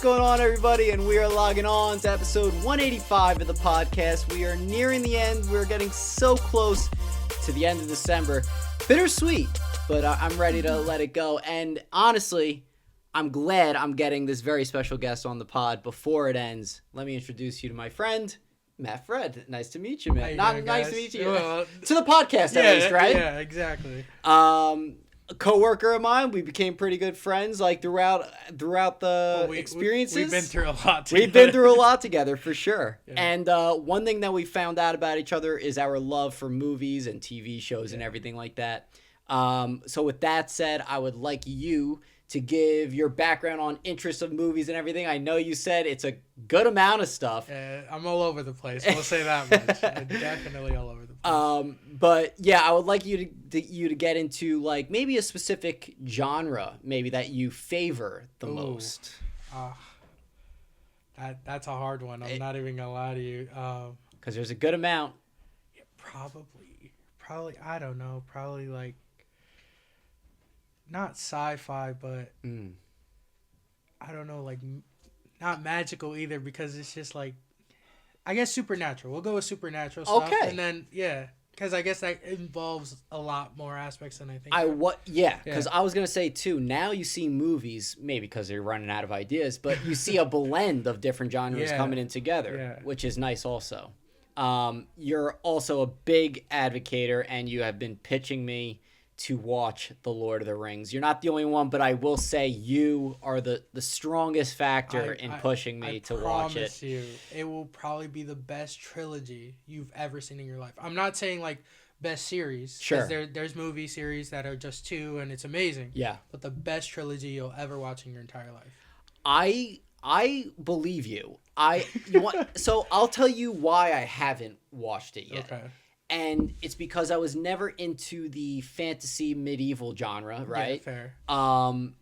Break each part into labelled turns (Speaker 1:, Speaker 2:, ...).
Speaker 1: going on, everybody? And we are logging on to episode 185 of the podcast. We are nearing the end. We're getting so close to the end of December. Bittersweet, but I'm ready to let it go. And honestly, I'm glad I'm getting this very special guest on the pod before it ends. Let me introduce you to my friend, Matt Fred. Nice to meet you, man.
Speaker 2: Not
Speaker 1: nice to meet you. To the podcast, at least, right?
Speaker 2: Yeah, exactly.
Speaker 1: A co-worker of mine. We became pretty good friends, like throughout the experiences.
Speaker 2: We've been through a lot together.
Speaker 1: We've been through a lot together, for sure.
Speaker 2: Yeah.
Speaker 1: And one thing that we found out about each other is our love for movies and TV shows and everything like that. So with that said, I would like you to give your background on interest of movies and everything. I know you said it's a good amount of stuff.
Speaker 2: I'm all over the place. We'll say that much. I'm definitely all over the place.
Speaker 1: But yeah, I would like you to get into like maybe a specific genre, maybe that you favor the most.
Speaker 2: That's a hard one. I'm not even gonna lie to you.
Speaker 1: Because there's a good amount.
Speaker 2: Yeah, probably. I don't know. Probably like. Not sci-fi, but I don't know, like not magical either, because it's just like, I guess supernatural. We'll go with supernatural stuff.
Speaker 1: Okay.
Speaker 2: And then because I guess that involves a lot more aspects than I think.
Speaker 1: Because I was gonna say too. Now you see movies, maybe because they're running out of ideas, but you see a blend of different genres coming in together, which is nice also. You're also a big advocator, and you have been pitching me to watch The Lord of the Rings. You're not the only one, but I will say you are the strongest factor in pushing me to watch it.
Speaker 2: I promise you, it will probably be the best trilogy you've ever seen in your life. I'm not saying like best series.
Speaker 1: Sure.
Speaker 2: There's movie series that are just 2 and it's amazing.
Speaker 1: Yeah.
Speaker 2: But the best trilogy you'll ever watch in your entire life.
Speaker 1: I believe you. So I'll tell you why I haven't watched it yet.
Speaker 2: Okay.
Speaker 1: And it's because I was never into the fantasy medieval genre, right?
Speaker 2: Yeah, fair.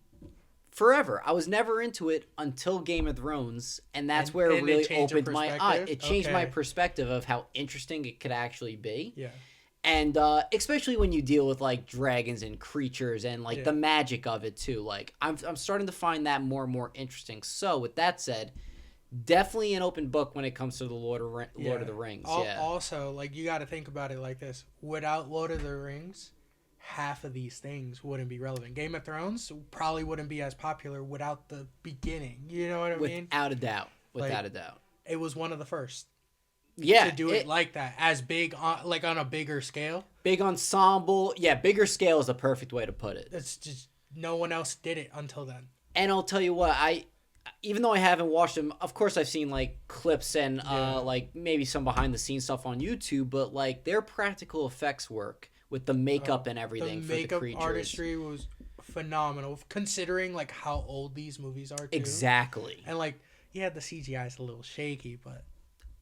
Speaker 1: Forever. I was never into it until Game of Thrones, and that's where it really opened my eye. It changed my perspective of how interesting it could actually be.
Speaker 2: Yeah.
Speaker 1: And especially when you deal with like dragons and creatures and like the magic of it too. Like I'm starting to find that more and more interesting. So with that said, definitely an open book when it comes to the Lord of the Rings.
Speaker 2: Also, like you got to think about it like this: without Lord of the Rings, half of these things wouldn't be relevant. Game of Thrones probably wouldn't be as popular without the beginning. You know what I mean?
Speaker 1: Without a doubt. Without a doubt.
Speaker 2: It was one of the first.
Speaker 1: Yeah,
Speaker 2: to do it like that, as big on a bigger scale.
Speaker 1: Big ensemble. Yeah, bigger scale is the perfect way to put it.
Speaker 2: It's just no one else did it until then.
Speaker 1: And I'll tell you what, even though I haven't watched them, of course I've seen like clips and like maybe some behind the scenes stuff on YouTube, but like their practical effects work with the makeup and everything for the creatures. The makeup
Speaker 2: artistry was phenomenal, considering like how old these movies are too.
Speaker 1: Exactly.
Speaker 2: And like, the CGI is a little shaky, but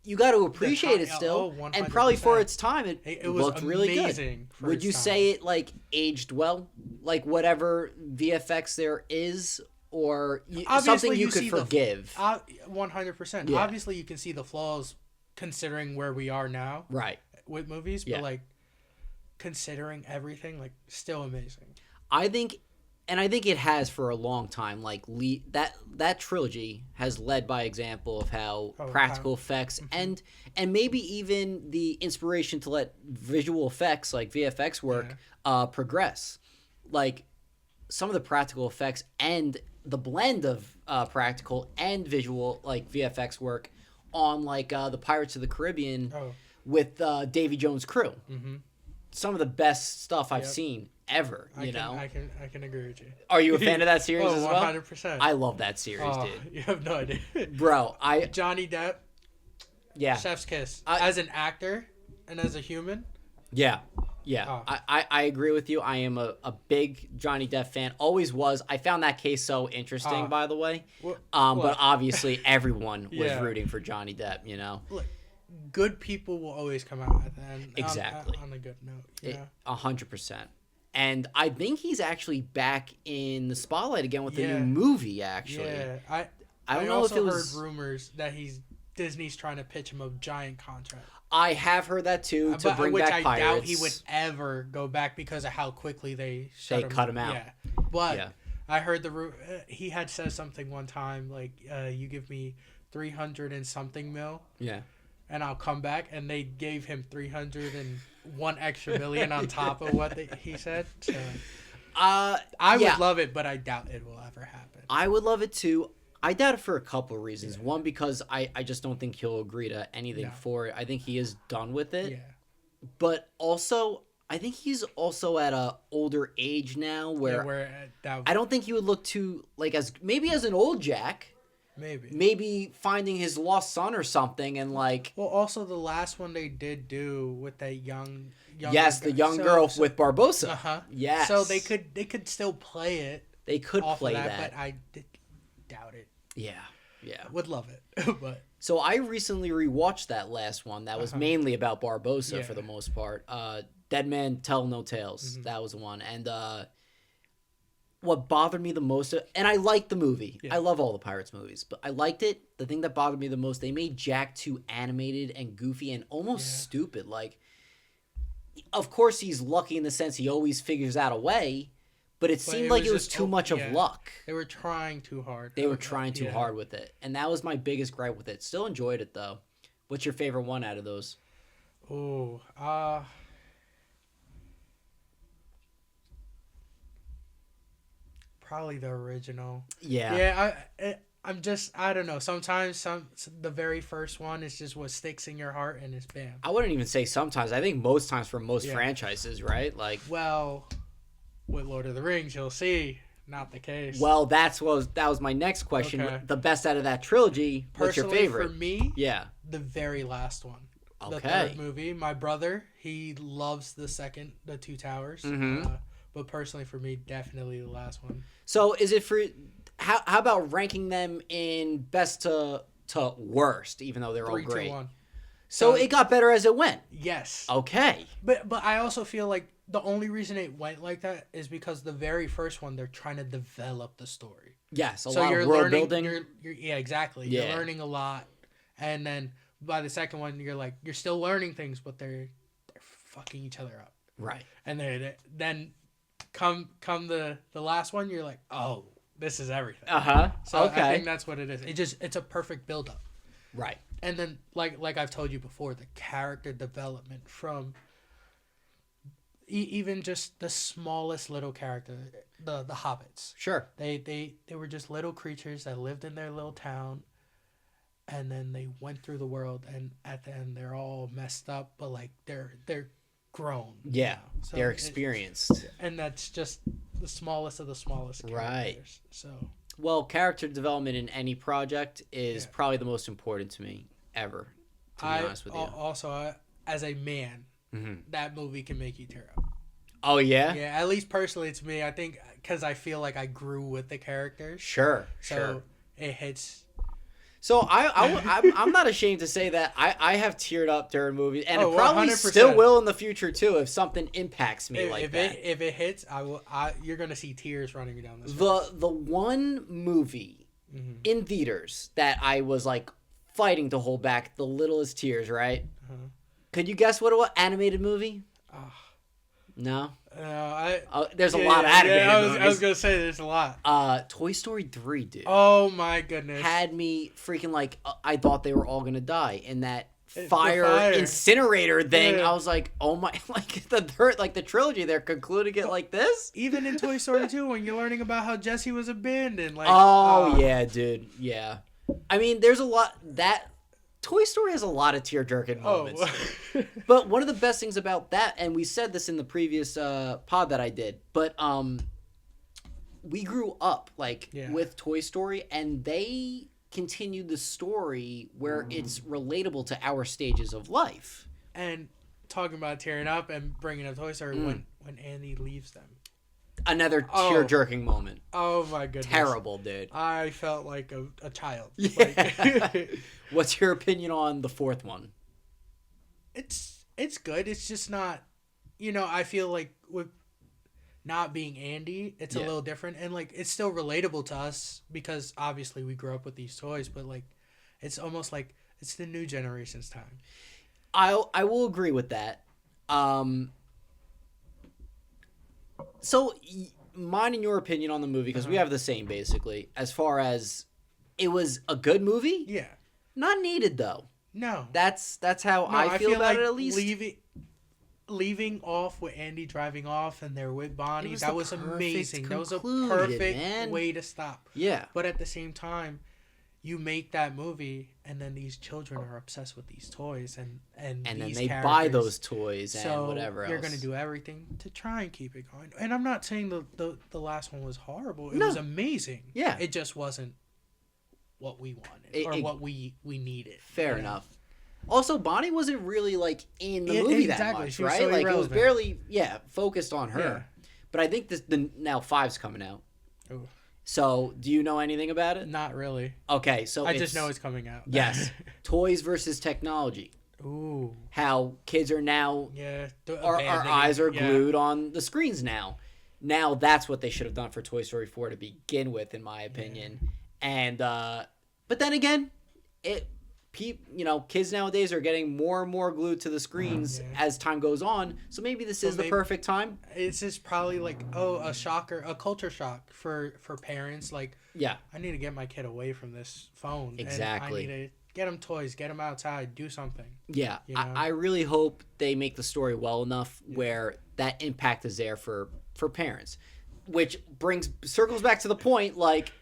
Speaker 1: you got to appreciate it still. And probably for its time, it looked really good. Would you say it like aged well? Like whatever VFX there is? Or something you could forgive.
Speaker 2: 100%. Yeah. Obviously, you can see the flaws considering where we are now.
Speaker 1: Right.
Speaker 2: With movies. But, like, considering everything, like, still amazing.
Speaker 1: I think it has for a long time. Like, that trilogy has led by example of how practical effects and maybe even the inspiration to let visual effects, like VFX work, progress. Like, some of the practical effects and the blend of practical and visual like VFX work on like the Pirates of the Caribbean with Davy Jones' crew. Mm-hmm. Some of the best stuff I've seen ever. I
Speaker 2: can agree with you.
Speaker 1: Are you a fan of that series as well?
Speaker 2: 100%.
Speaker 1: I love that series, dude.
Speaker 2: You have no idea,
Speaker 1: bro.
Speaker 2: Johnny Depp. Yeah. Chef's kiss as an actor and as a human.
Speaker 1: Yeah. Yeah, I agree with you. I am a big Johnny Depp fan. Always was. I found that case so interesting, by the way. But obviously everyone was rooting for Johnny Depp, you know?
Speaker 2: Look, good people will always come out at the end.
Speaker 1: Exactly.
Speaker 2: On a good note.
Speaker 1: 100%. And I think he's actually back in the spotlight again with the new movie, actually.
Speaker 2: Yeah.
Speaker 1: I don't know if it was...
Speaker 2: I also heard rumors that Disney's trying to pitch him a giant contract.
Speaker 1: I have heard that too, to bring back Pirates.
Speaker 2: I doubt he would ever go back because of how quickly they cut him out. Yeah. But I heard he had said something one time like, "You give me 300 and something mil,
Speaker 1: Yeah.
Speaker 2: and I'll come back." And they gave him 301 extra million on top of what he said. So, I would love it, but I doubt it will ever happen.
Speaker 1: I would love it too. I doubt it for a couple of reasons. Yeah. One, because I just don't think he'll agree to anything for it. I think he is done with it. Yeah. But also, I think he's also at a older age now where I don't think he would look too like as an old Jack. Maybe finding his lost son or something, and like.
Speaker 2: Well, also the last one they did do with that young
Speaker 1: the young girl with Barbosa. Yes.
Speaker 2: So they could still play it.
Speaker 1: They could play that,
Speaker 2: but I doubt it.
Speaker 1: Yeah. Yeah.
Speaker 2: Would love it, but.
Speaker 1: So I recently rewatched that last one. That was mainly about Barbosa for the most part. Dead Man Tell No Tales. Mm-hmm. That was the one, and. What bothered me the most, and I liked the movie. Yeah. I love all the Pirates movies, but I liked it. The thing that bothered me the most, they made Jack too animated and goofy and almost stupid. Like, of course he's lucky in the sense he always figures out a way, but it seemed like it was too much of luck.
Speaker 2: They were trying too hard.
Speaker 1: They were trying too hard with it, and that was my biggest gripe with it. Still enjoyed it, though. What's your favorite one out of those?
Speaker 2: Oh, probably the original. Yeah. Yeah, I don't know. Sometimes the very first one is just what sticks in your heart and it's bam.
Speaker 1: I wouldn't even say sometimes. I think most times for most franchises, right? Like,
Speaker 2: well, with Lord of the Rings, you'll see not the case.
Speaker 1: Well, that was my next question. Okay. The best out of that trilogy, what's your favorite?
Speaker 2: For me, the very last one. Okay. The third movie. My brother, he loves the Two Towers. Mm-hmm. But personally, for me, definitely the last one.
Speaker 1: So, is it for how about ranking them in best to worst, even though they're 3, all great? 2, 1. So it got better as it went.
Speaker 2: Yes.
Speaker 1: Okay.
Speaker 2: But I also feel like the only reason it went like that is because the very first one they're trying to develop the story.
Speaker 1: Yes, a lot of world building.
Speaker 2: Yeah, exactly. Yeah. You're learning a lot, and then by the second one, you're still learning things, but they're fucking each other up.
Speaker 1: Right.
Speaker 2: And then. Come the last one, you're like, oh, this is everything. So okay. I think that's what it is. It's a perfect build up.
Speaker 1: Right.
Speaker 2: And then like I've told you before, the character development from even just the smallest little character, the hobbits.
Speaker 1: Sure.
Speaker 2: They were just little creatures that lived in their little town, and then they went through the world, and at the end they're all messed up, but like they're grown.
Speaker 1: Yeah, so they're experienced.
Speaker 2: And that's just the smallest of the smallest characters. Right. So.
Speaker 1: Well, character development in any project is probably the most important to me ever, to be honest with you.
Speaker 2: Also, as a man, that movie can make you tear up.
Speaker 1: Oh, yeah?
Speaker 2: Yeah, at least personally to me. I think because I feel like I grew with the characters.
Speaker 1: Sure.
Speaker 2: It hits...
Speaker 1: So I'm not ashamed to say that I have teared up during movies, and it probably 100%. Still will in the future too if something impacts me that.
Speaker 2: If it hits, you're gonna see tears running down this.
Speaker 1: The one movie in theaters that I was like fighting to hold back the littlest tears. Right? Could you guess what it was? Animated movie? No. There's a lot of animated movies.
Speaker 2: I was gonna say there's a lot.
Speaker 1: Toy Story 3, dude.
Speaker 2: Oh my goodness.
Speaker 1: Had me freaking like I thought they were all gonna die in that fire incinerator thing. I was like, oh my, like the third, like the trilogy, they're concluding it like this.
Speaker 2: Even in Toy Story 2, when you're learning about how Jessie was abandoned, like.
Speaker 1: Oh yeah, dude. Yeah. I mean, there's a lot that. Toy Story has a lot of tear-jerking moments. But one of the best things about that, and we said this in the previous pod that I did, but we grew up with Toy Story, and they continued the story where it's relatable to our stages of life.
Speaker 2: And talking about tearing up and bringing up Toy Story, when Andy leaves them.
Speaker 1: Another tear-jerking moment.
Speaker 2: Oh my goodness.
Speaker 1: Terrible, dude.
Speaker 2: I felt like a child.
Speaker 1: Yeah. What's your opinion on the fourth one?
Speaker 2: It's good. It's just not, I feel like with not being Andy, it's a little different. And like, it's still relatable to us because obviously we grew up with these toys, but like, it's almost like it's the new generation's time.
Speaker 1: I will agree with that. So mine and your opinion on the movie, because we have the same basically. As far as it was a good movie,
Speaker 2: Yeah.
Speaker 1: not needed though.
Speaker 2: No.
Speaker 1: That's how I feel about
Speaker 2: like
Speaker 1: it at least.
Speaker 2: Leaving off with Andy driving off and they're with Bonnie, that was amazing. That was a perfect way to stop.
Speaker 1: Yeah.
Speaker 2: But at the same time, you make that movie and then these children are obsessed with these toys and
Speaker 1: then
Speaker 2: these
Speaker 1: they
Speaker 2: characters.
Speaker 1: buy those toys and whatever else.
Speaker 2: You're going to do everything to try and keep it going. And I'm not saying the last one was horrible. It was amazing.
Speaker 1: Yeah.
Speaker 2: It just wasn't what we wanted what we needed.
Speaker 1: Fair enough. Also, Bonnie wasn't really like in the movie that much, right? So like irrelevant. It was barely focused on her. Yeah. But I think now 5's coming out. Ooh. So, do you know anything about it?
Speaker 2: Not really.
Speaker 1: Okay, so
Speaker 2: I just know it's coming out.
Speaker 1: Yes. Toys versus technology.
Speaker 2: Ooh.
Speaker 1: How kids are now our eyes are glued on the screens now. Now that's what they should have done for Toy Story 4 to begin with, in my opinion. Yeah. And but then again, kids nowadays are getting more and more glued to the screens as time goes on. So maybe this is the perfect time.
Speaker 2: It's just probably like a culture shock for parents. Like, I need to get my kid away from this phone.
Speaker 1: Exactly.
Speaker 2: And I need to get him toys, get him outside, do something.
Speaker 1: Yeah, I really hope they make the story well enough where that impact is there for parents, which circles back to the point, like,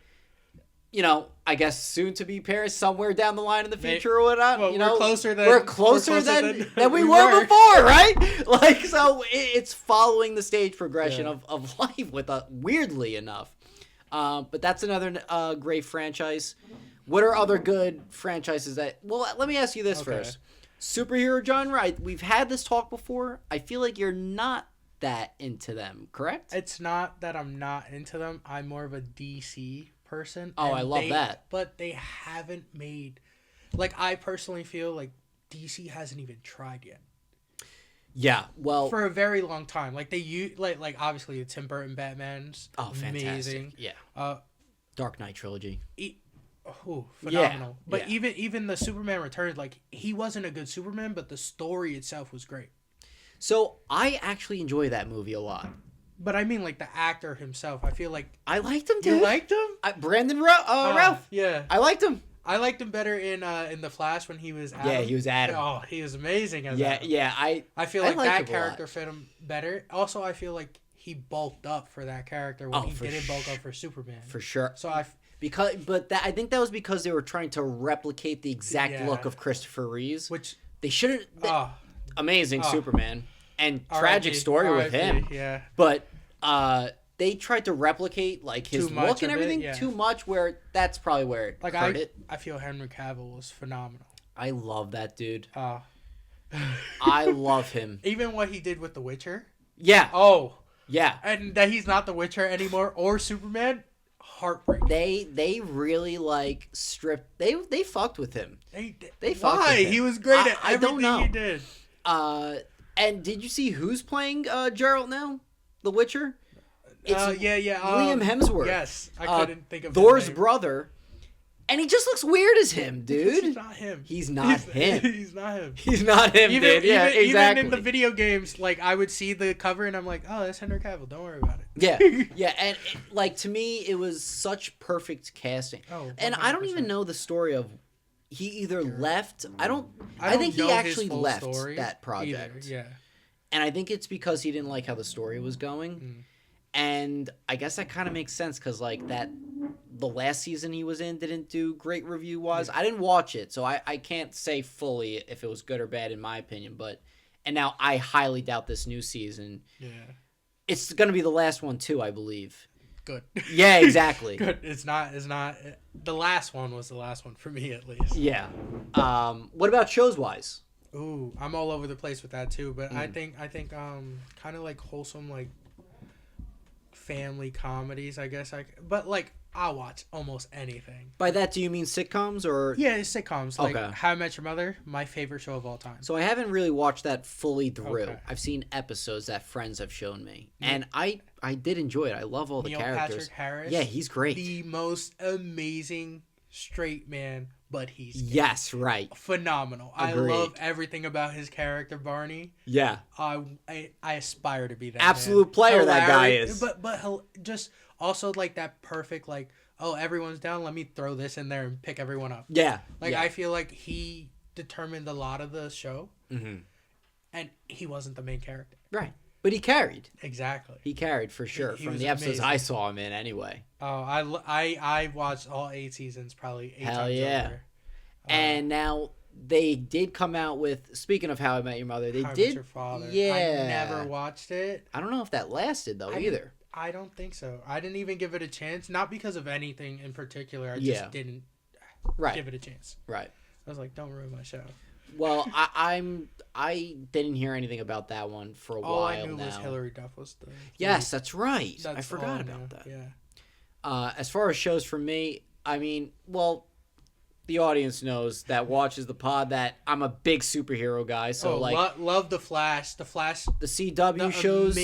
Speaker 1: I guess soon to be parents somewhere down the line in the future or whatnot.
Speaker 2: Well, we're closer
Speaker 1: than we were before, right? Like, so it's following the stage progression of life weirdly enough. But that's another great franchise. What are other good franchises let me ask you this first. Superhero genre, we've had this talk before. I feel like you're not that into them, correct?
Speaker 2: It's not that I'm not into them. I'm more of a DC person.
Speaker 1: Oh, I love that.
Speaker 2: But they haven't made, like, I personally feel like DC hasn't even tried yet.
Speaker 1: Yeah, well,
Speaker 2: for a very long time. Like, they use like obviously the Tim Burton Batman's amazing.
Speaker 1: Yeah. Dark Knight trilogy.
Speaker 2: Phenomenal. But even the Superman Returns, like, he wasn't a good Superman, but the story itself was great.
Speaker 1: So I actually enjoy that movie a lot.
Speaker 2: But I mean, like, the actor himself, I feel like...
Speaker 1: I liked him, dude.
Speaker 2: You liked him?
Speaker 1: Brandon Ralph.
Speaker 2: Yeah.
Speaker 1: I liked him.
Speaker 2: I liked him better in The Flash when he was Adam.
Speaker 1: Yeah, he was Adam.
Speaker 2: Oh, he was amazing as Adam.
Speaker 1: Yeah.
Speaker 2: I feel like that character fit him better. Also, I feel like he bulked up for that character when he didn't bulk up for Superman.
Speaker 1: For sure.
Speaker 2: So
Speaker 1: I think that was because they were trying to replicate the exact look of Christopher Reeves. Which they shouldn't... Amazing Superman. And tragic story with him.
Speaker 2: Yeah.
Speaker 1: But they tried to replicate like his look and everything too much, where that's probably where it hurt it.
Speaker 2: I feel Henry Cavill was phenomenal.
Speaker 1: I love that dude. I love him.
Speaker 2: Even what he did with The Witcher.
Speaker 1: Yeah.
Speaker 2: Oh.
Speaker 1: Yeah.
Speaker 2: And that he's not The Witcher anymore or Superman. Heartbreaking.
Speaker 1: They really like stripped. They fucked with him. They fucked
Speaker 2: with him. He was great at everything he did.
Speaker 1: And did you see who's playing Geralt now? The Witcher? It's
Speaker 2: Liam
Speaker 1: Hemsworth.
Speaker 2: Yes. I couldn't think of
Speaker 1: Thor's brother. And he just looks weird as him, dude.
Speaker 2: He's not him.
Speaker 1: He's not him.
Speaker 2: He's not him.
Speaker 1: He's not him, dude. Yeah, exactly.
Speaker 2: Even in the video games, like, I would see the cover and I'm like, oh, that's Henry Cavill. Don't worry about it.
Speaker 1: Yeah. And, like, to me, it was such perfect casting. Oh, and I don't even know the story of... He either left... I think he actually left that project.
Speaker 2: Either. Yeah.
Speaker 1: And I think it's because he didn't like how the story was going. And I guess that kind of makes sense because, like, the last season he was in didn't do great review-wise. I didn't watch it, so I can't say fully if it was good or bad in my opinion. And now I highly doubt this new season.
Speaker 2: Yeah.
Speaker 1: It's going to be the last one, too, I believe.
Speaker 2: Good.
Speaker 1: Yeah, exactly.
Speaker 2: Good. It's not. The last one was the last one for me, at least.
Speaker 1: Yeah. What about shows-wise?
Speaker 2: Ooh, I'm all over the place with that too, but I think kind of like wholesome, like, family comedies, I guess. But like, I'll watch almost anything.
Speaker 1: By that, do you mean sitcoms or?
Speaker 2: Yeah, sitcoms. Like How I Met Your Mother, my favorite show of all time.
Speaker 1: So I haven't really watched that fully through. Okay. I've seen episodes that friends have shown me, and I did enjoy it. I love all the characters.
Speaker 2: Patrick Harris.
Speaker 1: Yeah, he's great.
Speaker 2: The most amazing straight man but he's gay.
Speaker 1: Yes, right.
Speaker 2: Phenomenal.
Speaker 1: Agreed.
Speaker 2: I love everything about his character, Barney.
Speaker 1: Yeah.
Speaker 2: I aspire to be that
Speaker 1: absolute
Speaker 2: man.
Speaker 1: player.
Speaker 2: Hilarious,
Speaker 1: that guy is.
Speaker 2: But just also like that perfect like, oh, everyone's down, let me throw this in there and pick everyone up.
Speaker 1: Yeah.
Speaker 2: Like I feel like he determined a lot of the show, and he wasn't the main character.
Speaker 1: Right. But he carried.
Speaker 2: Exactly.
Speaker 1: He carried for sure from the episodes amazing. I saw him in anyway.
Speaker 2: Oh, I watched all 8 seasons probably 8
Speaker 1: Hell
Speaker 2: times
Speaker 1: yeah.
Speaker 2: over.
Speaker 1: And now they did come out with, speaking of How I Met Your Mother, they
Speaker 2: How I
Speaker 1: did.
Speaker 2: Met Your Father.
Speaker 1: Yeah.
Speaker 2: I never watched it.
Speaker 1: I don't know if that lasted though either.
Speaker 2: I don't think so. I didn't even give it a chance. Not because of anything in particular. I just didn't give it a chance.
Speaker 1: Right.
Speaker 2: I was like, don't ruin my show.
Speaker 1: Well, I didn't hear anything about that one for a while now.
Speaker 2: All I knew was Hilary Duff was the...
Speaker 1: Yes, that's right. I forgot about that.
Speaker 2: Yeah.
Speaker 1: As far as shows for me, I mean, well, the audience knows that watches the pod that I'm a big superhero guy. So
Speaker 2: love the Flash. The
Speaker 1: CW shows.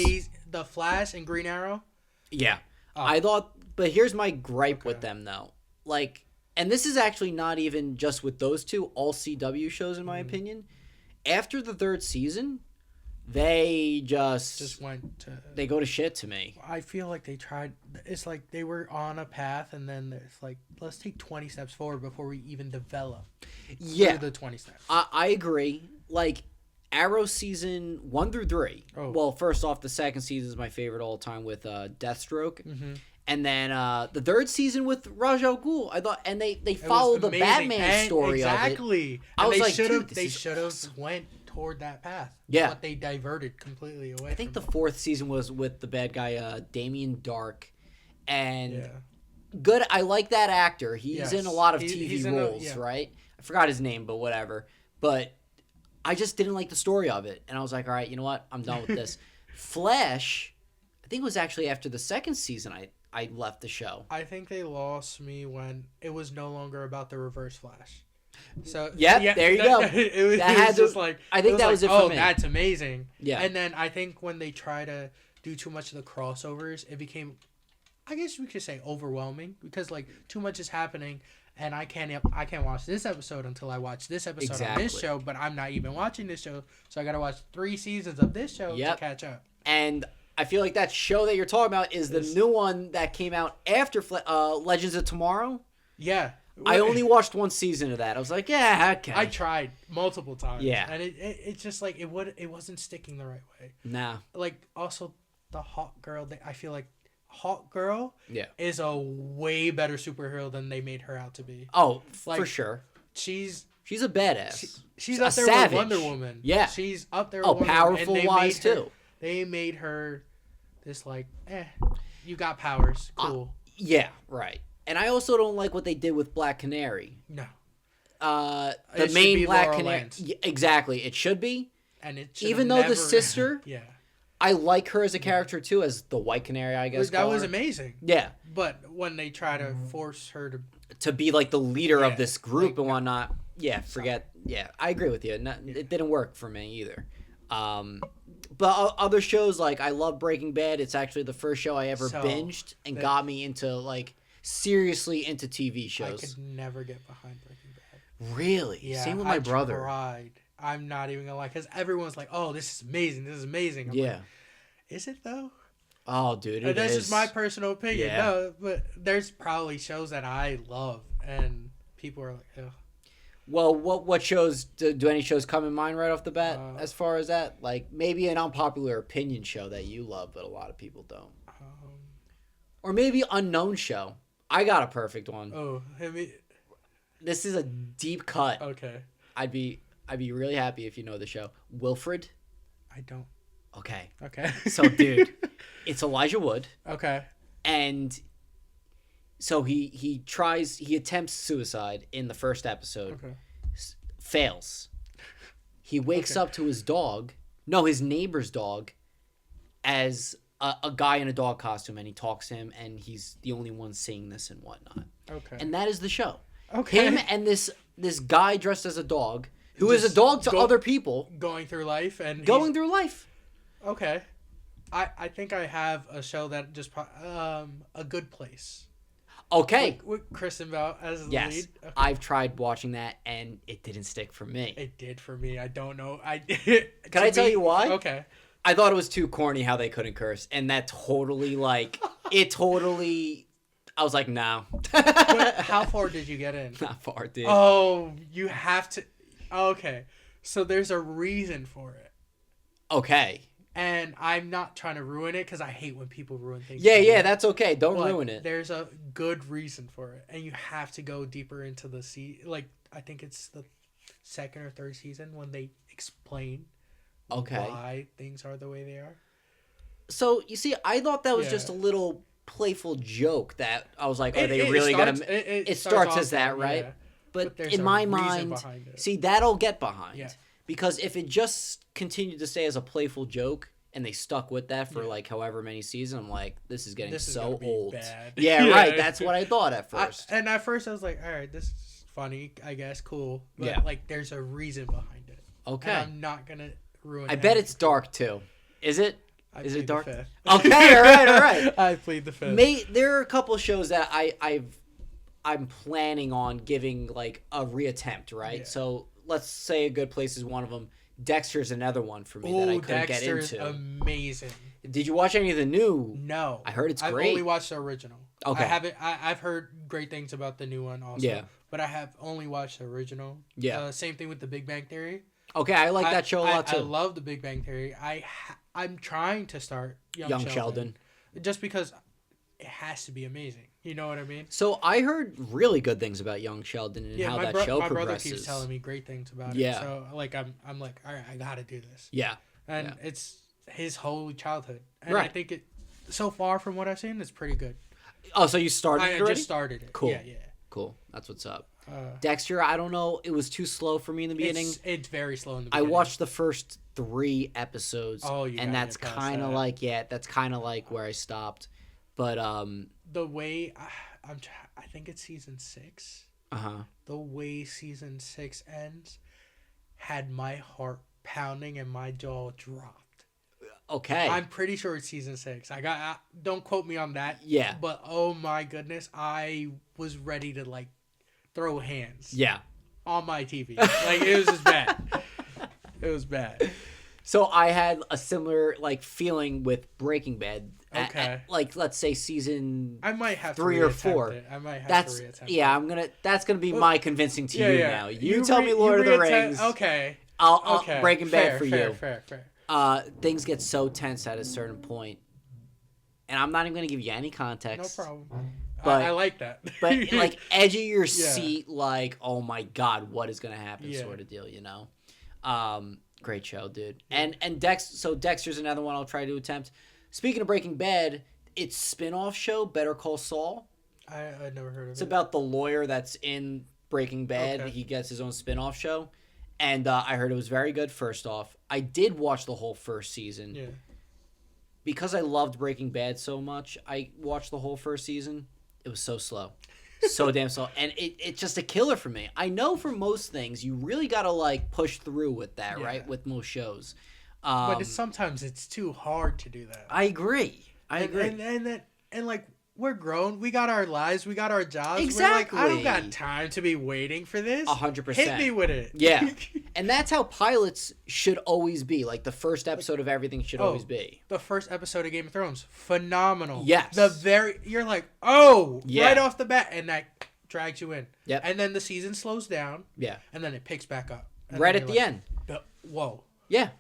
Speaker 2: The Flash and Green Arrow.
Speaker 1: Yeah. I thought, but here's my gripe with them though. Like, and this is actually not even just with those two, all CW shows, in my opinion. After the 3rd season, they just
Speaker 2: went to...
Speaker 1: They go to shit to me.
Speaker 2: I feel like they tried... It's like they were on a path, and then it's like, let's take 20 steps forward before we even develop through the 20 steps.
Speaker 1: I agree. Like, Arrow season 1 through 3. Oh. Well, first off, the 2nd season is my favorite all time with Deathstroke. And then the 3rd season with Ra's al Ghul, I thought, and they followed the Batman story of it.
Speaker 2: Exactly.
Speaker 1: I was like,
Speaker 2: they should have went toward that path.
Speaker 1: Yeah.
Speaker 2: But they diverted completely away.
Speaker 1: I think the 4th season was with the bad guy Damien Dark, and good. I like that actor. He's in a lot of TV roles, right? I forgot his name, but whatever. But I just didn't like the story of it, and I was like, all right, you know what? I'm done with this. Flash, I think it was actually after the 2nd season I left the show.
Speaker 2: I think they lost me when it was no longer about the Reverse Flash. So
Speaker 1: there you go.
Speaker 2: It was just like,
Speaker 1: I think that was it for me.
Speaker 2: That's amazing.
Speaker 1: Yeah.
Speaker 2: And then I think when they try to do too much of the crossovers, it became, I guess we could say, overwhelming, because like too much is happening, and I can't watch this episode until I watch this episode on this show, but I'm not even watching this show, so I got to watch 3 seasons of this show to catch up.
Speaker 1: And I feel like that show that you're talking about is the new one that came out after Legends of Tomorrow.
Speaker 2: Yeah.
Speaker 1: I only watched 1 season of that. I was like, yeah, okay.
Speaker 2: I tried multiple times.
Speaker 1: Yeah.
Speaker 2: And it's just like it wasn't sticking the right way.
Speaker 1: Nah.
Speaker 2: Like also the Hawk Girl, I feel like Hawk Girl is a way better superhero than they made her out to be.
Speaker 1: Oh, like, for sure.
Speaker 2: She's
Speaker 1: a badass.
Speaker 2: She's up there with Wonder Woman.
Speaker 1: Yeah.
Speaker 2: She's up there with Wonder
Speaker 1: powerful
Speaker 2: Woman.
Speaker 1: wise too.
Speaker 2: They made her this like, you got powers. Cool.
Speaker 1: Yeah, right. And I also don't like what they did with Black Canary.
Speaker 2: No.
Speaker 1: The main Black Canary. Exactly. It should be.
Speaker 2: And it
Speaker 1: even though the sister.
Speaker 2: Yeah.
Speaker 1: I like her as a character too, as the White Canary, I guess.
Speaker 2: That was amazing.
Speaker 1: Yeah.
Speaker 2: But when they try to force her
Speaker 1: to be like the leader of this group and whatnot, forget. Yeah, I agree with you. It didn't work for me either. But other shows, like I love Breaking Bad. It's actually the first show I ever binged and got me into like seriously into TV shows.
Speaker 2: I could never get behind Breaking Bad.
Speaker 1: Really?
Speaker 2: Yeah.
Speaker 1: Same with my brother.
Speaker 2: Tried. I'm not even gonna lie, because everyone's like, "Oh, this is amazing! This is amazing!" I'm like, is it though?
Speaker 1: Oh, dude, it
Speaker 2: that's
Speaker 1: is.
Speaker 2: just my personal opinion.
Speaker 1: Yeah.
Speaker 2: No, but there's probably shows that I love, and people are like, "Ugh."
Speaker 1: Well, what shows do any shows come in mind right off the bat as far as that? Like maybe an unpopular opinion show that you love, but a lot of people don't. Or maybe unknown show. I got a perfect one.
Speaker 2: Oh, hit me.
Speaker 1: This is a deep cut.
Speaker 2: Okay.
Speaker 1: I'd be really happy if you know the show. Wilfred?
Speaker 2: I don't.
Speaker 1: Okay.
Speaker 2: Okay.
Speaker 1: So, dude, it's Elijah Wood.
Speaker 2: Okay.
Speaker 1: And so he attempts suicide in the first episode.
Speaker 2: Okay.
Speaker 1: Fails. He wakes up to his dog. No, his neighbor's dog as a guy in a dog costume, and he talks to him, and he's the only one seeing this and whatnot.
Speaker 2: Okay.
Speaker 1: And that is the show.
Speaker 2: Okay.
Speaker 1: Him and this guy dressed as a dog, who is a dog to other people.
Speaker 2: Going through life.
Speaker 1: Through life.
Speaker 2: Okay. I think I have a show that just... A Good Place.
Speaker 1: Okay.
Speaker 2: With Kristen Bell as the
Speaker 1: Yes.
Speaker 2: lead. Okay.
Speaker 1: I've tried watching that, and it didn't stick for me.
Speaker 2: It did for me. I don't know.
Speaker 1: Can I tell you why?
Speaker 2: Okay.
Speaker 1: I thought it was too corny how they couldn't curse, and that totally, like, it totally... I was like, no.
Speaker 2: But how far did you get in?
Speaker 1: Not far, dude.
Speaker 2: Oh, you have to... Okay. So there's a reason for it.
Speaker 1: Okay.
Speaker 2: And I'm not trying to ruin it because I hate when people ruin things.
Speaker 1: Yeah, that's okay. Don't ruin it.
Speaker 2: There's a good reason for it. And you have to go deeper into the like, I think it's the second or third season when they explain why things are the way they are.
Speaker 1: So, you see, I thought that was just a little playful joke that I was like, are they really going to... It starts as that, right? Yeah. But in my mind, see, that I'll get behind. Yeah. Because if it just continued to stay as a playful joke and they stuck with that for like however many seasons, I'm like, this is getting so old. Bad. Yeah, right. That's what I thought at first.
Speaker 2: And at first I was like, all right, this is funny, I guess, cool. But like, there's a reason behind it. Okay. And I'm not going to ruin it.
Speaker 1: I bet it's dark too. Is it? Is it dark?
Speaker 2: Okay,
Speaker 1: all right.
Speaker 2: I plead the fifth.
Speaker 1: There are a couple shows that I'm planning on giving like a reattempt, right? Yeah. So let's say A Good Place is one of them. Dexter's another one for me that I couldn't get into.
Speaker 2: Dexter's amazing.
Speaker 1: Did you watch any of the new?
Speaker 2: No.
Speaker 1: I heard it's great.
Speaker 2: I've only watched the original. Okay. I've heard great things about the new one also. Yeah. But I have only watched the original. Yeah. Same thing with The Big Bang Theory.
Speaker 1: Okay, I like that show a lot too.
Speaker 2: I love The Big Bang Theory. I'm trying to start Young Sheldon. Just because it has to be amazing. You know what I mean?
Speaker 1: So I heard really good things about Young Sheldon and how that show progresses.
Speaker 2: My brother keeps telling me great things about it. So like I'm like, all right, I gotta do this. Yeah. And it's his whole childhood. And I think it so far from what I've seen, it's pretty good.
Speaker 1: Oh, so you started it already?
Speaker 2: I just started it.
Speaker 1: Cool.
Speaker 2: Yeah.
Speaker 1: Cool. That's what's up. Dexter, I don't know. It was too slow for me in the beginning.
Speaker 2: It's very slow in the beginning.
Speaker 1: I watched the first 3 episodes. And that's kind of like, that's kind of like where I stopped. But
Speaker 2: the way I think it's season 6. The way season 6 ends had my heart pounding and my jaw dropped.
Speaker 1: Okay.
Speaker 2: I'm pretty sure it's season 6. Don't quote me on that.
Speaker 1: Yeah.
Speaker 2: But oh my goodness, I was ready to like throw hands.
Speaker 1: Yeah.
Speaker 2: On my TV. Like it was just bad. It was bad.
Speaker 1: So I had a similar like feeling with Breaking Bad.
Speaker 2: Okay.
Speaker 1: Like let's say season
Speaker 2: I might have
Speaker 1: 3 or 4.
Speaker 2: I might have to reattempt.
Speaker 1: Yeah, that's gonna be my convincing to you now. You tell me Lord of the Rings.
Speaker 2: Okay.
Speaker 1: I'll Breaking Bad for you.
Speaker 2: Fair.
Speaker 1: Things get so tense at a certain point, and I'm not even gonna give you any context.
Speaker 2: No problem. But I like that.
Speaker 1: But like edge of your seat, like oh my god, what is gonna happen, sort of deal, you know. Great show, dude. And Dexter's another one I'll try to attempt. Speaking of Breaking Bad, its spin-off show, Better Call Saul.
Speaker 2: I never heard of it.
Speaker 1: It's about the lawyer that's in Breaking Bad.
Speaker 2: Okay.
Speaker 1: He gets his own spin-off show. And I heard it was very good, first off. I did watch the whole first season. Yeah. Because I loved Breaking Bad so much, I watched the whole first season. It was so slow. So damn slow. And it's just a killer for me. I know for most things, you really got to like push through with that, right? With most shows.
Speaker 2: But sometimes it's too hard to do that.
Speaker 1: I agree.
Speaker 2: And like we're grown. We got our lives. We got our jobs.
Speaker 1: Exactly.
Speaker 2: We're like, I don't got time to be waiting for this.
Speaker 1: 100%.
Speaker 2: Hit me with it.
Speaker 1: Yeah. And that's how pilots should always be. Like the first episode of everything should always be.
Speaker 2: The first episode of Game of Thrones, phenomenal.
Speaker 1: Yes.
Speaker 2: You're like, right off the bat, and that drags you in.
Speaker 1: Yep.
Speaker 2: And then the season slows down.
Speaker 1: Yeah.
Speaker 2: And then it picks back up.
Speaker 1: Right at the end.
Speaker 2: Whoa.
Speaker 1: Yeah.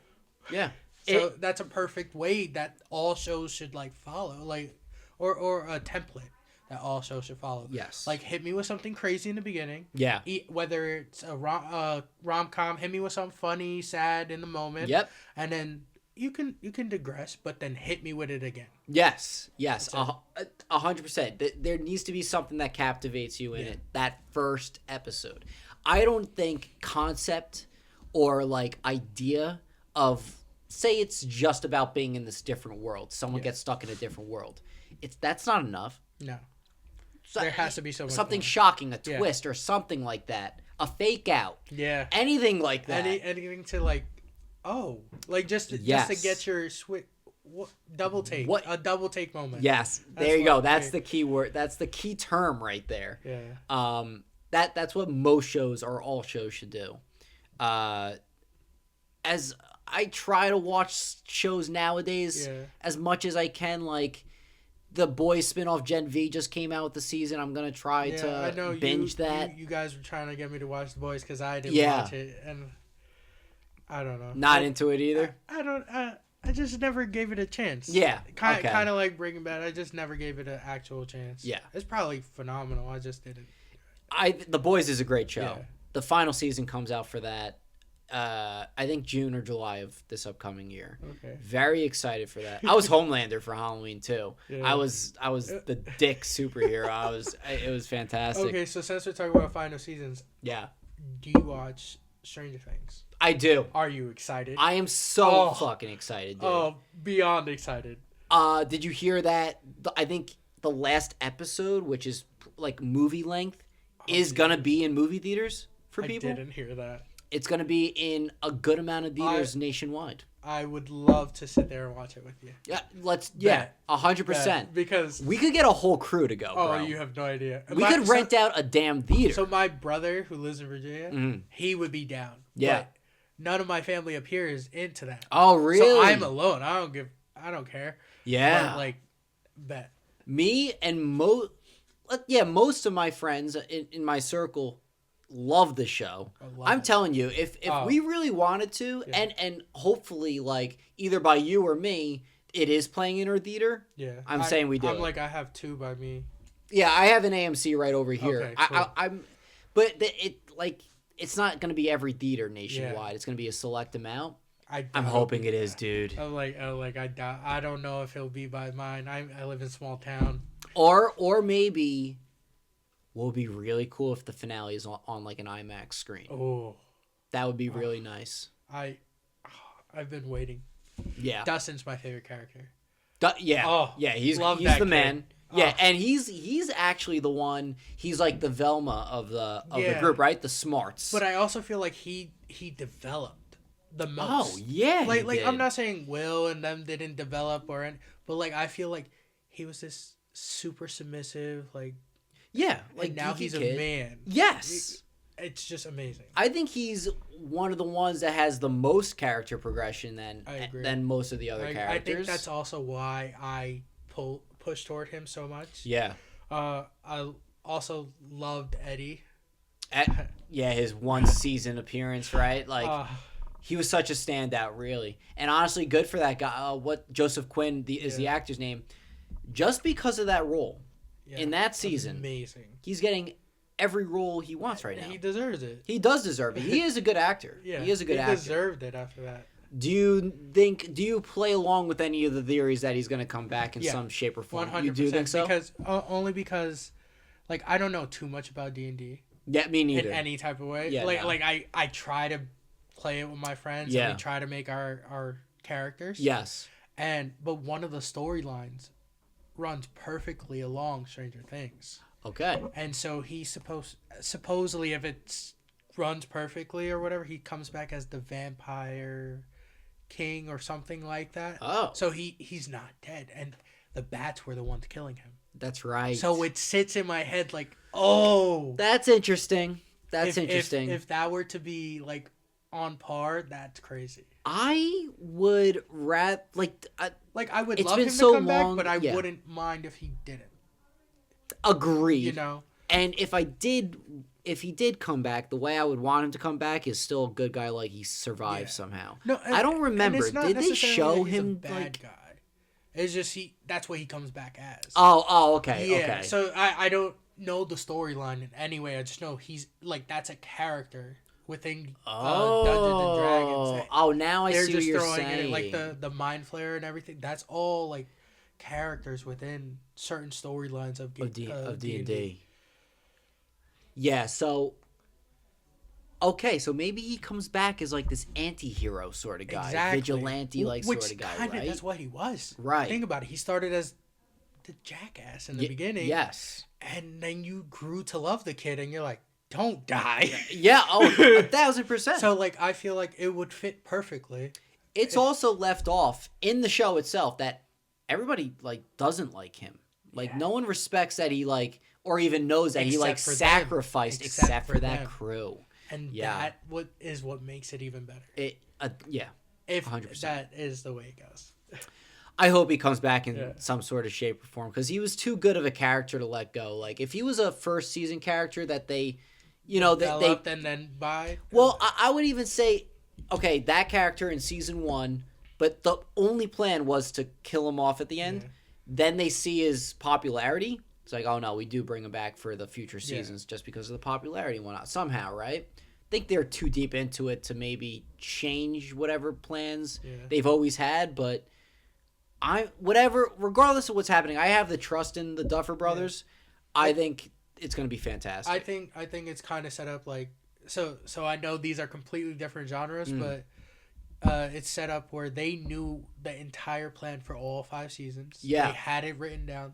Speaker 1: Yeah.
Speaker 2: So that's a perfect way that all shows should like follow, like, or a template that all shows should follow.
Speaker 1: Yes.
Speaker 2: Like hit me with something crazy in the beginning.
Speaker 1: Yeah.
Speaker 2: Whether it's a rom-com, hit me with something funny, sad in the moment.
Speaker 1: Yep.
Speaker 2: And then you can digress, but then hit me with it again.
Speaker 1: Yes. 100%. There needs to be something that captivates you in it. That first episode. I don't think concept or like idea of, say it's just about being in this different world. Someone gets stuck in a different world. That's not enough.
Speaker 2: No. So, there has to be
Speaker 1: something shocking, a twist or something like that. A fake out.
Speaker 2: Yeah.
Speaker 1: Anything like that.
Speaker 2: Anything to like, like just to get your double take.
Speaker 1: What?
Speaker 2: A double take moment.
Speaker 1: Yes, there you go. That's the key word. That's the key term right there.
Speaker 2: Yeah.
Speaker 1: That's what most shows or all shows should do. As I try to watch shows nowadays as much as I can, like the Boys spinoff Gen V just came out with the season. I'm gonna try to binge that.
Speaker 2: You guys were trying to get me to watch The Boys because I didn't watch it, and I don't know.
Speaker 1: Not into it either.
Speaker 2: I just never gave it a chance.
Speaker 1: Yeah,
Speaker 2: kind of like Breaking Bad. I just never gave it an actual chance.
Speaker 1: Yeah,
Speaker 2: it's probably phenomenal. I just didn't.
Speaker 1: The Boys is a great show.
Speaker 2: Yeah.
Speaker 1: The final season comes out for that. I think June or July of this upcoming year.
Speaker 2: Okay.
Speaker 1: Very excited for that. I was Homelander for Halloween too. Yeah. I was the dick superhero. It was fantastic.
Speaker 2: Okay, so since we're talking about final seasons,
Speaker 1: yeah.
Speaker 2: Do you watch Stranger Things?
Speaker 1: I do.
Speaker 2: Are you excited?
Speaker 1: I am so fucking excited, dude.
Speaker 2: Oh, beyond excited.
Speaker 1: Did you hear that? I think the last episode, which is like movie length, is gonna be in movie theaters for people.
Speaker 2: I didn't hear that.
Speaker 1: It's going to be in a good amount of theaters nationwide.
Speaker 2: I would love to sit there and watch it with you.
Speaker 1: Yeah, 100%.
Speaker 2: Because
Speaker 1: we could get a whole crew to go, bro.
Speaker 2: Oh, you have no idea.
Speaker 1: We could rent out a damn theater.
Speaker 2: So my brother, who lives in Virginia, he would be down.
Speaker 1: Yeah.
Speaker 2: But none of my family up here is into that.
Speaker 1: Oh, really?
Speaker 2: So I'm alone. I don't care.
Speaker 1: Yeah.
Speaker 2: But, bet.
Speaker 1: Me and most of my friends in my circle love the show. I'm telling you, if we really wanted to, and hopefully either by you or me, it is playing in our theater.
Speaker 2: Yeah,
Speaker 1: I'm saying we do.
Speaker 2: I'm I have two by me.
Speaker 1: Yeah, I have an AMC right over here.
Speaker 2: Okay, cool.
Speaker 1: But it's not going to be every theater nationwide. Yeah. It's going to be a select amount. I'm hoping it is, dude.
Speaker 2: I don't know if it'll be by mine. I live in a small town.
Speaker 1: Or maybe. What would be really cool if the finale is on like an IMAX screen.
Speaker 2: Oh,
Speaker 1: that would be really nice.
Speaker 2: I've been waiting.
Speaker 1: Yeah,
Speaker 2: Dustin's my favorite character.
Speaker 1: He's the man. Yeah, and he's actually the one. He's like the Velma of the group, right? The smarts.
Speaker 2: But I also feel like he developed the most.
Speaker 1: Oh yeah,
Speaker 2: I'm not saying Will and them didn't develop but I feel like he was this super submissive
Speaker 1: Yeah,
Speaker 2: now he's a man.
Speaker 1: Yes.
Speaker 2: It's just amazing.
Speaker 1: I think he's one of the ones that has the most character progression than most of the other characters.
Speaker 2: I think that's also why I push toward him so much.
Speaker 1: Yeah.
Speaker 2: I also loved Eddie.
Speaker 1: His one season appearance, right? He was such a standout, really. And honestly, good for that guy. What Joseph Quinn is the actor's name. Just because of that role. Yeah, in that season,
Speaker 2: amazing.
Speaker 1: He's getting every role he wants right now.
Speaker 2: He deserves it.
Speaker 1: He does deserve it. He is a good actor.
Speaker 2: Yeah,
Speaker 1: he is a good actor.
Speaker 2: He deserved it after that.
Speaker 1: Do you play along with any of the theories that he's going to come back in some shape or form?
Speaker 2: 100%.
Speaker 1: You do think so?
Speaker 2: Only because I don't know too much about D&D.
Speaker 1: Yeah, me neither.
Speaker 2: In any type of way.
Speaker 1: Yeah,
Speaker 2: I try to play it with my friends.
Speaker 1: Yeah.
Speaker 2: And we try to make our characters.
Speaker 1: Yes.
Speaker 2: But one of the storylines runs perfectly along Stranger Things.
Speaker 1: Okay.
Speaker 2: And so he supposedly if it runs perfectly or whatever, he comes back as the vampire king or something like that.
Speaker 1: Oh.
Speaker 2: So he's not dead, and the bats were the ones killing him.
Speaker 1: That's right.
Speaker 2: So it sits in my head
Speaker 1: that's interesting. That's interesting.
Speaker 2: If that were to be on par, that's crazy.
Speaker 1: I would rather
Speaker 2: I would love him to come back, but I wouldn't mind if he didn't.
Speaker 1: Agreed.
Speaker 2: You know?
Speaker 1: And if he did come back, the way I would want him to come back is still a good guy, he survived somehow. No, I don't remember. Did they show him
Speaker 2: bad guy? It's just that's what he comes back as.
Speaker 1: Oh, okay.
Speaker 2: Yeah.
Speaker 1: Okay.
Speaker 2: So I don't know the storyline in any way. I just know he's that's a character within Dungeons and Dragons.
Speaker 1: Oh, now I see what you're saying.
Speaker 2: They're just throwing in the mind flayer and everything. That's all characters within certain storylines of D&D. Yeah, so okay, so maybe he comes back as this anti-hero sort of guy, vigilante sort of guy, right? That's what he was.
Speaker 1: Right.
Speaker 2: Think about it. He started as the jackass in the beginning.
Speaker 1: Yes.
Speaker 2: And then you grew to love the kid, and you're like, don't die.
Speaker 1: Yeah, 1,000%.
Speaker 2: So I feel like it would fit perfectly.
Speaker 1: it's also left off in the show itself that everybody like doesn't like him. Like no one respects that he like or even knows that he like sacrificed except for that crew.
Speaker 2: And that what makes it even better. If 100%. That is the way it goes.
Speaker 1: I hope he comes back in some sort of shape or form because he was too good of a character to let go. Like if he was a first season character that they,
Speaker 2: developed and then by.
Speaker 1: Well, I would even say, okay, that character in season 1, but the only plan was to kill him off at the end. Yeah. Then they see his popularity. It's like, oh no, we do bring him back for the future seasons just because of the popularity and whatnot. Somehow, right? I think they're too deep into it to maybe change whatever plans they've always had, but. Regardless of what's happening, I have the trust in the Duffer Brothers. Yeah. I think it's going to be fantastic.
Speaker 2: I think it's kind of set up like so I know these are completely different genres, but it's set up where they knew the entire plan for all 5 seasons. Yeah, they had it written down.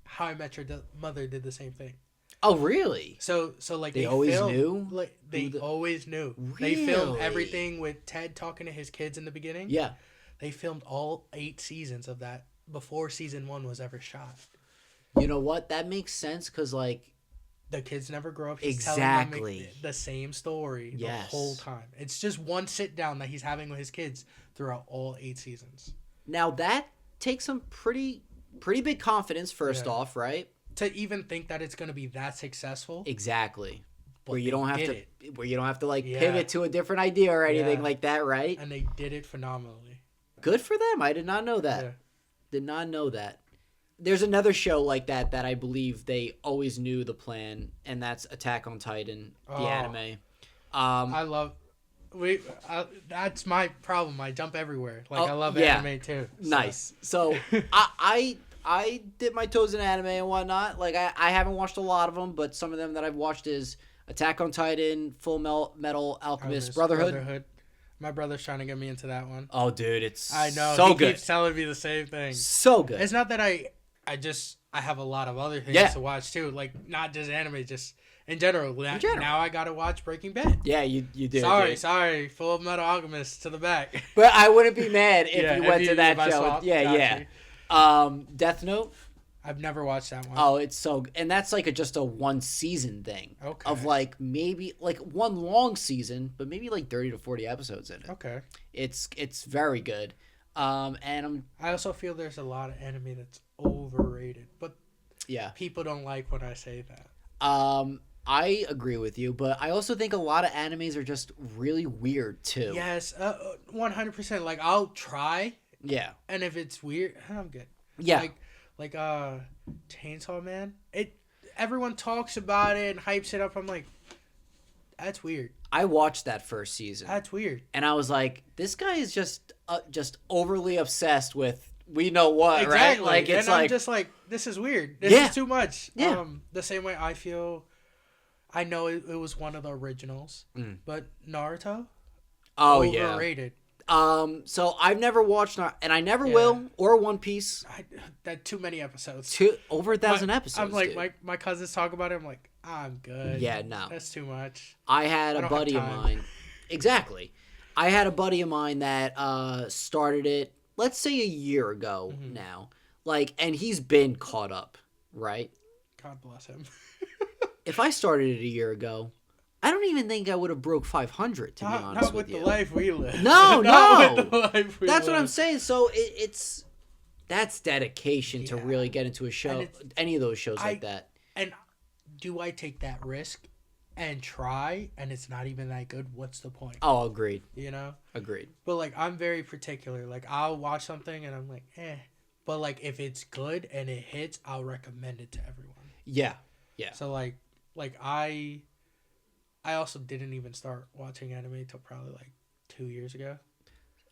Speaker 2: How I Met Your Mother did the same thing.
Speaker 1: Oh, really?
Speaker 2: So like
Speaker 1: they always knew.
Speaker 2: Like they always knew. Really? They filmed everything with Ted talking to his kids in the beginning.
Speaker 1: Yeah.
Speaker 2: They filmed all 8 seasons of that before season 1 was ever shot.
Speaker 1: You know what? That makes sense because, like...
Speaker 2: The kids never grow up. He's telling them the same story the whole time. It's just one sit-down that he's having with his kids throughout all 8 seasons.
Speaker 1: Now, that takes some pretty big confidence, first off, right?
Speaker 2: To even think that it's going to be that successful.
Speaker 1: Exactly. Where you don't have to, like, pivot to a different idea or anything like that, right?
Speaker 2: And they did it phenomenally.
Speaker 1: Good for them. I did not know that. Yeah. Did not know that. There's another show like that I believe they always knew the plan, and that's Attack on Titan, the anime.
Speaker 2: I love... that's my problem. I jump everywhere. Like, I love anime, too. So.
Speaker 1: Nice. So, I dip my toes in anime and whatnot. Like, I haven't watched a lot of them, but some of them that I've watched is Attack on Titan, Full Metal Alchemist Brotherhood.
Speaker 2: My brother's trying to get me into that one.
Speaker 1: Oh, dude, it's
Speaker 2: I know.
Speaker 1: So
Speaker 2: he
Speaker 1: good.
Speaker 2: Keeps telling me the same thing.
Speaker 1: So good.
Speaker 2: It's not that I have a lot of other things to watch too, like not just anime, just in general. Now I gotta watch Breaking Bad.
Speaker 1: Yeah, you do.
Speaker 2: Sorry, Full Metal Alchemist to the back.
Speaker 1: But I wouldn't be mad if you went to that show. Death Note.
Speaker 2: I've never watched that one.
Speaker 1: Oh, it's so... And that's like just a 1 season thing. Okay. Of like maybe... Like 1 long season, but maybe like 30 to 40 episodes in it.
Speaker 2: Okay.
Speaker 1: It's very good. And
Speaker 2: I also feel there's a lot of anime that's overrated. But people don't like when I say that.
Speaker 1: I agree with you, but I also think a lot of animes are just really weird too.
Speaker 2: Yes, 100%. Like, I'll try.
Speaker 1: Yeah.
Speaker 2: And if it's weird, I'm good.
Speaker 1: Yeah.
Speaker 2: Like Chainsaw Man. Everyone talks about it and hypes it up. I'm like, that's weird.
Speaker 1: I watched that first season.
Speaker 2: That's weird.
Speaker 1: And I was like, this guy is just overly obsessed with we know what,
Speaker 2: exactly.
Speaker 1: Right? Like
Speaker 2: I'm just like, this is weird. This is too much.
Speaker 1: Yeah.
Speaker 2: The same way I feel. I know it was one of the originals, but Naruto.
Speaker 1: Oh,
Speaker 2: overrated.
Speaker 1: So I've never watched, and I never will, or One Piece.
Speaker 2: That too many episodes.
Speaker 1: Over 1,000 episodes.
Speaker 2: I'm like, my cousins talk about it. I'm like, I'm good.
Speaker 1: Yeah, no.
Speaker 2: That's too much.
Speaker 1: I had a buddy of mine. Exactly. I had a buddy of mine that started it, let's say a year ago now. Like, and he's been caught up, right?
Speaker 2: God bless him.
Speaker 1: If I started it a year ago, I don't even think I would have broke 500, to be honest with you.
Speaker 2: Not with the life we live.
Speaker 1: No.
Speaker 2: With the life we
Speaker 1: That's
Speaker 2: live.
Speaker 1: what I'm saying. So that's dedication to really get into a show, any of those shows like that.
Speaker 2: And do I take that risk and try, and it's not even that good? What's the point?
Speaker 1: Oh, agreed.
Speaker 2: You know?
Speaker 1: Agreed.
Speaker 2: But, like, I'm very particular. Like, I'll watch something, and I'm like, eh. But, like, if it's good and it hits, I'll recommend it to everyone.
Speaker 1: Yeah. Yeah.
Speaker 2: So, like I also didn't even start watching anime until probably like 2 years ago.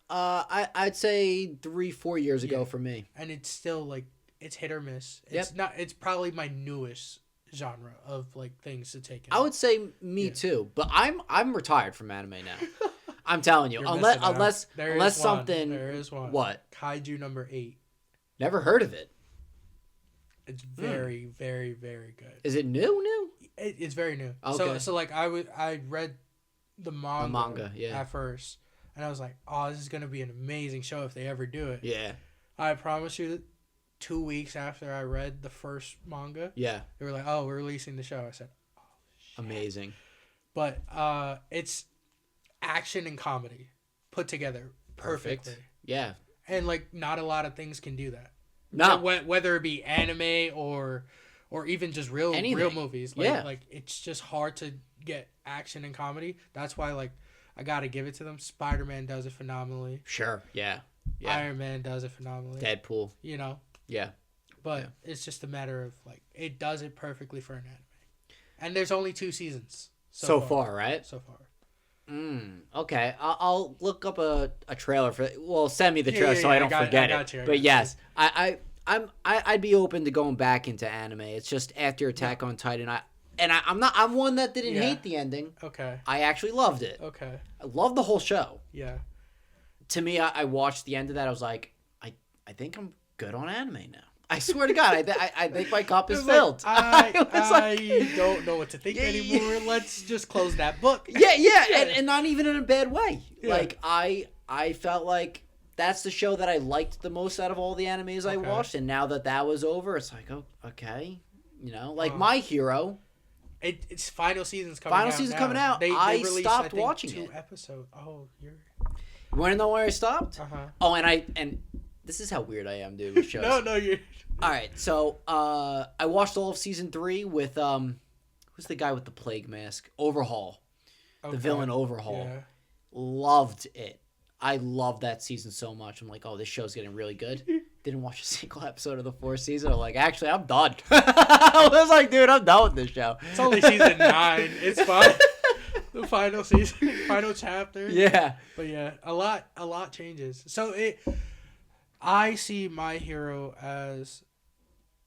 Speaker 1: I'd say 3-4 years ago for me.
Speaker 2: And it's still like it's hit or miss. It's probably my newest genre of like things to take in.
Speaker 1: I would say me too, but I'm retired from anime now. I'm telling you, unless something.
Speaker 2: There is one.
Speaker 1: What?
Speaker 2: Kaiju number 8.
Speaker 1: Never heard of it.
Speaker 2: It's very, very, very good.
Speaker 1: Is it new?
Speaker 2: It's very new.
Speaker 1: Okay.
Speaker 2: So like I read the manga
Speaker 1: yeah.
Speaker 2: at first, And I was like, oh, this is going to be an amazing show if they ever do it.
Speaker 1: Yeah.
Speaker 2: I promise you, 2 weeks after I read the first manga,
Speaker 1: yeah,
Speaker 2: they were like, oh, we're releasing the show. I said, oh, shit.
Speaker 1: Amazing.
Speaker 2: But it's action and comedy put together perfectly.
Speaker 1: Yeah.
Speaker 2: And, like, not a lot of things can do that.
Speaker 1: No.
Speaker 2: Whether it be anime or even just real movies. Like, it's just hard to get action and comedy. That's why, like, I got to give it to them. Spider-Man does it phenomenally.
Speaker 1: Sure. Yeah.
Speaker 2: Iron Man does it phenomenally.
Speaker 1: Deadpool.
Speaker 2: You know?
Speaker 1: Yeah.
Speaker 2: But it's just a matter of, like, it does it perfectly for an anime. And there's only 2 seasons.
Speaker 1: So far, right?
Speaker 2: So far.
Speaker 1: Okay. I'll look up a trailer for. Well, send me the trailer so I don't forget it. But yes, I'd be open to going back into anime. It's just after Attack on Titan, I'm one that didn't hate the ending.
Speaker 2: Okay.
Speaker 1: I actually loved it.
Speaker 2: Okay.
Speaker 1: I loved the whole show.
Speaker 2: Yeah.
Speaker 1: To me, I watched the end of that. I was like, I think I'm good on anime now. I swear to God, I think my cup is filled.
Speaker 2: I don't know what to think anymore. Let's just close that book.
Speaker 1: Yeah. And not even in a bad way. Yeah. Like, I felt like that's the show that I liked the most out of all the animes I watched. And now that was over, it's like, oh, okay. You know, like My Hero.
Speaker 2: It's final season's coming out. They
Speaker 1: I
Speaker 2: released,
Speaker 1: stopped watching
Speaker 2: 2
Speaker 1: it.
Speaker 2: episodes. Oh,
Speaker 1: You want to know where I stopped?
Speaker 2: Uh-huh.
Speaker 1: Oh, and this is how weird I am, dude, with shows.
Speaker 2: No, you're...
Speaker 1: All right, so I watched all of season 3 with who's the guy with the plague mask? Overhaul, the villain Overhaul. Yeah. Loved it. I loved that season so much. I'm like, oh, this show's getting really good. Didn't watch a single episode of the 4th season. I'm like, actually, I'm done. I was like, dude, I'm done with this show.
Speaker 2: It's only season 9. It's fine. The final season, final chapter.
Speaker 1: Yeah.
Speaker 2: But yeah, a lot changes. So I see My Hero as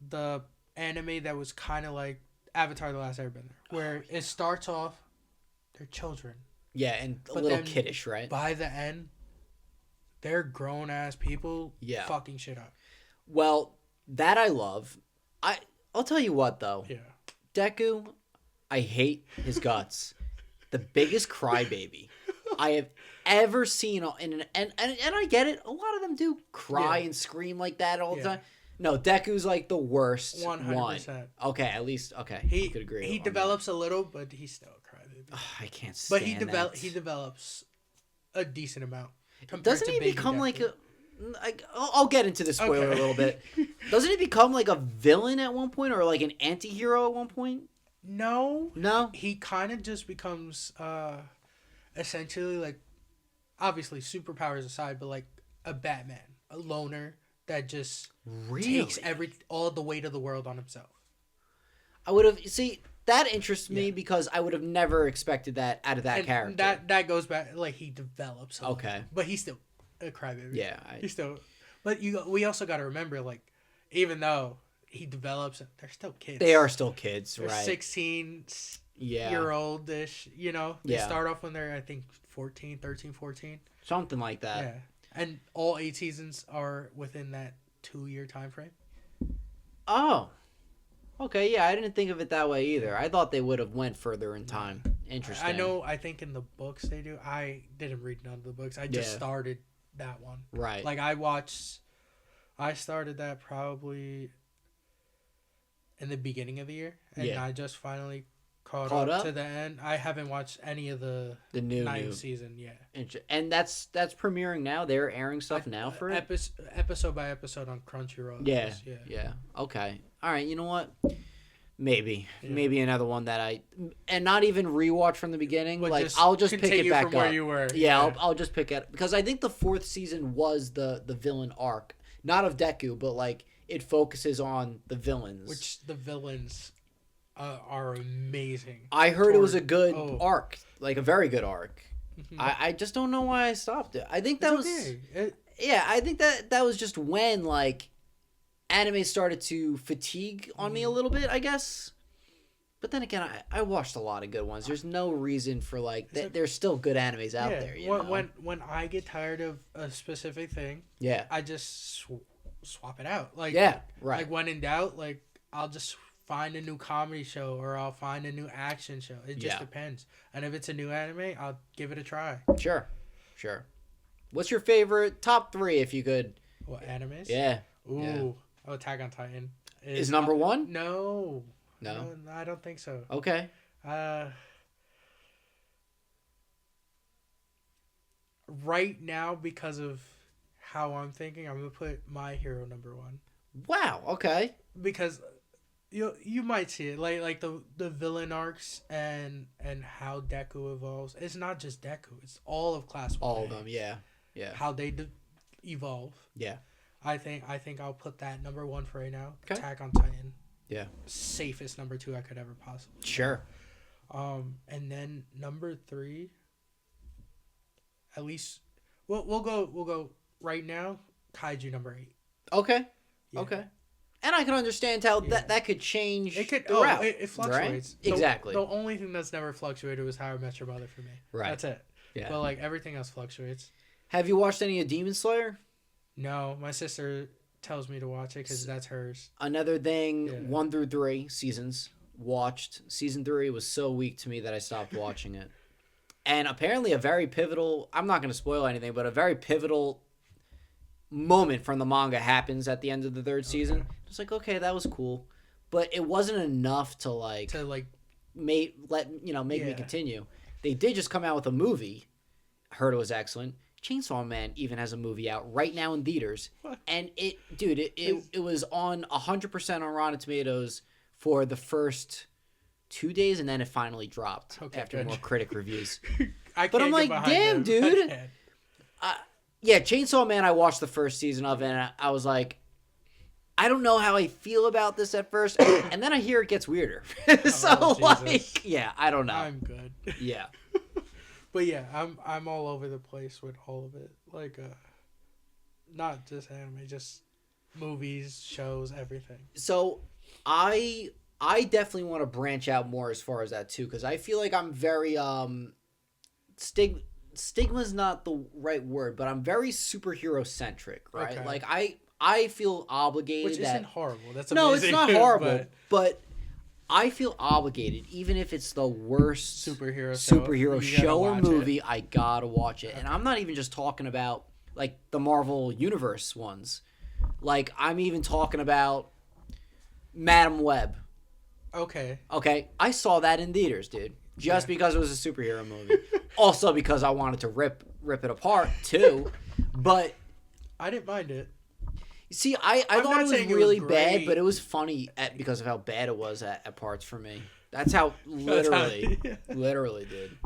Speaker 2: the anime that was kind of like Avatar: The Last Airbender, where it starts off, they're children.
Speaker 1: Yeah, and a little kiddish, right?
Speaker 2: By the end, they're grown-ass people fucking shit up.
Speaker 1: Well, that I love. I'll tell you what, though.
Speaker 2: Yeah.
Speaker 1: Deku, I hate his guts. The biggest crybaby I have ever seen. And I get it. A lot of them do cry and scream like that all the time. No, Deku's like the worst 100%. One. Okay, at least, I could agree.
Speaker 2: He develops a little, but he's still a crybaby.
Speaker 1: Oh, I can't stand
Speaker 2: he develops a decent amount.
Speaker 1: Doesn't he become Deku. I'll get into the spoiler a little bit. Doesn't he become like a villain at one point or like an anti-hero at one point?
Speaker 2: No.
Speaker 1: No?
Speaker 2: He kind of just becomes essentially like, obviously superpowers aside, but like a Batman, a loner that just takes all the weight of the world on himself.
Speaker 1: I would have that interests me because I would have never expected that out of that character.
Speaker 2: That goes back, like, he develops a little, but he's still a crybaby.
Speaker 1: Yeah,
Speaker 2: he's still. But we also got to remember, like, even though he develops, they're still kids.
Speaker 1: They are still kids,
Speaker 2: they're
Speaker 1: right?
Speaker 2: 16-year-old-ish. You know, they start off when they're, I think, 13, 14.
Speaker 1: Something like that.
Speaker 2: Yeah, and all 8 seasons are within that 2-year time frame.
Speaker 1: Oh. Okay, yeah, I didn't think of it that way either. I thought they would have went further in time. Interesting.
Speaker 2: I think in the books they do. I didn't read none of the books. I just started that one.
Speaker 1: Right.
Speaker 2: Like, I started that probably in the beginning of the year, and I just finally caught up to the end. I haven't watched any of the new 9th season yet.
Speaker 1: And that's premiering now. They're airing stuff now for it?
Speaker 2: Episode by episode on Crunchyroll.
Speaker 1: Yeah. Okay. All right. You know what? Maybe another one that and not even rewatch from the beginning. But like, I'll just pick it back
Speaker 2: from where you were.
Speaker 1: Yeah. I'll just pick it because I think the 4th season was the villain arc, not of Deku, but like it focuses on the villains.
Speaker 2: Which the villains are amazing.
Speaker 1: I heard it was a good arc, like a very good arc. Mm-hmm. I just don't know why I stopped it. I think that was I think that was just when like anime started to fatigue on me a little bit, I guess. But then again, I watched a lot of good ones. There's no reason for like there's still good animes out there. You know?
Speaker 2: When I get tired of a specific thing, I just swap it out. Like Like when in doubt, like I'll just find a new comedy show or I'll find a new action show. It just depends. And if it's a new anime, I'll give it a try.
Speaker 1: Sure. What's your favorite top 3 if you could?
Speaker 2: What, animes?
Speaker 1: Yeah.
Speaker 2: Ooh.
Speaker 1: Yeah.
Speaker 2: Oh, Attack on Titan.
Speaker 1: Is number 1?
Speaker 2: No.
Speaker 1: No.
Speaker 2: No, I don't think so.
Speaker 1: Okay.
Speaker 2: Right now, because of how I'm thinking, I'm gonna put My Hero number 1.
Speaker 1: Wow. Okay.
Speaker 2: Because you might see it like the villain arcs and how Deku evolves. It's not just Deku; it's all of Class 1A.
Speaker 1: All of them. Yeah. Yeah.
Speaker 2: How they evolve.
Speaker 1: Yeah.
Speaker 2: I think I'll put that number 1 for right now.
Speaker 1: Okay.
Speaker 2: Attack on Titan.
Speaker 1: Yeah.
Speaker 2: Safest number 2 I could ever possibly.
Speaker 1: Sure.
Speaker 2: And then number 3. At least, we'll go right now. Kaiju number 8.
Speaker 1: Okay.
Speaker 2: Yeah.
Speaker 1: Okay. And I can understand how that could change.
Speaker 2: It could.
Speaker 1: throughout,
Speaker 2: it fluctuates.
Speaker 1: Right? Exactly.
Speaker 2: The only thing that's never fluctuated was How I Met Your Mother for me.
Speaker 1: Right.
Speaker 2: That's it.
Speaker 1: Yeah.
Speaker 2: But like everything else fluctuates.
Speaker 1: Have you watched any of Demon Slayer?
Speaker 2: No, my sister tells me to watch it because that's hers.
Speaker 1: Another thing, 1 through 3 seasons watched. Season 3 was so weak to me that I stopped watching it. And apparently a very pivotal, I'm not going to spoil anything, but a very pivotal moment from the manga happens at the end of the 3rd season. It's like, okay, that was cool. But it wasn't enough to make me continue. They did just come out with a movie. Heard it was excellent. Chainsaw Man even has a movie out right now in theaters. What? And it was on 100% on Rotten Tomatoes for the first 2 days, and then it finally dropped after more critic reviews. But I'm like, damn, dude. Yeah, Chainsaw Man, I watched the first season of it, and I was like, I don't know how I feel about this at first. And then I hear it gets weirder. Yeah, I don't know.
Speaker 2: I'm good.
Speaker 1: Yeah.
Speaker 2: But yeah, I'm all over the place with all of it. Like, not just anime, just movies, shows, everything.
Speaker 1: So, I definitely want to branch out more as far as that too, because I feel like I'm very stigma's not the right word, but I'm very superhero centric, right? Okay. Like I feel obligated.
Speaker 2: Which isn't horrible. That's amazing.
Speaker 1: No, it's not horrible, but I feel obligated, even if it's the worst superhero show or movie, I gotta watch it. And I'm not even just talking about like the Marvel Universe ones. Like I'm even talking about Madam Web.
Speaker 2: Okay.
Speaker 1: I saw that in theaters, dude. Just because it was a superhero movie. Also because I wanted to rip it apart too. But
Speaker 2: I didn't mind it.
Speaker 1: See, I thought it was really bad, but it was funny because of how bad it was at parts for me. That's how literally, dude.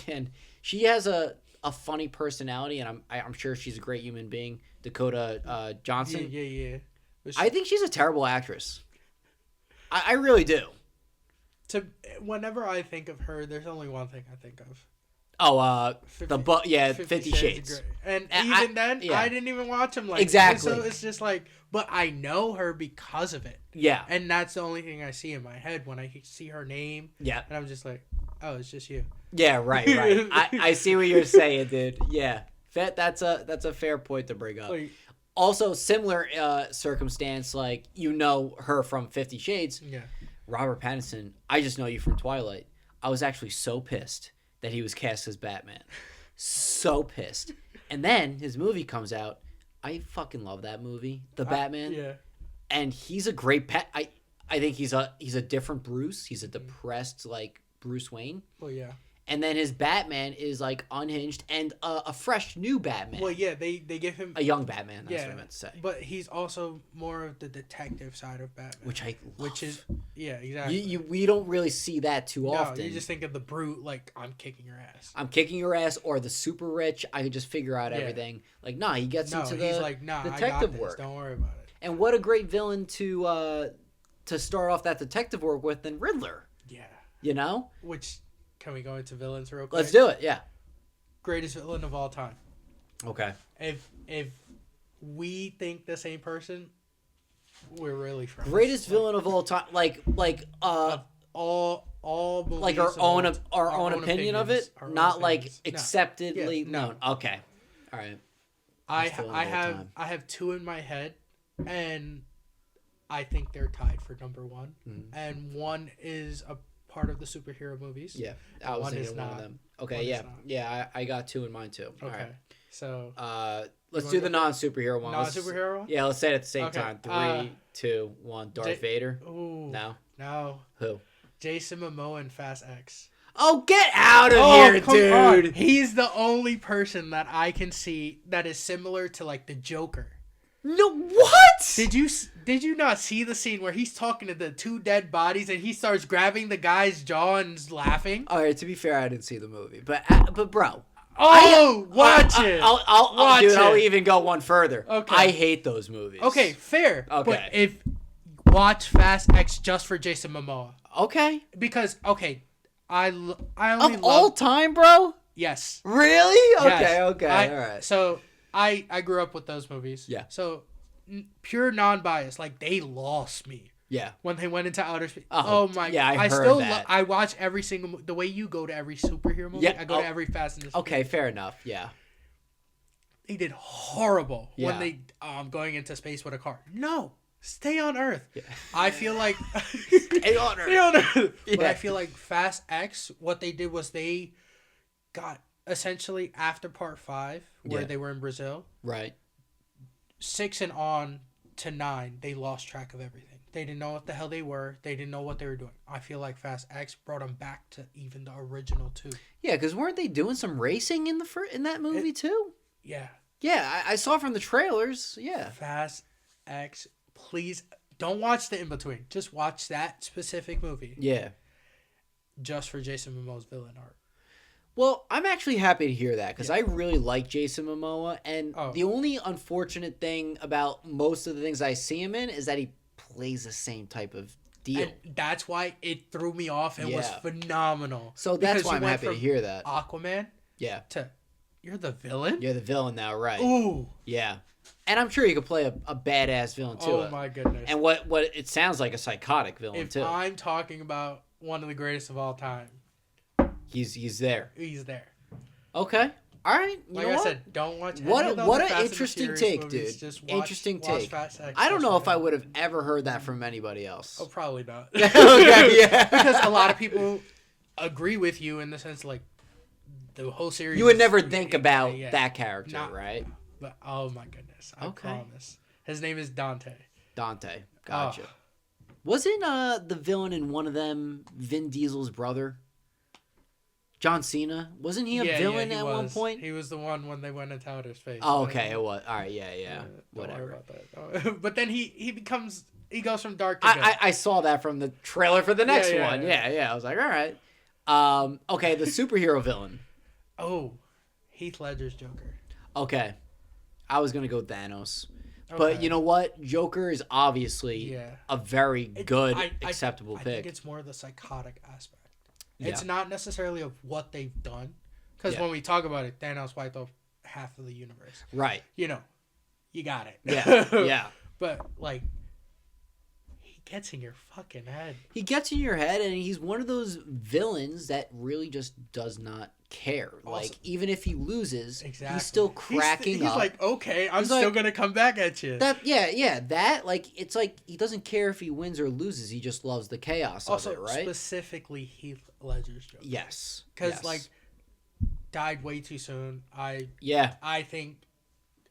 Speaker 1: And she has a funny personality, and I'm sure she's a great human being. Dakota Johnson.
Speaker 2: Yeah.
Speaker 1: I think she's a terrible actress. I really do.
Speaker 2: Whenever I think of her, there's only one thing I think of.
Speaker 1: Oh, 50 Shades.
Speaker 2: And even then, I didn't even watch them.
Speaker 1: Exactly.
Speaker 2: So it's just like, but I know her because of it.
Speaker 1: Yeah.
Speaker 2: And that's the only thing I see in my head when I see her name.
Speaker 1: Yeah.
Speaker 2: And I'm just like, oh, it's just you.
Speaker 1: Yeah, right. I see what you're saying, dude. Yeah. That's a fair point to bring up. Also, similar circumstance, like, her from 50 Shades.
Speaker 2: Yeah.
Speaker 1: Robert Pattinson, I just know you from Twilight. I was actually so pissed that he was cast as Batman. So pissed. And then his movie comes out. I fucking love that movie, Batman.
Speaker 2: Yeah.
Speaker 1: And he's a great I think he's a different Bruce. He's a depressed like Bruce Wayne.
Speaker 2: Well, yeah.
Speaker 1: And then his Batman is like unhinged and a fresh new Batman.
Speaker 2: Well, yeah, they give him
Speaker 1: a young Batman. That's what I meant to say.
Speaker 2: But he's also more of the detective side of Batman,
Speaker 1: which I love.
Speaker 2: Which is exactly.
Speaker 1: We don't really see that too often.
Speaker 2: You just think of the brute like I'm kicking your ass.
Speaker 1: I'm kicking your ass, or the super rich. I could just figure out everything. Like he gets into the
Speaker 2: he's like,
Speaker 1: detective
Speaker 2: I got this.
Speaker 1: work.
Speaker 2: Don't worry about it.
Speaker 1: And what a great villain to start off that detective work with than Riddler.
Speaker 2: Yeah. Which. Can we go into villains real quick?
Speaker 1: Let's do it, yeah.
Speaker 2: Greatest villain of all time.
Speaker 1: Okay.
Speaker 2: If we think the same person, we're really friends.
Speaker 1: Greatest villain of all time, like
Speaker 2: all
Speaker 1: like our own opinion of it, not like acceptedly known. Okay. All right.
Speaker 2: I have two in my head, and I think they're tied for number one. And one is a part of the superhero movies.
Speaker 1: Yeah, I was thinking one of them. Okay, yeah, I got 2 in mind too.
Speaker 2: Okay,
Speaker 1: all right.
Speaker 2: So
Speaker 1: let's do the non-superhero one.
Speaker 2: Non-superhero one?
Speaker 1: Yeah, let's say it at the same time. 3, 2, 1. Darth Vader.
Speaker 2: Ooh,
Speaker 1: No. Who?
Speaker 2: Jason Momoa in Fast X.
Speaker 1: Oh, get out of here, dude!
Speaker 2: On. He's the only person that I can see that is similar to like the Joker.
Speaker 1: No, what?
Speaker 2: Did you not see the scene where he's talking to the 2 dead bodies and he starts grabbing the guy's jaw and laughing?
Speaker 1: All right, to be fair, I didn't see the movie, but bro.
Speaker 2: Watch it.
Speaker 1: I'll even go one further.
Speaker 2: Okay.
Speaker 1: I hate those movies.
Speaker 2: Okay, fair.
Speaker 1: Okay.
Speaker 2: But if watch Fast X just for Jason Momoa.
Speaker 1: Okay.
Speaker 2: Because I only
Speaker 1: of all time, bro.
Speaker 2: Yes.
Speaker 1: Really? Okay.
Speaker 2: Yes.
Speaker 1: Okay. All right.
Speaker 2: So I grew up with those movies.
Speaker 1: Yeah.
Speaker 2: So pure non-bias, like they lost me.
Speaker 1: Yeah.
Speaker 2: When they went into outer space.
Speaker 1: Oh
Speaker 2: my!
Speaker 1: Yeah, I heard
Speaker 2: still
Speaker 1: that.
Speaker 2: I watch every single the way you go to every superhero movie.
Speaker 1: Yeah.
Speaker 2: I go to every Fast and the
Speaker 1: Okay, fair enough. Yeah.
Speaker 2: They did horrible when
Speaker 1: Yeah.
Speaker 2: they going into space with a car. No, stay on Earth.
Speaker 1: Yeah.
Speaker 2: I feel like
Speaker 1: Stay on Earth.
Speaker 2: Stay on Earth.
Speaker 1: Yeah.
Speaker 2: But I feel like Fast X, what they did was they got essentially after part 5, where
Speaker 1: Yeah.
Speaker 2: they were in Brazil,
Speaker 1: Right.
Speaker 2: 6 and on to 9, they lost track of everything. They didn't know what the hell they were. They didn't know what they were doing. I feel like Fast X brought them back to even the original 2.
Speaker 1: Yeah, because weren't they doing some racing in that movie too?
Speaker 2: Yeah.
Speaker 1: Yeah, I saw from the trailers. Yeah.
Speaker 2: Fast X, please don't watch the in between. Just watch that specific movie.
Speaker 1: Yeah.
Speaker 2: Just for Jason Momoa's villain art.
Speaker 1: Well, I'm actually happy to hear that because I really like Jason Momoa, and the only unfortunate thing about most of the things I see him in is that he plays the same type of deal.
Speaker 2: And that's why it threw me off and was phenomenal.
Speaker 1: So that's why I'm happy to hear that.
Speaker 2: Aquaman
Speaker 1: Yeah.
Speaker 2: to you're the villain?
Speaker 1: You're the villain now, right?
Speaker 2: Ooh.
Speaker 1: Yeah. And I'm sure you could play a badass villain too.
Speaker 2: Oh my goodness.
Speaker 1: And what it sounds like a psychotic villain too.
Speaker 2: If I'm talking about one of the greatest of all time,
Speaker 1: he's there.
Speaker 2: he's there.
Speaker 1: Okay. All right. You
Speaker 2: Like
Speaker 1: know
Speaker 2: I
Speaker 1: what?
Speaker 2: said, don't watch
Speaker 1: What
Speaker 2: any of
Speaker 1: what
Speaker 2: the
Speaker 1: an
Speaker 2: Fast and the
Speaker 1: interesting
Speaker 2: Furious
Speaker 1: take,
Speaker 2: movies.
Speaker 1: dude.
Speaker 2: Just
Speaker 1: Interesting
Speaker 2: watch
Speaker 1: take.
Speaker 2: Fast X
Speaker 1: I don't know if I
Speaker 2: him.
Speaker 1: would have ever heard that from anybody else.
Speaker 2: Oh, probably not.
Speaker 1: Okay, yeah.
Speaker 2: Because a lot of people agree with you in the sense like the whole series.
Speaker 1: You would never think about
Speaker 2: yeah.
Speaker 1: that character,
Speaker 2: Not-
Speaker 1: right?
Speaker 2: But oh my goodness, I
Speaker 1: Okay.
Speaker 2: promise. His name is Dante.
Speaker 1: Dante. Gotcha.
Speaker 2: Oh.
Speaker 1: Wasn't the villain in one of them Vin Diesel's brother? John Cena? Wasn't he a villain
Speaker 2: he
Speaker 1: at one point?
Speaker 2: He was the one when they went into outer space.
Speaker 1: Oh, okay, it was. All right, yeah.
Speaker 2: Don't
Speaker 1: Whatever.
Speaker 2: worry about that. But then he goes from dark to good.
Speaker 1: I saw that from the trailer for the next one.
Speaker 2: Yeah.
Speaker 1: Yeah. I was like, all right. Okay, the superhero villain.
Speaker 2: Oh, Heath Ledger's Joker.
Speaker 1: Okay. I was going to go Thanos.
Speaker 2: Okay.
Speaker 1: But you know what? Joker is obviously a very good, acceptable pick.
Speaker 2: I think it's more the psychotic aspect.
Speaker 1: Yeah.
Speaker 2: It's not necessarily of what they've done. Because when we talk about it, Thanos wiped off half of the universe.
Speaker 1: Right.
Speaker 2: You got it.
Speaker 1: Yeah.
Speaker 2: But, like, he gets in your fucking head.
Speaker 1: He gets in your head, and he's one of those villains that really just does not care. Also, like, even if he loses, he's still cracking up.
Speaker 2: He's like, okay, I'm still going to come back at you.
Speaker 1: It's like he doesn't care if he wins or loses. He just loves the chaos of it, right?
Speaker 2: Specifically Heath Ledger's Joker.
Speaker 1: Yes.
Speaker 2: Because, died way too soon. I think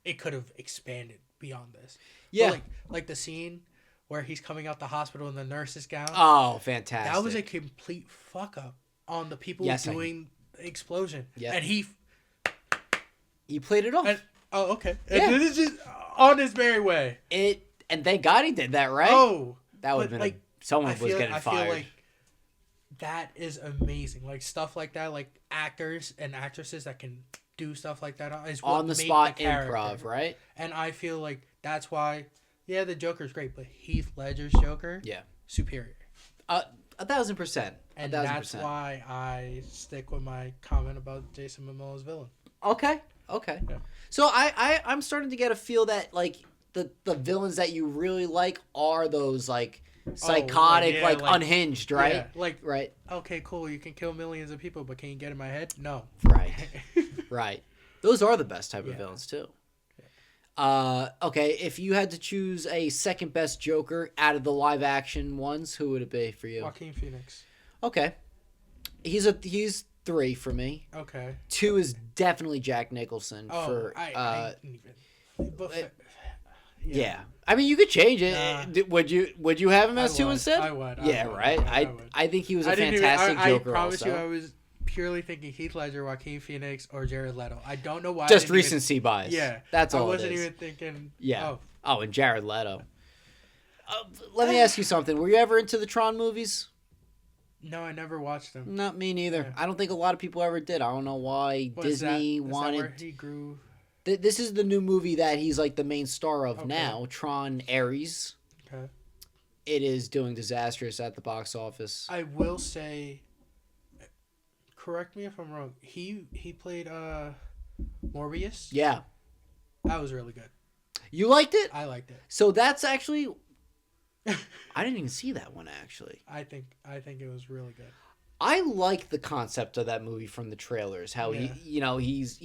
Speaker 2: it could have expanded beyond this.
Speaker 1: Yeah.
Speaker 2: But like the scene where he's coming out the hospital in the nurse's gown.
Speaker 1: Oh, fantastic.
Speaker 2: That was a complete fuck up on the people doing the explosion.
Speaker 1: Yeah.
Speaker 2: And he
Speaker 1: played it off.
Speaker 2: Okay.
Speaker 1: Yeah.
Speaker 2: And this is just on his merry way.
Speaker 1: And thank God he did that, right?
Speaker 2: Oh.
Speaker 1: That would have been someone was getting fired. I feel like
Speaker 2: that is amazing. Like stuff like that, like actors and actresses that can do stuff like that is what
Speaker 1: on the spot improv, right?
Speaker 2: And I feel like that's why, the Joker's great, but Heath Ledger's Joker, superior.
Speaker 1: 1,000%.
Speaker 2: And that's why I stick with my comment about Jason Momoa's villain.
Speaker 1: Okay. Yeah. So I'm starting to get a feel that like the villains that you really like are those like psychotic, like unhinged, right?
Speaker 2: Yeah, like
Speaker 1: right.
Speaker 2: Okay, cool. You can kill millions of people, but can you get in my head? No.
Speaker 1: Right. Right. Those are the best type of villains too. Okay, if you had to choose a second best Joker out of the live action ones, who would it be for you?
Speaker 2: Joaquin Phoenix.
Speaker 1: Okay. He's 3 for me.
Speaker 2: Okay.
Speaker 1: 2 is definitely Jack Nicholson.
Speaker 2: I didn't even. But,
Speaker 1: yeah. I mean, you could change it. Would you have him as 2 instead?
Speaker 2: I would.
Speaker 1: Yeah, right. I think he was a fantastic Joker.
Speaker 2: I promise
Speaker 1: also.
Speaker 2: you, I was purely thinking Heath Ledger, Joaquin Phoenix, or Jared Leto. I don't know why.
Speaker 1: Just recency bias.
Speaker 2: Yeah,
Speaker 1: that's all.
Speaker 2: I wasn't
Speaker 1: it is.
Speaker 2: even thinking.
Speaker 1: Yeah. Oh, and Jared Leto. Let me ask you something. Were you ever into the Tron movies?
Speaker 2: No, I never watched them.
Speaker 1: Not me neither. Yeah. I don't think a lot of people ever did. I don't know why Disney wanted. Is that where
Speaker 2: he grew?
Speaker 1: This is the new movie that he's like the main star of now, Tron Ares.
Speaker 2: Okay.
Speaker 1: It is doing disastrous at the box office.
Speaker 2: I will say, correct me if I'm wrong. He played Morbius.
Speaker 1: Yeah.
Speaker 2: That was really good.
Speaker 1: You liked it?
Speaker 2: I liked it.
Speaker 1: So that's actually I didn't even see that one actually.
Speaker 2: I think it was really good.
Speaker 1: I like the concept of that movie from the trailers. How he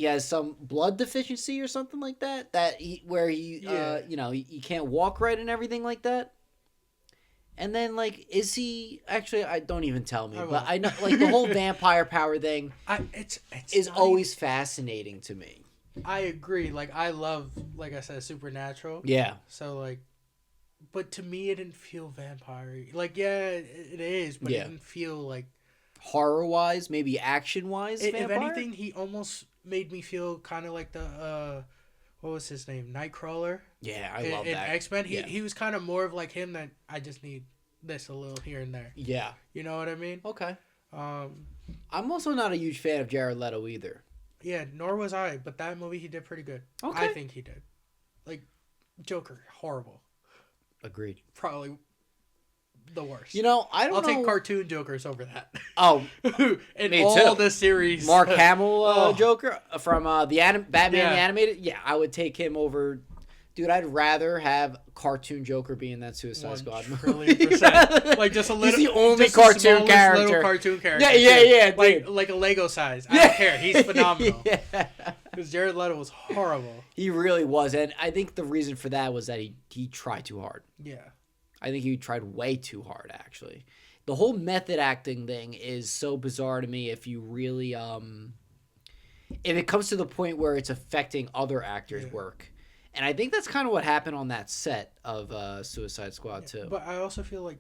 Speaker 1: has some blood deficiency or something like that. He can't walk right and everything like that. And then is he actually? I don't even tell me, but I know the whole vampire power thing.
Speaker 2: It's
Speaker 1: always fascinating to me.
Speaker 2: I agree. I love, like I said, supernatural.
Speaker 1: Yeah.
Speaker 2: So but to me, it didn't feel vampire-y. It is, but it didn't feel like
Speaker 1: horror-wise, maybe action-wise.
Speaker 2: If anything, he almost made me feel kind of like the what was his name, Nightcrawler.
Speaker 1: Yeah, I love that.
Speaker 2: In X-Men, he was kind of more of like him. That I just need this a little here and there.
Speaker 1: Yeah.
Speaker 2: You know what I mean?
Speaker 1: Okay. I'm also not a huge fan of Jared Leto either.
Speaker 2: Yeah, nor was I. But that movie, he did pretty good.
Speaker 1: Okay.
Speaker 2: I think he did. Joker, horrible.
Speaker 1: Agreed.
Speaker 2: Probably the worst.
Speaker 1: I'll
Speaker 2: take cartoon Jokers over that.
Speaker 1: Oh,
Speaker 2: in
Speaker 1: me
Speaker 2: all
Speaker 1: too.
Speaker 2: the series,
Speaker 1: Mark Hamill Joker from the Batman the animated. Yeah, I would take him over. Dude, I'd rather have cartoon Joker be in that Suicide Squad movie.
Speaker 2: 1,000,000%. Just a little.
Speaker 1: He's the only cartoon character.
Speaker 2: Little cartoon character.
Speaker 1: Yeah.
Speaker 2: Like a Lego size. I don't care. He's phenomenal. Because Jared Leto was horrible.
Speaker 1: He really was, and I think the reason for that was that he tried too hard.
Speaker 2: Yeah.
Speaker 1: I think he tried way too hard, actually. The whole method acting thing is so bizarre to me if you really if it comes to the point where it's affecting other actors' work. And I think that's kind of what happened on that set of Suicide Squad too.
Speaker 2: But I also feel like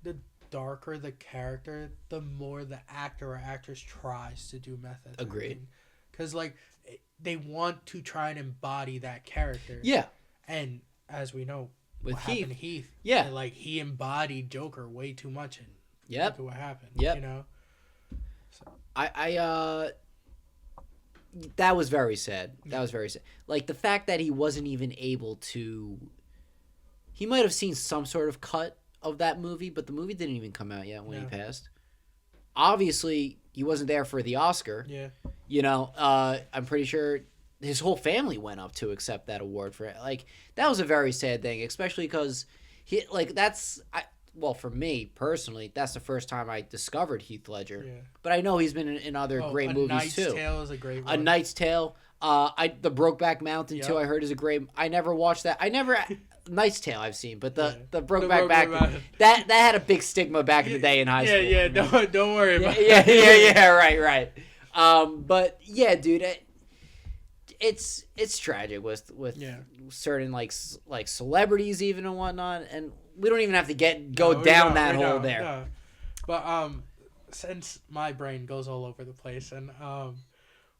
Speaker 2: the darker the character, the more the actor or actress tries to do method.
Speaker 1: Agreed.
Speaker 2: Because they want to try and embody that character.
Speaker 1: Yeah.
Speaker 2: And as we know,
Speaker 1: with
Speaker 2: what happened to Heath.
Speaker 1: Yeah.
Speaker 2: He embodied Joker way too much. And
Speaker 1: look
Speaker 2: at what happened.
Speaker 1: Yep.
Speaker 2: So.
Speaker 1: I that was very sad. That was very sad. The fact that he wasn't even able to. He might have seen some sort of cut of that movie, but the movie didn't even come out yet when he passed. Obviously, he wasn't there for the Oscar.
Speaker 2: Yeah.
Speaker 1: I'm pretty sure his whole family went up to accept that award for it. That was a very sad thing, especially because for me personally, that's the first time I discovered Heath Ledger.
Speaker 2: Yeah.
Speaker 1: But I know he's been in other great movies too.
Speaker 2: A Knight's Tale is a great one.
Speaker 1: A Knight's Tale. The Brokeback Mountain too. I heard is a great. I never watched that. I never. Knight's Tale I've seen, but the Brokeback Mountain that had a big stigma back in the day in high school.
Speaker 2: Yeah. Don't worry about
Speaker 1: it. Yeah. Right. But yeah, dude. It's tragic with certain like celebrities even and whatnot, and we don't even have to go down that hole there.
Speaker 2: No. But since my brain goes all over the place, and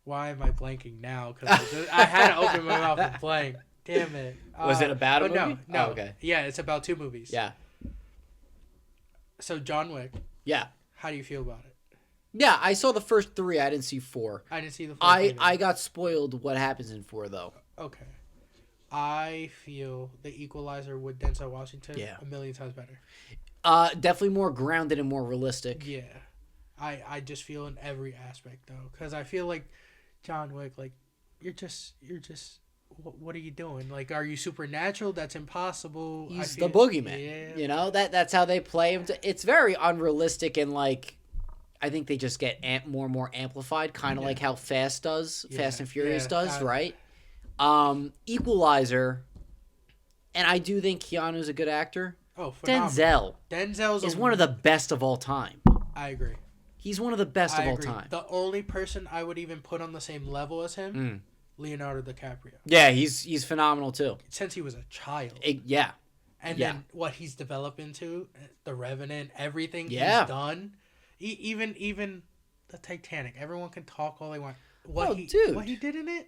Speaker 2: why am I blanking now? Because I had to open my mouth and blank. Damn it.
Speaker 1: Was it about a movie?
Speaker 2: No.
Speaker 1: Oh, okay.
Speaker 2: Yeah, it's about 2 movies.
Speaker 1: Yeah.
Speaker 2: So John Wick.
Speaker 1: Yeah.
Speaker 2: How do you feel about it?
Speaker 1: Yeah, I saw the first 3. I didn't see 4.
Speaker 2: I didn't see the 4.
Speaker 1: I got spoiled what happens in 4 though.
Speaker 2: Okay. I feel The Equalizer with Denzel Washington a million times better.
Speaker 1: Definitely more grounded and more realistic.
Speaker 2: Yeah. I just feel in every aspect though, because I feel like John Wick, you're just what are you doing? Are you supernatural? That's impossible.
Speaker 1: He's the boogeyman. Yeah. That's how they play him. It's very unrealistic and I think they just get more and more amplified, kind of like how Fast and Furious does, right? Equalizer, and I do think Keanu's a good actor.
Speaker 2: Oh, phenomenal.
Speaker 1: Denzel is
Speaker 2: one
Speaker 1: one of the best of all time.
Speaker 2: I agree.
Speaker 1: He's one of the best of all time.
Speaker 2: The only person I would even put on the same level as him, Leonardo DiCaprio.
Speaker 1: Yeah, he's phenomenal too.
Speaker 2: Since he was a child.
Speaker 1: Yeah.
Speaker 2: And then what he's developed into, The Revenant, everything he's done, even the Titanic. Everyone can talk all they want. What he did in it?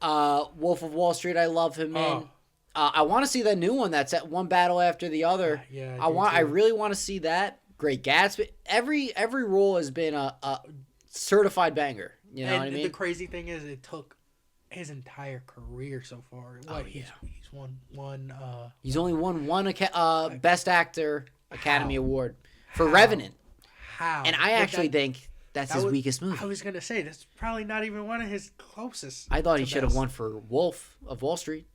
Speaker 1: Wolf of Wall Street. I love him in. I want to see that new one. That's at one battle after the other.
Speaker 2: Yeah,
Speaker 1: I really want to see that. Great Gatsby. Every role has been a certified banger. You know what I mean?
Speaker 2: The crazy thing is, it took his entire career so far. He's won.
Speaker 1: He's only won one Best Actor Academy Award for Revenant.
Speaker 2: How?
Speaker 1: And I actually think that's his weakest movie.
Speaker 2: I was gonna say that's probably not even one of his closest.
Speaker 1: I thought he should have won for Wolf of Wall Street.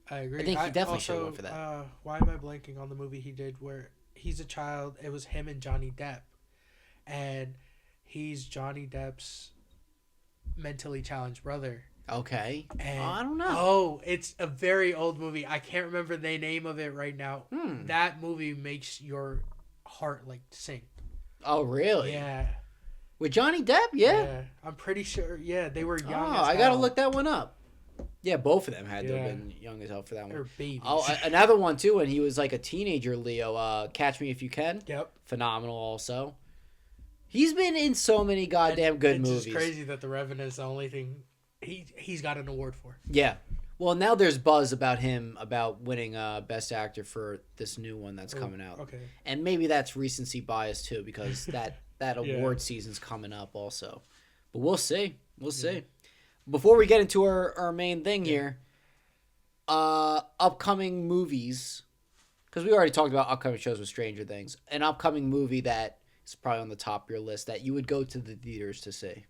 Speaker 2: I agree.
Speaker 1: I think he definitely should have won for that.
Speaker 2: Why am I blanking on the movie he did where he's a child? It was him and Johnny Depp, and he's Johnny Depp's mentally challenged brother.
Speaker 1: Okay.
Speaker 2: And,
Speaker 1: I don't know.
Speaker 2: Oh, it's a very old movie. I can't remember the name of it right now. That movie makes your heart sink.
Speaker 1: Oh, really?
Speaker 2: Yeah.
Speaker 1: With Johnny Depp? Yeah.
Speaker 2: I'm pretty sure. Yeah, they were young.
Speaker 1: I gotta look that one up. Yeah, both of them had to have been young as hell for that one.
Speaker 2: They're babies.
Speaker 1: Oh, another one too. When he was like a teenager, Leo. Catch Me If You Can.
Speaker 2: Yep.
Speaker 1: Phenomenal. Also, he's been in so many goddamn good movies.
Speaker 2: It's crazy that The Revenant is the only thing he's got an award for.
Speaker 1: Yeah. Well, now there's buzz about him winning Best Actor for this new one that's coming out.
Speaker 2: Okay.
Speaker 1: And maybe that's recency bias too, because that award season's coming up also. But we'll see. We'll see. Before we get into our main thing here, upcoming movies, because we already talked about upcoming shows with Stranger Things. An upcoming movie that is probably on the top of your list that you would go to the theaters to see.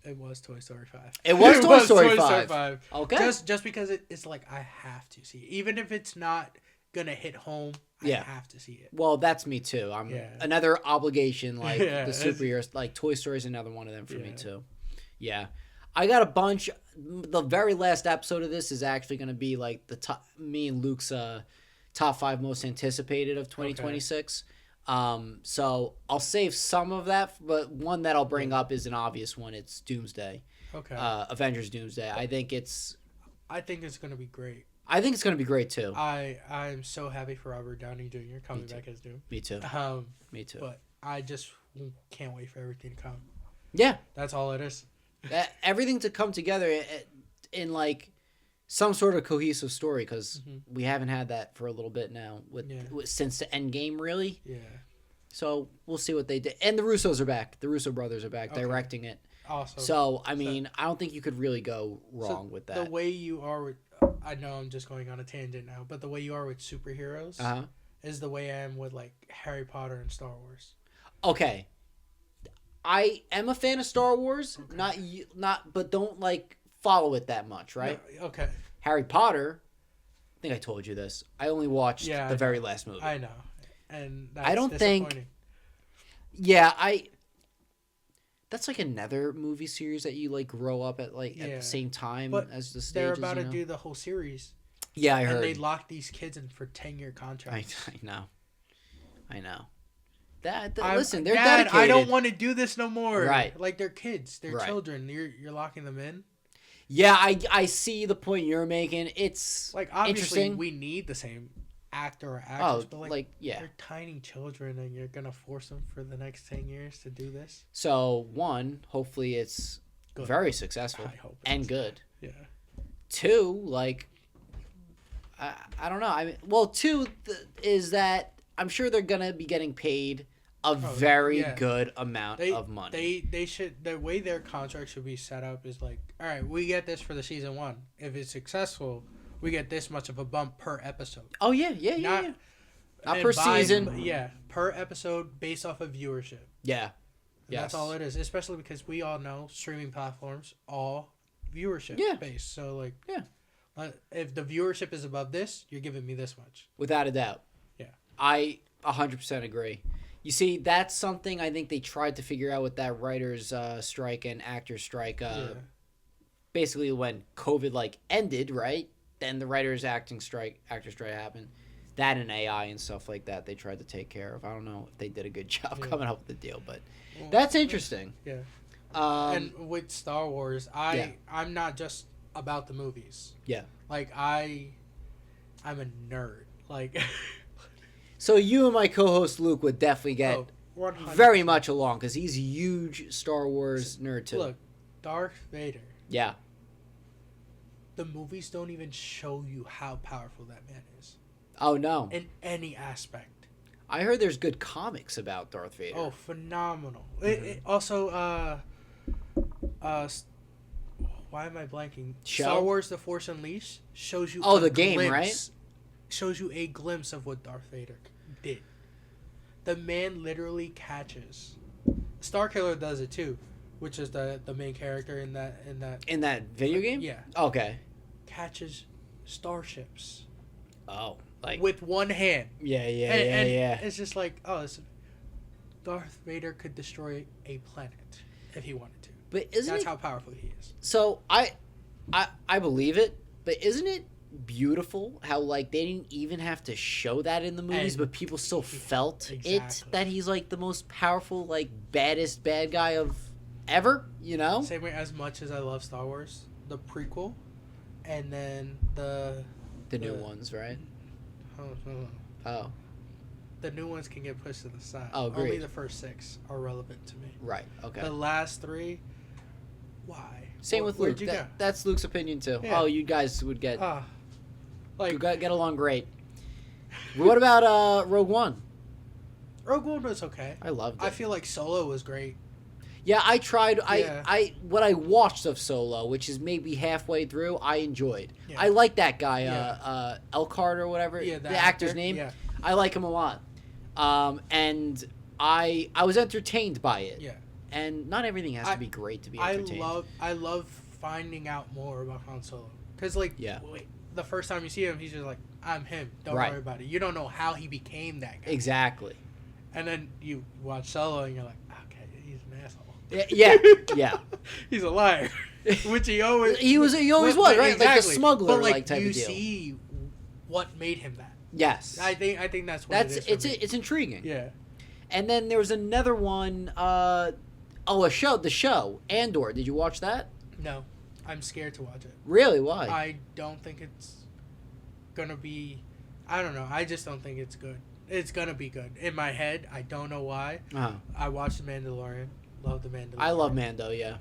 Speaker 2: It was Toy Story 5.
Speaker 1: It was Toy Story 5. Okay.
Speaker 2: Just because it's like I have to see it. Even if it's not going to hit home, I have to see it.
Speaker 1: Well, that's me too. Another obligation like the superheroes. Like Toy Story is another one of them for me too. Yeah. I got a bunch. The very last episode of this is actually going to be like me and Luke's top 5 most anticipated of 2026. So I'll save some of that, but one that I'll bring up is an obvious one. It's Doomsday.
Speaker 2: Okay.
Speaker 1: Avengers Doomsday. I think it's
Speaker 2: going to be great.
Speaker 1: I think it's going to be great too.
Speaker 2: I'm so happy for Robert Downey Jr. coming back as Doom.
Speaker 1: Me too. Me too.
Speaker 2: But I just can't wait for everything to come.
Speaker 1: Yeah.
Speaker 2: That's all it is.
Speaker 1: Everything to come together in like some sort of cohesive story, because we haven't had that for a little bit now since the Endgame, really.
Speaker 2: Yeah.
Speaker 1: So we'll see what they did. And the Russos are back. The Russo brothers are back directing it.
Speaker 2: Awesome.
Speaker 1: So, I mean, I don't think you could really go wrong with that.
Speaker 2: The way you are with... I know I'm just going on a tangent now, but the way you are with superheroes is the way I am with, like, Harry Potter and Star Wars.
Speaker 1: Okay. I am a fan of Star Wars, but don't, like, follow it that much, right?
Speaker 2: No, okay.
Speaker 1: Harry Potter, I think I told you this. I only watched the very last movie.
Speaker 2: I know. And that's
Speaker 1: I don't
Speaker 2: disappointing.
Speaker 1: think... Yeah, that's like another movie series that you like grow up at at the same time as the stages.
Speaker 2: They're about to do the whole series.
Speaker 1: Yeah, I heard.
Speaker 2: And they lock these kids in for 10-year contracts.
Speaker 1: I know. Listen, they're
Speaker 2: Dad,
Speaker 1: dedicated.
Speaker 2: I don't want to do this no more.
Speaker 1: Right.
Speaker 2: Like they're kids, they're children. You're locking them in.
Speaker 1: Yeah, I see the point you're making. It's
Speaker 2: like obviously
Speaker 1: interesting.
Speaker 2: We need the same actor or actress, but
Speaker 1: yeah,
Speaker 2: they're tiny children, and you're gonna force them for the next 10 years to do this.
Speaker 1: So hopefully it's very successful and good.
Speaker 2: Yeah.
Speaker 1: 2, I don't know. I mean, 2 is that I'm sure they're gonna be getting paid a very good amount of money.
Speaker 2: They should, the way their contract should be set up is like, all right, we get this for the season 1. If it's successful, we get this much of a bump per episode.
Speaker 1: Oh yeah. Not per season.
Speaker 2: Yeah, per episode based off of viewership.
Speaker 1: Yeah.
Speaker 2: Yes. That's all it is, especially because we all know streaming platforms all viewership based. So if the viewership is above this, you're giving me this much.
Speaker 1: Without a doubt.
Speaker 2: Yeah.
Speaker 1: I 100% agree. You see, that's something I think they tried to figure out with that writers' strike and actors' strike. Basically, when COVID ended, right? Then the writers' actor strike happened. that and AI and stuff like that they tried to take care of. I don't know if they did a good job coming up with the deal, but that's interesting.
Speaker 2: Yeah. And with Star Wars, I'm not just about the movies.
Speaker 1: Yeah.
Speaker 2: Like I'm a nerd. Like
Speaker 1: so you and my co-host Luke would definitely get very much along because he's a huge Star Wars nerd too.
Speaker 2: Look, Darth Vader.
Speaker 1: Yeah.
Speaker 2: The movies don't even show you how powerful that man is.
Speaker 1: Oh no.
Speaker 2: In any aspect.
Speaker 1: I heard there's good comics about Darth Vader.
Speaker 2: Oh, phenomenal. It also why am I blanking? Star Wars The Force Unleashed shows you
Speaker 1: the game, right?
Speaker 2: Shows you a glimpse of what Darth Vader did. The man literally catches. Starkiller does it too, which is the main character in that
Speaker 1: video game?
Speaker 2: Yeah.
Speaker 1: Okay.
Speaker 2: Catches starships.
Speaker 1: Oh, like
Speaker 2: with one hand.
Speaker 1: Yeah.
Speaker 2: It's just like, Darth Vader could destroy a planet if he wanted to.
Speaker 1: But
Speaker 2: that's how powerful he is.
Speaker 1: So I believe it, but isn't it beautiful how like they didn't even have to show that in the movies, but people still felt it that he's like the most powerful, like baddest bad guy of ever, you know?
Speaker 2: Same way as much as I love Star Wars, the prequel, and then the
Speaker 1: new ones, right? Oh.
Speaker 2: The new ones can get pushed to the side.
Speaker 1: Oh, great.
Speaker 2: Only the first 6 are relevant to me.
Speaker 1: Right. Okay.
Speaker 2: The last 3, why?
Speaker 1: Same with Luke. That's Luke's opinion too. Yeah. Oh, you guys would get get along great. What about Rogue One?
Speaker 2: Rogue One was okay.
Speaker 1: I loved it.
Speaker 2: I feel like Solo was great.
Speaker 1: Yeah, I tried. Yeah. What I watched of Solo, which is maybe halfway through, I enjoyed. Yeah. I like that guy, Elkhart or whatever. Yeah, the actor's name. Yeah. I like him a lot. And I was entertained by it. Yeah. And not everything has to be great to be entertained.
Speaker 2: I love finding out more about Han Solo. Because, the first time you see him, he's just like, I'm him. Don't worry about it. You don't know how he became that guy.
Speaker 1: Exactly.
Speaker 2: And then you watch Solo and you're like, okay, he's an asshole.
Speaker 1: Yeah.
Speaker 2: He's a liar. Which he always
Speaker 1: was, right?
Speaker 2: Exactly.
Speaker 1: Like a smuggler,
Speaker 2: but
Speaker 1: type
Speaker 2: you
Speaker 1: of deal.
Speaker 2: See what made him that.
Speaker 1: Yes.
Speaker 2: I think that's what it is.
Speaker 1: It's intriguing.
Speaker 2: Yeah.
Speaker 1: And then there was another one, the show, Andor. Did you watch that?
Speaker 2: No. I'm scared to watch it.
Speaker 1: Really? Why?
Speaker 2: I don't think it's gonna be. I don't know. I just don't think it's good. It's gonna be good in my head. I don't know why.
Speaker 1: Uh-huh.
Speaker 2: I watched The Mandalorian. Love The Mandalorian.
Speaker 1: I love Mando. Yeah.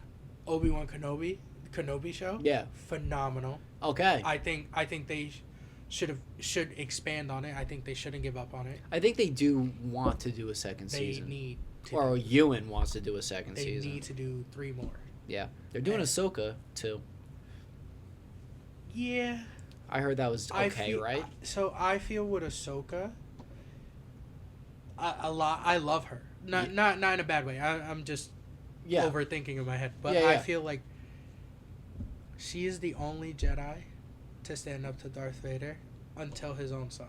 Speaker 2: Obi-Wan Kenobi show.
Speaker 1: Yeah.
Speaker 2: Phenomenal.
Speaker 1: Okay.
Speaker 2: I think they should expand on it. I think they shouldn't give up on it.
Speaker 1: I think they do want to do a second season.
Speaker 2: They need to.
Speaker 1: Or Ewan wants to do a second season.
Speaker 2: They need to do 3 more.
Speaker 1: Yeah. They're doing Ahsoka, too.
Speaker 2: Yeah.
Speaker 1: I heard that was okay, right?
Speaker 2: So I feel with Ahsoka, a lot. I love her. Not in a bad way. I'm just overthinking in my head. But I feel like she is the only Jedi to stand up to Darth Vader until his own son.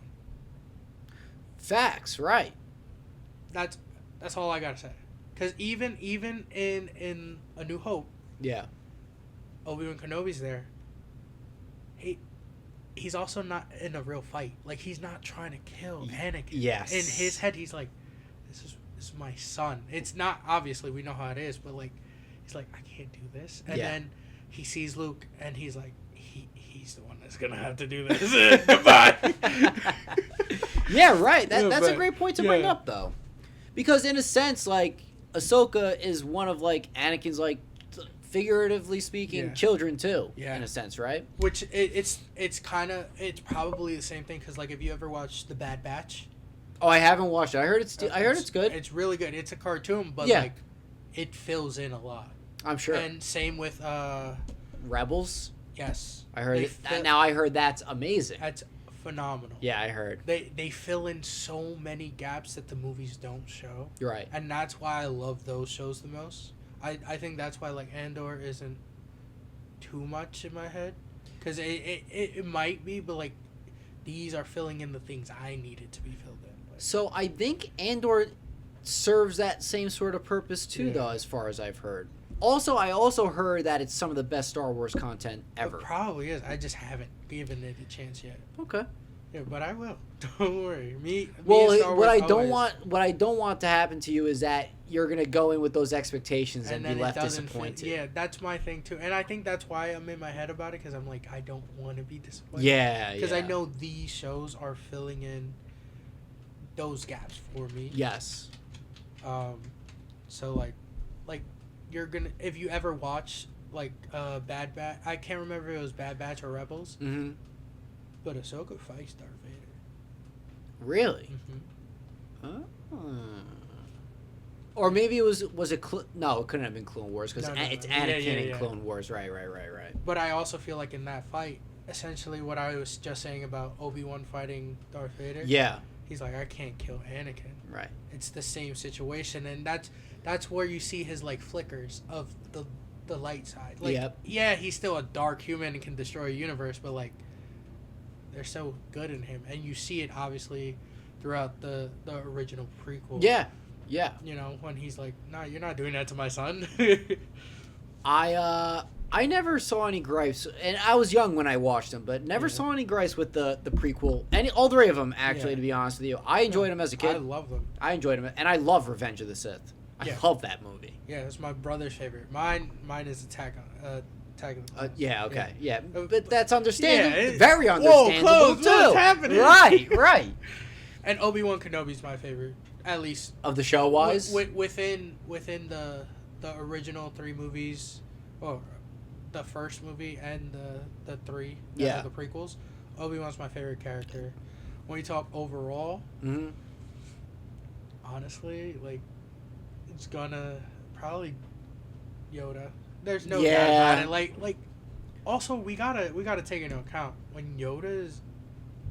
Speaker 1: Facts, right.
Speaker 2: That's all I gotta say. Because even in A New Hope, Obi-Wan Kenobi's there. He's also not in a real fight. Like, he's not trying to kill Anakin.
Speaker 1: Yes.
Speaker 2: In his head, he's like, this is my son. It's not, obviously, we know how it is, but, like, he's like, I can't do this. And then he sees Luke, and he's like, he's the one that's going to have to do this. Goodbye.
Speaker 1: Yeah, right. That's a great point to bring up, though. Because, in a sense, like, Ahsoka is one of, like, Anakin's, like, figuratively speaking, children too, in a sense, right?
Speaker 2: Which it's probably the same thing because, like, if you ever watched The Bad Batch.
Speaker 1: Oh, I haven't watched it. I heard it's good.
Speaker 2: It's really good. It's a cartoon, but like, it fills in a lot.
Speaker 1: I'm sure.
Speaker 2: And same with
Speaker 1: Rebels.
Speaker 2: Yes,
Speaker 1: I heard. Now I heard that's amazing.
Speaker 2: That's phenomenal.
Speaker 1: Yeah, I heard.
Speaker 2: They fill in so many gaps that the movies don't show.
Speaker 1: You're right.
Speaker 2: And that's why I love those shows the most. I think that's why, like, Andor isn't too much in my head. Because it might be, but, like, these are filling in the things I needed to be filled in. Like,
Speaker 1: so I think Andor serves that same sort of purpose, too, though, as far as I've heard. Also, I heard that it's some of the best Star Wars content ever.
Speaker 2: It probably is. I just haven't given it a chance yet.
Speaker 1: Okay.
Speaker 2: Yeah, but I will. Don't worry. Me
Speaker 1: Well,
Speaker 2: and Star Wars
Speaker 1: what I don't want to happen to you is that you're gonna go in with those expectations and be left disappointed.
Speaker 2: Yeah, that's my thing too, and I think that's why I'm in my head about it because I'm like I don't want to be disappointed.
Speaker 1: Yeah,
Speaker 2: because I know these shows are filling in those gaps for me.
Speaker 1: Yes.
Speaker 2: So like you're gonna if you ever watch like Bad Batch, I can't remember if it was Bad Batch or Rebels.
Speaker 1: Mm-hmm.
Speaker 2: But Ahsoka fights Darth Vader.
Speaker 1: Really?
Speaker 2: Mm-hmm.
Speaker 1: Oh. Or maybe it was it no, it couldn't have been Clone Wars because it's Anakin in Clone Wars. Right.
Speaker 2: But I also feel like in that fight, essentially what I was just saying about Obi-Wan fighting Darth Vader.
Speaker 1: Yeah.
Speaker 2: He's like, I can't kill Anakin.
Speaker 1: Right.
Speaker 2: It's the same situation, and that's where you see his like flickers of the light side. Like, yeah, he's still a dark human and can destroy a universe, but like, they're so good in him, and you see it obviously throughout the original prequel.
Speaker 1: Yeah.
Speaker 2: You know, when he's like, "No, you're not doing that to my son."
Speaker 1: I never saw any gripes, and I was young when I watched them, but never saw any gripes with the prequel. All three of them, actually, to be honest with you. I enjoyed them as a kid.
Speaker 2: I love them.
Speaker 1: I enjoyed them, and I love Revenge of the Sith. I love that movie.
Speaker 2: Yeah, it's my brother's favorite. Mine is Attack of the Clones.
Speaker 1: Yeah, okay, yeah. But that's understandable.
Speaker 2: Yeah,
Speaker 1: very understandable,
Speaker 2: whoa,
Speaker 1: too.
Speaker 2: What's happening?
Speaker 1: Right.
Speaker 2: And Obi-Wan Kenobi's my favorite, at least.
Speaker 1: Of the show-wise?
Speaker 2: Within the original three movies, or the first movie and the three, the prequels, Obi-Wan's my favorite character. When you talk overall, honestly, like, it's gonna probably Yoda. There's no doubt about it. Like, also we gotta take into account when Yoda is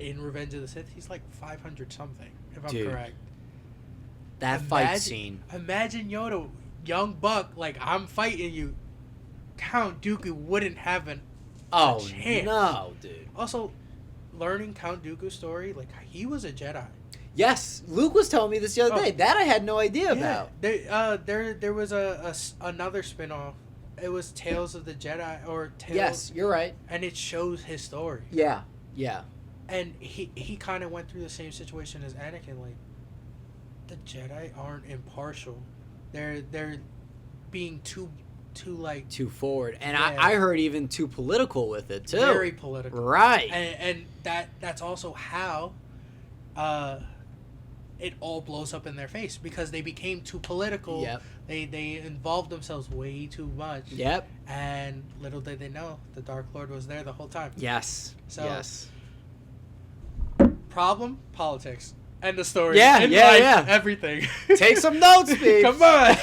Speaker 2: in Revenge of the Sith, he's like 500 something, if I'm correct.
Speaker 1: That fight scene.
Speaker 2: Imagine Yoda, young buck, like, I'm fighting you. Count Dooku wouldn't have a chance.
Speaker 1: No, dude.
Speaker 2: Also, learning Count Dooku's story, like, he was a Jedi.
Speaker 1: Yes, Luke was telling me this the other day. That I had no idea about.
Speaker 2: There was another spinoff. It was Tales of the Jedi or Tales.
Speaker 1: Yes, you're right.
Speaker 2: And it shows his story.
Speaker 1: Yeah.
Speaker 2: And he kind of went through the same situation as Anakin. Like, the Jedi aren't impartial. They're being too
Speaker 1: forward, and I heard even too political with it too.
Speaker 2: Very political,
Speaker 1: right?
Speaker 2: And that's also how it all blows up in their face because they became too political.
Speaker 1: Yep.
Speaker 2: They involved themselves way too much.
Speaker 1: Yep.
Speaker 2: And little did they know, the Dark Lord was there the whole time.
Speaker 1: Yes.
Speaker 2: So,
Speaker 1: yes.
Speaker 2: Problem, politics. End of story.
Speaker 1: Yeah,
Speaker 2: Life,
Speaker 1: yeah.
Speaker 2: Everything.
Speaker 1: Take some notes, Pete.
Speaker 2: Come on.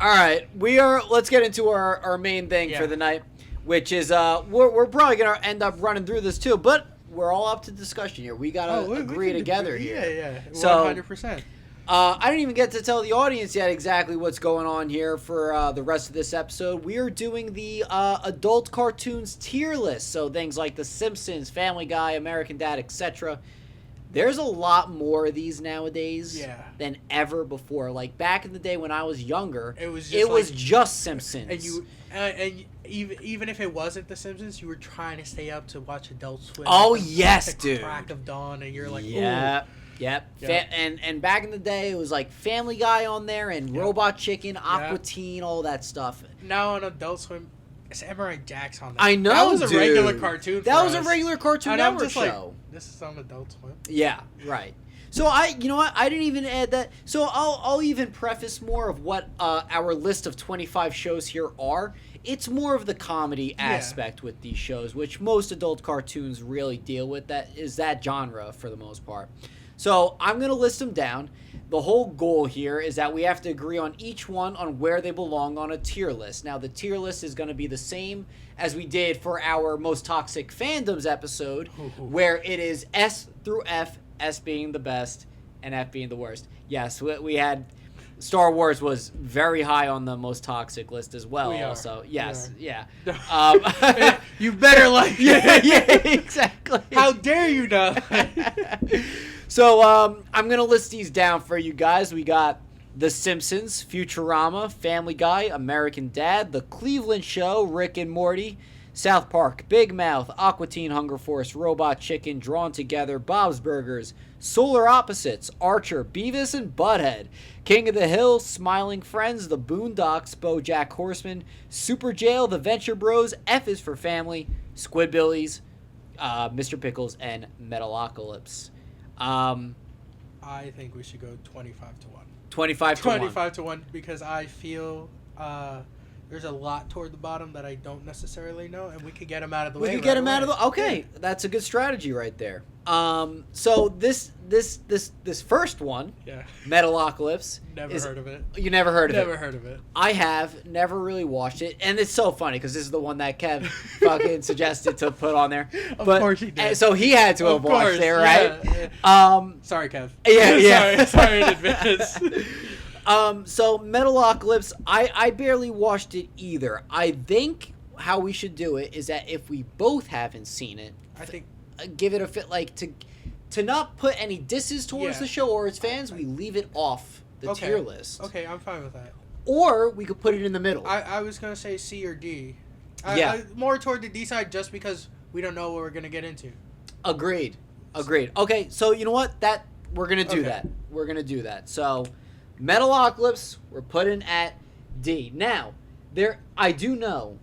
Speaker 1: All right. Let's get into our main thing for the night, which is we're probably gonna end up running through this too, but we're all up to discussion here. We gotta agree together here.
Speaker 2: Yeah. 100%.
Speaker 1: I didn't even get to tell the audience yet exactly what's going on here for the rest of this episode. We are doing the adult cartoons tier list, so things like The Simpsons, Family Guy, American Dad, etc. There's a lot more of these nowadays than ever before. Like back in the day when I was younger, it was just Simpsons.
Speaker 2: And even if it wasn't The Simpsons, you were trying to stay up to watch Adult Swim.
Speaker 1: Oh yes, dude!
Speaker 2: Crack of dawn, and you're like,
Speaker 1: Yep. And back in the day, it was like Family Guy on there and Robot Chicken, Aqua Teen, all that stuff.
Speaker 2: Now on Adult Swim, Samurai Jack's on there.
Speaker 1: I know,
Speaker 2: that was a
Speaker 1: dude.
Speaker 2: regular cartoon.
Speaker 1: That was a regular Cartoon Network show.
Speaker 2: Like, this is on Adult Swim.
Speaker 1: Yeah, right. So you know what? I didn't even add that. So I'll even preface more of what our list of 25 shows here are. It's more of the comedy aspect with these shows, which most adult cartoons really deal with. That is that genre for the most part. So I'm going to list them down. The whole goal here is that we have to agree on each one on where they belong on a tier list. Now, the tier list is going to be the same as we did for our Most Toxic Fandoms episode, where it is S through F, S being the best and F being the worst. Yes, we had... Star Wars was very high on the most toxic list as well. Also, yes, yeah.
Speaker 2: You better like
Speaker 1: it. Yeah, exactly.
Speaker 2: How dare you not?
Speaker 1: So I'm gonna list these down for you guys. We got The Simpsons, Futurama, Family Guy, American Dad, The Cleveland Show, Rick and Morty, South Park, Big Mouth, Aqua Teen Hunger Force, Robot Chicken, Drawn Together, Bob's Burgers, Solar Opposites, Archer, Beavis and Butthead, King of the Hill, Smiling Friends, The Boondocks, BoJack Horseman, Super Jail, The Venture Bros, F is for Family, Squidbillies, Mr. Pickles, and Metalocalypse.
Speaker 2: I think we should go 25 to 1.
Speaker 1: 25 to 1.
Speaker 2: 25 to 1 because I feel there's a lot toward the bottom that I don't necessarily know, and we could get them out of the way.
Speaker 1: We could get them out of the okay. Yeah. That's a good strategy right there. So this first one, Metalocalypse.
Speaker 2: Never heard of it.
Speaker 1: You never heard of it?
Speaker 2: Never heard of it.
Speaker 1: I have never really watched it, and it's so funny because this is the one that Kev fucking suggested to put on there.
Speaker 2: Of course he did.
Speaker 1: So he had to have watched it, right?
Speaker 2: Yeah. Sorry, Kev.
Speaker 1: Yeah.
Speaker 2: sorry in advance.
Speaker 1: So Metalocalypse, I barely watched it either. I think how we should do it is that if we both haven't seen it,
Speaker 2: I think
Speaker 1: give it a fit like to not put any disses towards the show or its fans, we leave it off the tier list.
Speaker 2: Okay, I'm fine with that.
Speaker 1: Or we could put it in the middle.
Speaker 2: I was gonna say C or D. More toward the D side just because we don't know what we're gonna get into.
Speaker 1: Agreed. Okay, so you know what? That we're gonna do that. We're gonna do that. So Metalocalypse, we're putting at D. Now, I do know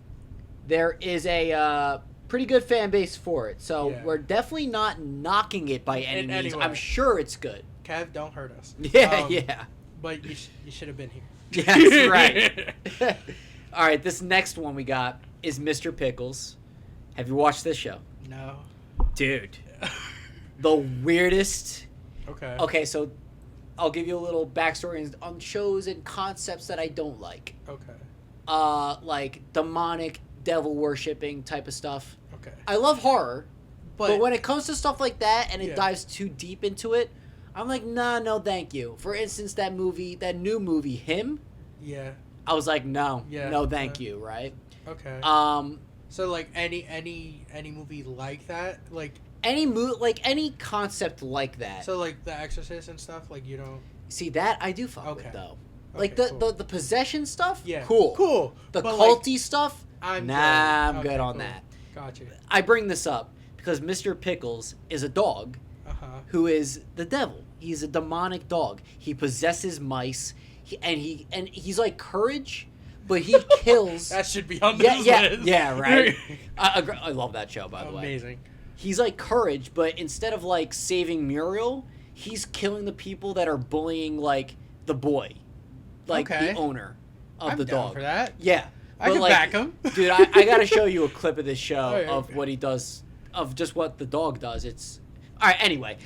Speaker 1: there is a pretty good fan base for it, so we're definitely not knocking it by any means.
Speaker 2: Anyway.
Speaker 1: I'm sure it's good.
Speaker 2: Kev, don't hurt us.
Speaker 1: Yeah.
Speaker 2: But you should have been here.
Speaker 1: Yes, right. All right, this next one we got is Mr. Pickles. Have you watched this show?
Speaker 2: No.
Speaker 1: Dude. The weirdest.
Speaker 2: Okay.
Speaker 1: Okay, so I'll give you a little backstory on shows and concepts that I don't like.
Speaker 2: Okay.
Speaker 1: Like demonic, devil worshipping type of stuff.
Speaker 2: Okay.
Speaker 1: I love horror, but when it comes to stuff like that and it dives too deep into it, I'm like, nah, no, thank you. For instance, that new movie, Him.
Speaker 2: Yeah.
Speaker 1: I was like, no, thank you, right?
Speaker 2: Okay. So like any movie like that, like
Speaker 1: any concept like that.
Speaker 2: So like The Exorcist and stuff, like you don't
Speaker 1: see that I do fuck with though. Like
Speaker 2: cool.
Speaker 1: the possession stuff,
Speaker 2: cool.
Speaker 1: The
Speaker 2: but
Speaker 1: culty stuff,
Speaker 2: I'm
Speaker 1: good on that.
Speaker 2: Gotcha.
Speaker 1: I bring this up because Mr. Pickles is a dog who is the devil. He's a demonic dog. He possesses mice, he's like Courage, but he kills.
Speaker 2: That should be on this list.
Speaker 1: Yeah, right. I love that show, by the way.
Speaker 2: Amazing.
Speaker 1: He's like Courage, but instead of like saving Muriel, he's killing the people that are bullying like the boy, like the owner of the dog.
Speaker 2: Down for that.
Speaker 1: Yeah,
Speaker 2: I can back him,
Speaker 1: dude. I gotta show you a clip of this show of what he does, of just what the dog does. It's all right. Anyway,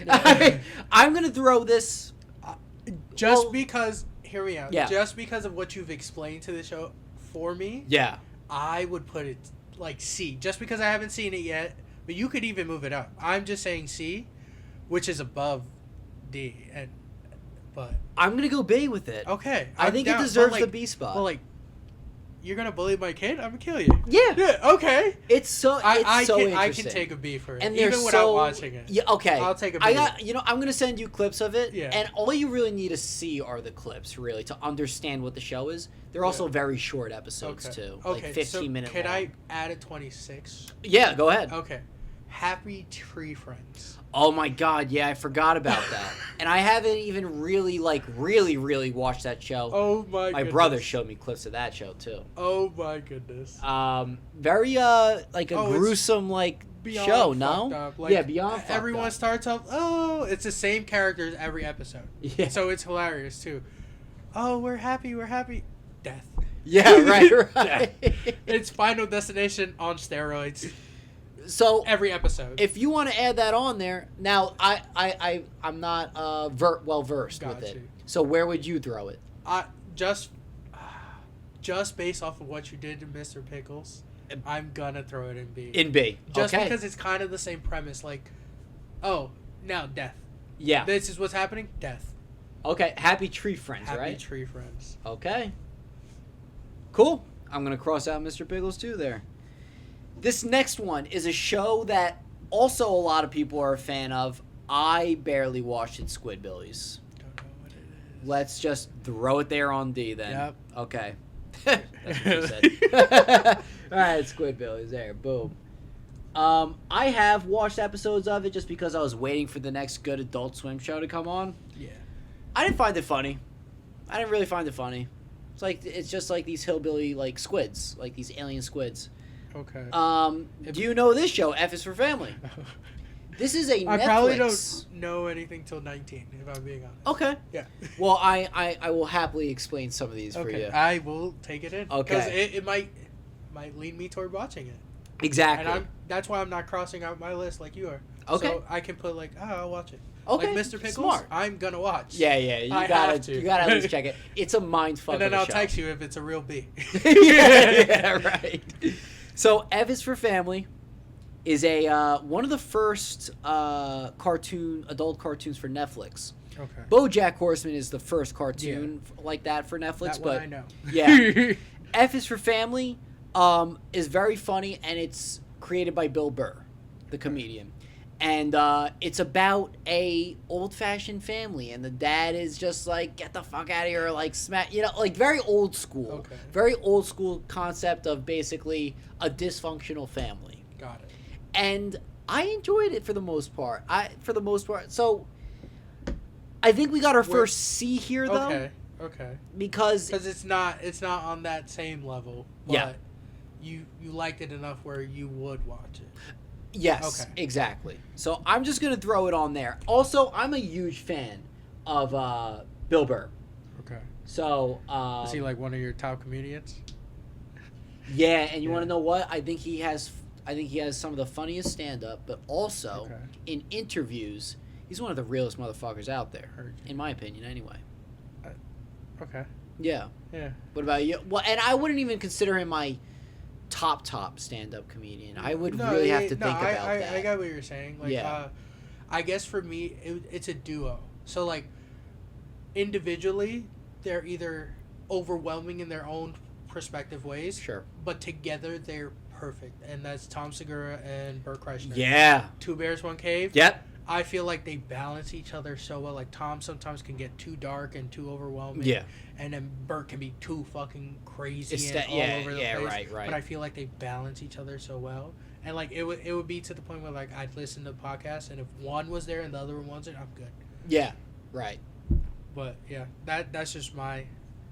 Speaker 1: I'm gonna throw this
Speaker 2: because here we are.
Speaker 1: Yeah.
Speaker 2: Just because of what you've explained to the show for me.
Speaker 1: Yeah.
Speaker 2: I would put it like C, just because I haven't seen it yet. But you could even move it up. I'm just saying C, which is above D, but
Speaker 1: I'm gonna go B with it.
Speaker 2: Okay,
Speaker 1: I think it deserves the B spot.
Speaker 2: Well, like, you're gonna bully my kid? I'm gonna kill you.
Speaker 1: Yeah.
Speaker 2: Okay.
Speaker 1: It's so. Interesting.
Speaker 2: I can take a B for it,
Speaker 1: and
Speaker 2: even without watching it.
Speaker 1: Yeah. Okay.
Speaker 2: I'll take a B.
Speaker 1: I'm gonna send you clips of it.
Speaker 2: Yeah.
Speaker 1: And all you really need to see are the clips, really, to understand what the show is. They're also very short episodes too.
Speaker 2: Okay.
Speaker 1: Like 15 minutes.
Speaker 2: Could I add a 26?
Speaker 1: Yeah. Go ahead.
Speaker 2: Okay. Happy Tree Friends.
Speaker 1: Oh my God, yeah, I forgot about that. And I haven't even really watched that show.
Speaker 2: Oh my goodness.
Speaker 1: My brother showed me clips of that show too.
Speaker 2: Oh my goodness.
Speaker 1: Very like a gruesome show, no?
Speaker 2: Like,
Speaker 1: beyond fucked
Speaker 2: everyone
Speaker 1: up.
Speaker 2: Starts off, it's the same characters every episode.
Speaker 1: Yeah.
Speaker 2: So it's hilarious too. Oh, we're happy. Death.
Speaker 1: Yeah, right.
Speaker 2: It's Final Destination on steroids.
Speaker 1: So
Speaker 2: every episode.
Speaker 1: If you want to add that on there, now I'm not well versed with it. So where would you throw it?
Speaker 2: Just based off of what you did to Mr. Pickles, I'm gonna throw it in B.
Speaker 1: In B.
Speaker 2: Just because it's kind of the same premise, like, now death.
Speaker 1: Yeah.
Speaker 2: This is what's happening. Death.
Speaker 1: Okay. Happy Tree Friends, right?
Speaker 2: Happy Tree Friends.
Speaker 1: Okay. Cool. I'm gonna cross out Mr. Pickles too there. This next one is a show that also a lot of people are a fan of. I barely watched it, Squidbillies.
Speaker 2: Don't know what it is.
Speaker 1: Let's just throw it there on D then.
Speaker 2: Yep.
Speaker 1: Okay. That's what you said. right, Squidbillies there. Boom. I have watched episodes of it just because I was waiting for the next good Adult Swim show to come on.
Speaker 2: Yeah.
Speaker 1: I didn't find it funny. I didn't really find it funny. It's just like these hillbilly like squids, like these alien squids.
Speaker 2: Okay.
Speaker 1: Do you know this show? F is for Family. This is a Netflix.
Speaker 2: I probably don't know anything till 19, if I'm being honest.
Speaker 1: Okay.
Speaker 2: Yeah.
Speaker 1: Well, I will happily explain some of these for you.
Speaker 2: I will take it in.
Speaker 1: Okay.
Speaker 2: Because it might lead me toward watching it.
Speaker 1: Exactly.
Speaker 2: And that's why I'm not crossing out my list like you are.
Speaker 1: Okay.
Speaker 2: So I can put I'll watch it.
Speaker 1: Okay.
Speaker 2: Like Mr. Pickles,
Speaker 1: Smart.
Speaker 2: I'm gonna watch.
Speaker 1: Yeah. You gotta at least check it. It's a mind fuck.
Speaker 2: And then I'll
Speaker 1: show.
Speaker 2: text you if it's a real B.
Speaker 1: yeah, right. So F is for Family is a one of the first adult cartoons for Netflix.
Speaker 2: Okay.
Speaker 1: BoJack Horseman is the first cartoon like that for Netflix,
Speaker 2: that
Speaker 1: but
Speaker 2: one I know.
Speaker 1: Yeah. F is for Family is very funny, and it's created by Bill Burr, the comedian. And it's about a old-fashioned family, and the dad is just like, get the fuck out of here, like smack, like very old school.
Speaker 2: Okay.
Speaker 1: Very old school concept of basically a dysfunctional family.
Speaker 2: Got it.
Speaker 1: And I enjoyed it for the most part. So I think we got our first C here, though.
Speaker 2: Okay.
Speaker 1: Because
Speaker 2: it's not on that same level. But
Speaker 1: yeah.
Speaker 2: You liked it enough where you would watch it.
Speaker 1: Yes, okay. Exactly. So I'm just going to throw it on there. Also, I'm a huge fan of Bill Burr.
Speaker 2: Okay.
Speaker 1: So
Speaker 2: is he like one of your top comedians?
Speaker 1: Yeah, and you want to know what? I think he has some of the funniest stand-up, but also in interviews, he's one of the realest motherfuckers out there, in my opinion, anyway.
Speaker 2: Okay.
Speaker 1: Yeah.
Speaker 2: Yeah.
Speaker 1: What about you? Well, and I wouldn't even consider him my top stand-up comedian. I would really have to think about that.
Speaker 2: I got what you're saying. I guess for me, it's a duo. So, individually, they're either overwhelming in their own prospective ways.
Speaker 1: Sure.
Speaker 2: But together, they're perfect. And that's Tom Segura and Bert Kreischer.
Speaker 1: Yeah.
Speaker 2: Two Bears, One Cave.
Speaker 1: Yep.
Speaker 2: I feel like they balance each other so well. Like, Tom sometimes can get too dark and too overwhelming.
Speaker 1: Yeah.
Speaker 2: And then Bert can be too fucking crazy
Speaker 1: and
Speaker 2: all over the place.
Speaker 1: Right.
Speaker 2: But I feel like they balance each other so well. And, it would be to the point where, I'd listen to podcasts, and if one was there and the other one wasn't, I'm good.
Speaker 1: Yeah, right.
Speaker 2: But, yeah, that's just my...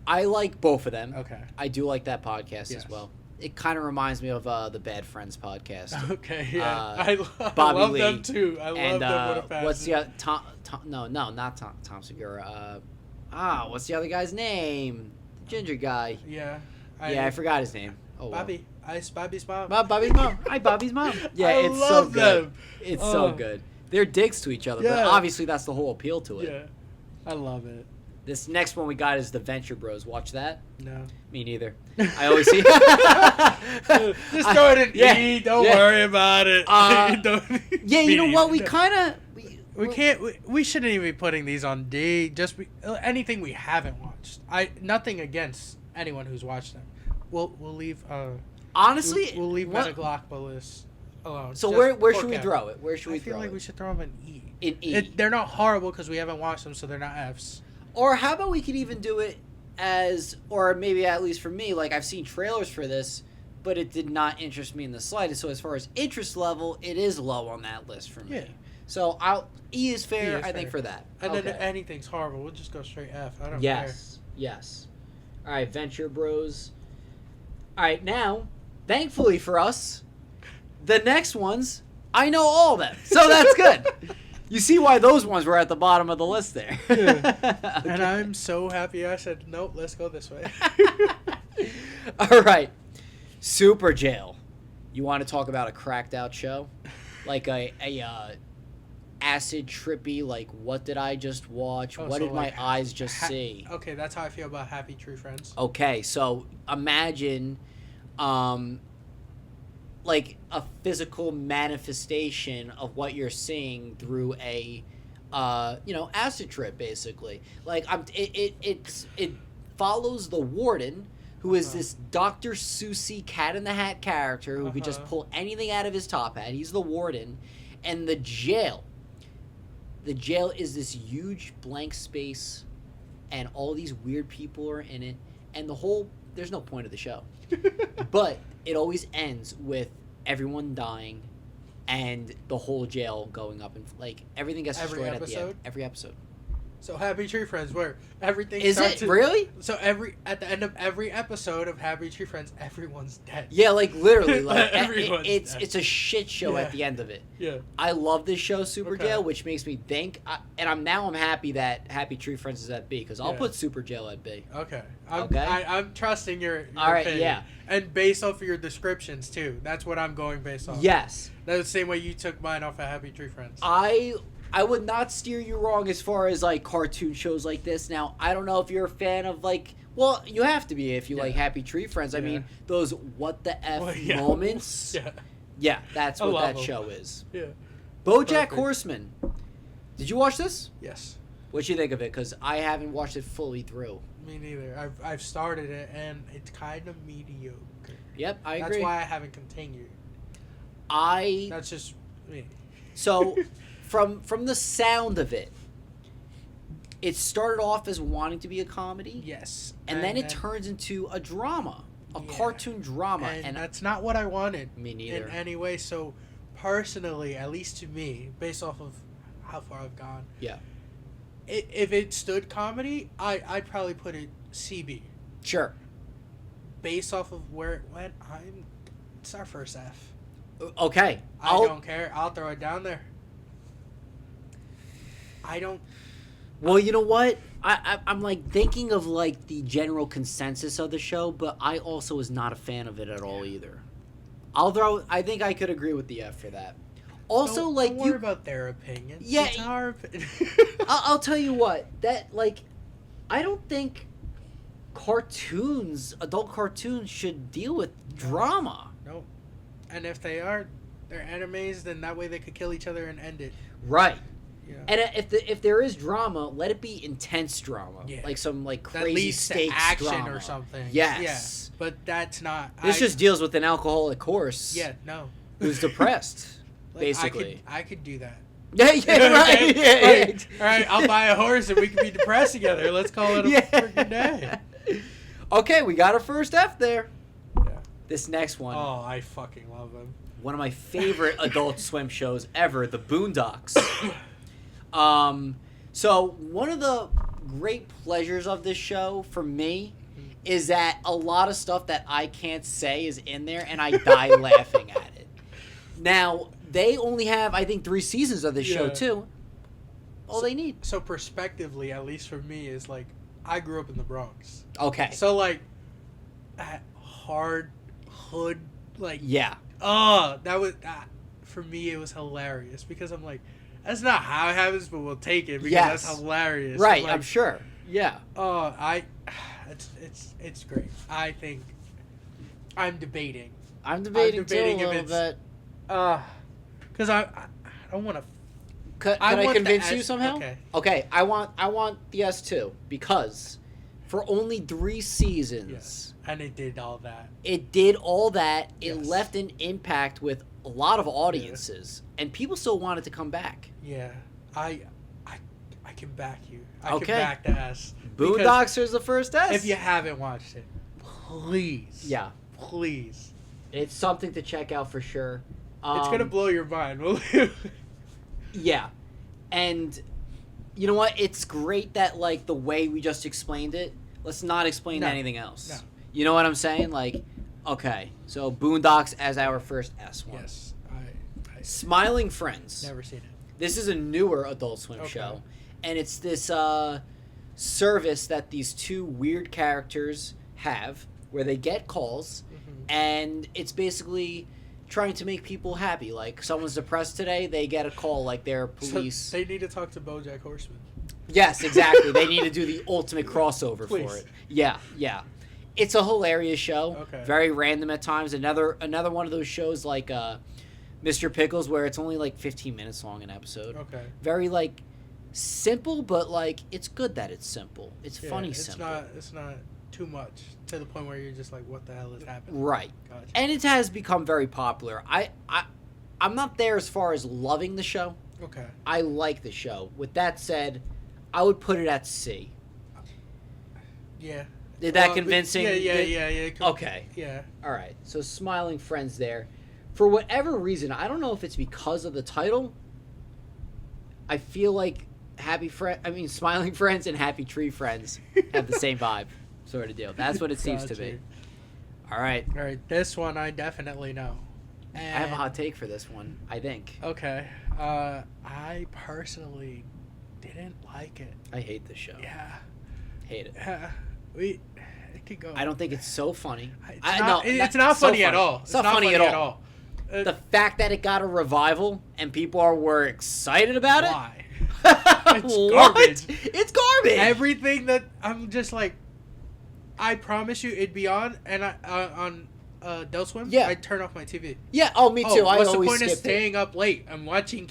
Speaker 1: I like both of them.
Speaker 2: Okay.
Speaker 1: I do like that podcast as well. It kind of reminds me of the Bad Friends podcast.
Speaker 2: Okay, yeah. I
Speaker 1: Bobby
Speaker 2: love
Speaker 1: Lee.
Speaker 2: them too. I love them with a passion.
Speaker 1: What's the other... not Tom Segura. What's the other guy's name? The ginger guy.
Speaker 2: Yeah.
Speaker 1: I forgot his name. Oh,
Speaker 2: Bobby. It's Bobby's mom.
Speaker 1: Bobby's mom. Hi, Bobby's mom. Yeah, it's so good. Them. It's so good. They're dicks to each other, but obviously that's the whole appeal to it.
Speaker 2: Yeah. I love it.
Speaker 1: This next one we got is the Venture Bros. Watch that?
Speaker 2: No.
Speaker 1: Me neither. I always see.
Speaker 2: Just throw it in E. Don't worry about it.
Speaker 1: You know what? We kind of
Speaker 2: we can't. We shouldn't even be putting these on D. Just anything we haven't watched. Nothing against anyone who's watched them. We'll leave.
Speaker 1: Honestly,
Speaker 2: we'll leave Metaglopolis alone.
Speaker 1: So where should we throw it? Where should we throw it?
Speaker 2: I feel like we should throw them in E.
Speaker 1: In E.
Speaker 2: They're not horrible because we haven't watched them, so they're not Fs.
Speaker 1: Or how about we could even do it as, or maybe at least for me, I've seen trailers for this, but it did not interest me in the slightest. So as far as interest level, it is low on that list for me. Yeah. So E is fair, I think, for that.
Speaker 2: And then if anything's horrible, we'll just go straight F. I don't care.
Speaker 1: Yes. All right, Venture Bros. All right, now, thankfully for us, the next ones, I know all of them. So that's good. You see why those ones were at the bottom of the list there.
Speaker 2: Yeah. Okay. And I'm so happy I said, nope, let's go this way.
Speaker 1: All right. Super Jail. You want to talk about a cracked out show? Like a acid trippy, what did I just watch? What did my eyes just see?
Speaker 2: Okay, that's how I feel about Happy True Friends.
Speaker 1: Okay, so imagine a physical manifestation of what you're seeing through a acid trip, basically. It follows the warden, who is this Dr. Seussy Cat in the Hat character who could just pull anything out of his top hat. He's the warden. And the jail is this huge blank space, and all these weird people are in it. And the whole there's no point of the show. But it always ends with everyone dying and the whole jail going up, and like everything gets destroyed at the end. Every episode.
Speaker 2: So Happy Tree Friends, where everything
Speaker 1: is
Speaker 2: starts
Speaker 1: it really?
Speaker 2: So at the end of every episode of Happy Tree Friends, everyone's dead.
Speaker 1: Yeah, like literally, like
Speaker 2: everyone's dead.
Speaker 1: It's a shit show at the end of it.
Speaker 2: Yeah,
Speaker 1: I love this show, Superjail, which makes me think, and I'm happy that Happy Tree Friends is at B, because I'll put Superjail at B.
Speaker 2: Okay.
Speaker 1: Okay.
Speaker 2: I'm trusting your
Speaker 1: all right,
Speaker 2: opinion.
Speaker 1: yeah,
Speaker 2: and based off of your descriptions too. That's what I'm going based off.
Speaker 1: Yes,
Speaker 2: that's the same way you took mine off of Happy Tree Friends.
Speaker 1: I would not steer you wrong as far as like cartoon shows like this. Now, I don't know if you're a fan of like, well, you have to be if you like Happy Tree Friends. I mean, those what the F moments. Yeah, that's what that show is.
Speaker 2: Yeah.
Speaker 1: BoJack Horseman. Did you watch this?
Speaker 2: Yes.
Speaker 1: What'd you think of it? Because I haven't watched it fully through.
Speaker 2: Me neither. I've started it and it's kind of mediocre.
Speaker 1: Yep, I agree.
Speaker 2: That's why I haven't continued. That's just me.
Speaker 1: So, from the sound of it, it started off as wanting to be a comedy.
Speaker 2: Yes.
Speaker 1: And then it turns into a drama, a cartoon drama.
Speaker 2: And that's not what I wanted.
Speaker 1: Me neither.
Speaker 2: In any way. So, personally, at least to me, based off of how far I've gone.
Speaker 1: Yeah.
Speaker 2: If it stood comedy, I'd probably put it CB.
Speaker 1: Sure.
Speaker 2: Based off of where it went, it's our first F.
Speaker 1: Okay.
Speaker 2: I don't care. I'll throw it down there. I don't.
Speaker 1: Well, you know what? I'm like thinking of like the general consensus of the show, but I also was not a fan of it at all either. I think I could agree with the F for that. Also,
Speaker 2: don't worry about their opinion.
Speaker 1: Yeah,
Speaker 2: it's our opinion.
Speaker 1: I'll tell you what. That like, I don't think adult cartoons should deal with drama.
Speaker 2: No. And if they are, they're animes, then that way they could kill each other and end it.
Speaker 1: Right.
Speaker 2: Yeah.
Speaker 1: And if there is drama, let it be intense drama.
Speaker 2: Yeah.
Speaker 1: Like some like crazy
Speaker 2: that leads
Speaker 1: stakes
Speaker 2: to action
Speaker 1: drama
Speaker 2: or something.
Speaker 1: Yes.
Speaker 2: Yeah. But that's not.
Speaker 1: This just deals with an alcoholic horse.
Speaker 2: Yeah. No.
Speaker 1: Who's depressed,
Speaker 2: like,
Speaker 1: basically.
Speaker 2: I could do that.
Speaker 1: Yeah. Right. Yeah.
Speaker 2: All right. I'll buy a horse and we can be depressed together. Let's call it a freaking day.
Speaker 1: Okay, we got our first F there.
Speaker 2: Yeah.
Speaker 1: This next one.
Speaker 2: Oh, I fucking love him.
Speaker 1: One of my favorite Adult Swim shows ever, The Boondocks. So one of the great pleasures of this show for me is that a lot of stuff that I can't say is in there, and I die laughing at it. Now, they only have, I think, 3 seasons of this show, too. All they need.
Speaker 2: So, prospectively, at least for me, is like, I grew up in the Bronx.
Speaker 1: Okay.
Speaker 2: So, like, hard hood, like...
Speaker 1: Yeah.
Speaker 2: That was... for me, it was hilarious, because I'm like, that's not how it happens, but we'll take it, because that's hilarious.
Speaker 1: Right,
Speaker 2: like,
Speaker 1: I'm sure. Yeah.
Speaker 2: It's great. I think... I'm debating
Speaker 1: too, a little
Speaker 2: if
Speaker 1: bit.
Speaker 2: Because I don't want to...
Speaker 1: Can I convince you
Speaker 2: S,
Speaker 1: somehow? Okay. I want the S2 because for only 3 seasons,
Speaker 2: and it did all that.
Speaker 1: It left an impact with a lot of audiences, and people still wanted to come back.
Speaker 2: Yeah, I can back you. I can back the S.
Speaker 1: Boondocks is the first S.
Speaker 2: If you haven't watched it, please.
Speaker 1: Yeah,
Speaker 2: please.
Speaker 1: It's something to check out for sure.
Speaker 2: It's gonna blow your mind.
Speaker 1: Yeah, and you know what? It's great that like the way we just explained it. Let's not explain anything else.
Speaker 2: No.
Speaker 1: You know what I'm saying? Like, okay, so Boondocks as our first S1.
Speaker 2: Yes, I
Speaker 1: Smiling Friends.
Speaker 2: Never seen it.
Speaker 1: This is a newer Adult Swim show, and it's this service that these 2 weird characters have where they get calls, and it's basically trying to make people happy. Like, someone's depressed today, they get a call, like they're police.
Speaker 2: So they need to talk to BoJack Horseman.
Speaker 1: Yes, exactly. They need to do the ultimate crossover for it. Yeah. It's a hilarious show.
Speaker 2: Okay.
Speaker 1: Very random at times. Another one of those shows like Mr. Pickles, where it's only like 15 minutes long an episode.
Speaker 2: Okay.
Speaker 1: Very like simple, but like it's good that it's simple. It's funny simple.
Speaker 2: It's not too much to the point where you're just like, what the hell is happening?
Speaker 1: Right.
Speaker 2: Gotcha.
Speaker 1: And it has become very popular. I'm not there as far as loving the show.
Speaker 2: Okay.
Speaker 1: I like the show. With that said, I would put it at C.
Speaker 2: Yeah.
Speaker 1: Did that convincing?
Speaker 2: Yeah.
Speaker 1: Okay.
Speaker 2: Yeah.
Speaker 1: All right. So Smiling Friends there. For whatever reason, I don't know if it's because of the title. I feel like Smiling Friends and Happy Tree Friends have the same vibe, sort of deal. That's what it seems to be. All right.
Speaker 2: All right. This one I definitely know. And
Speaker 1: I have a hot take for this one, I think.
Speaker 2: Okay. I personally didn't like it.
Speaker 1: I hate this show.
Speaker 2: Yeah.
Speaker 1: Hate it.
Speaker 2: It could go.
Speaker 1: I don't think it's so funny.
Speaker 2: It's not funny at all.
Speaker 1: It's not funny at all. The fact that it got a revival and people were excited about it.
Speaker 2: Why? It's garbage.
Speaker 1: It's garbage.
Speaker 2: Everything that I'm just like, I promise you, it'd be on and on Adult Swim.
Speaker 1: Yeah.
Speaker 2: I'd turn off my TV.
Speaker 1: Yeah. Oh, me too.
Speaker 2: What's
Speaker 1: I
Speaker 2: the
Speaker 1: always
Speaker 2: point of
Speaker 1: skip
Speaker 2: staying up late? I'm watching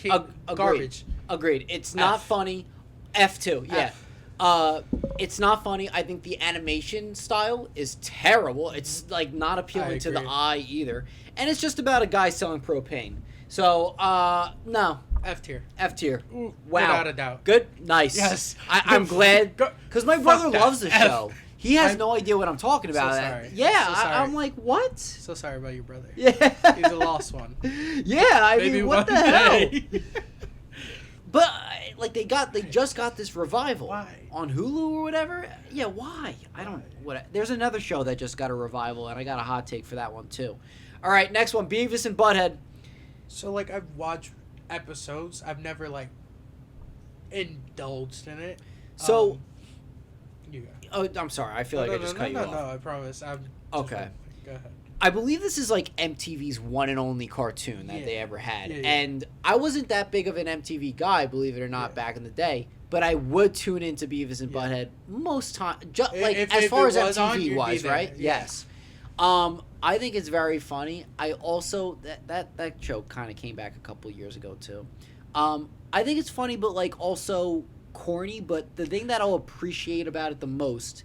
Speaker 2: garbage.
Speaker 1: Agreed. It's not funny. F2. Yeah. It's not funny. I think the animation style is terrible. It's like not appealing to the eye either. And it's just about a guy selling propane. So, no.
Speaker 2: F tier.
Speaker 1: F tier.
Speaker 2: Wow.
Speaker 1: Without
Speaker 2: a doubt.
Speaker 1: Good? Nice.
Speaker 2: Yes.
Speaker 1: I'm glad. Because my brother loves the show. He has no idea what I'm talking about.
Speaker 2: So sorry.
Speaker 1: Yeah,
Speaker 2: so sorry.
Speaker 1: I'm like, what?
Speaker 2: So sorry about your brother.
Speaker 1: Yeah.
Speaker 2: He's a lost one.
Speaker 1: Yeah, I mean, what the hell? But like they just got this revival.
Speaker 2: Why?
Speaker 1: On Hulu or whatever. Yeah, why? I don't. There's another show that just got a revival, and I got a hot take for that one too. All right, next one, Beavis and Butthead.
Speaker 2: So like I've watched episodes. I've never like indulged in it.
Speaker 1: So.
Speaker 2: You go.
Speaker 1: Oh, I'm sorry. I feel like I just cut you off.
Speaker 2: No, I promise.
Speaker 1: Okay.
Speaker 2: Go ahead.
Speaker 1: I believe this is like MTV's one and only cartoon that they ever had.
Speaker 2: Yeah.
Speaker 1: And I wasn't that big of an MTV guy, believe it or not, back in the day. But I would tune into Beavis and Butthead most time, as far as MTV was, right?
Speaker 2: Yeah.
Speaker 1: Yes. I think it's very funny. I also that show kind of came back a couple years ago too. I think it's funny, but like also corny. But the thing that I'll appreciate about it the most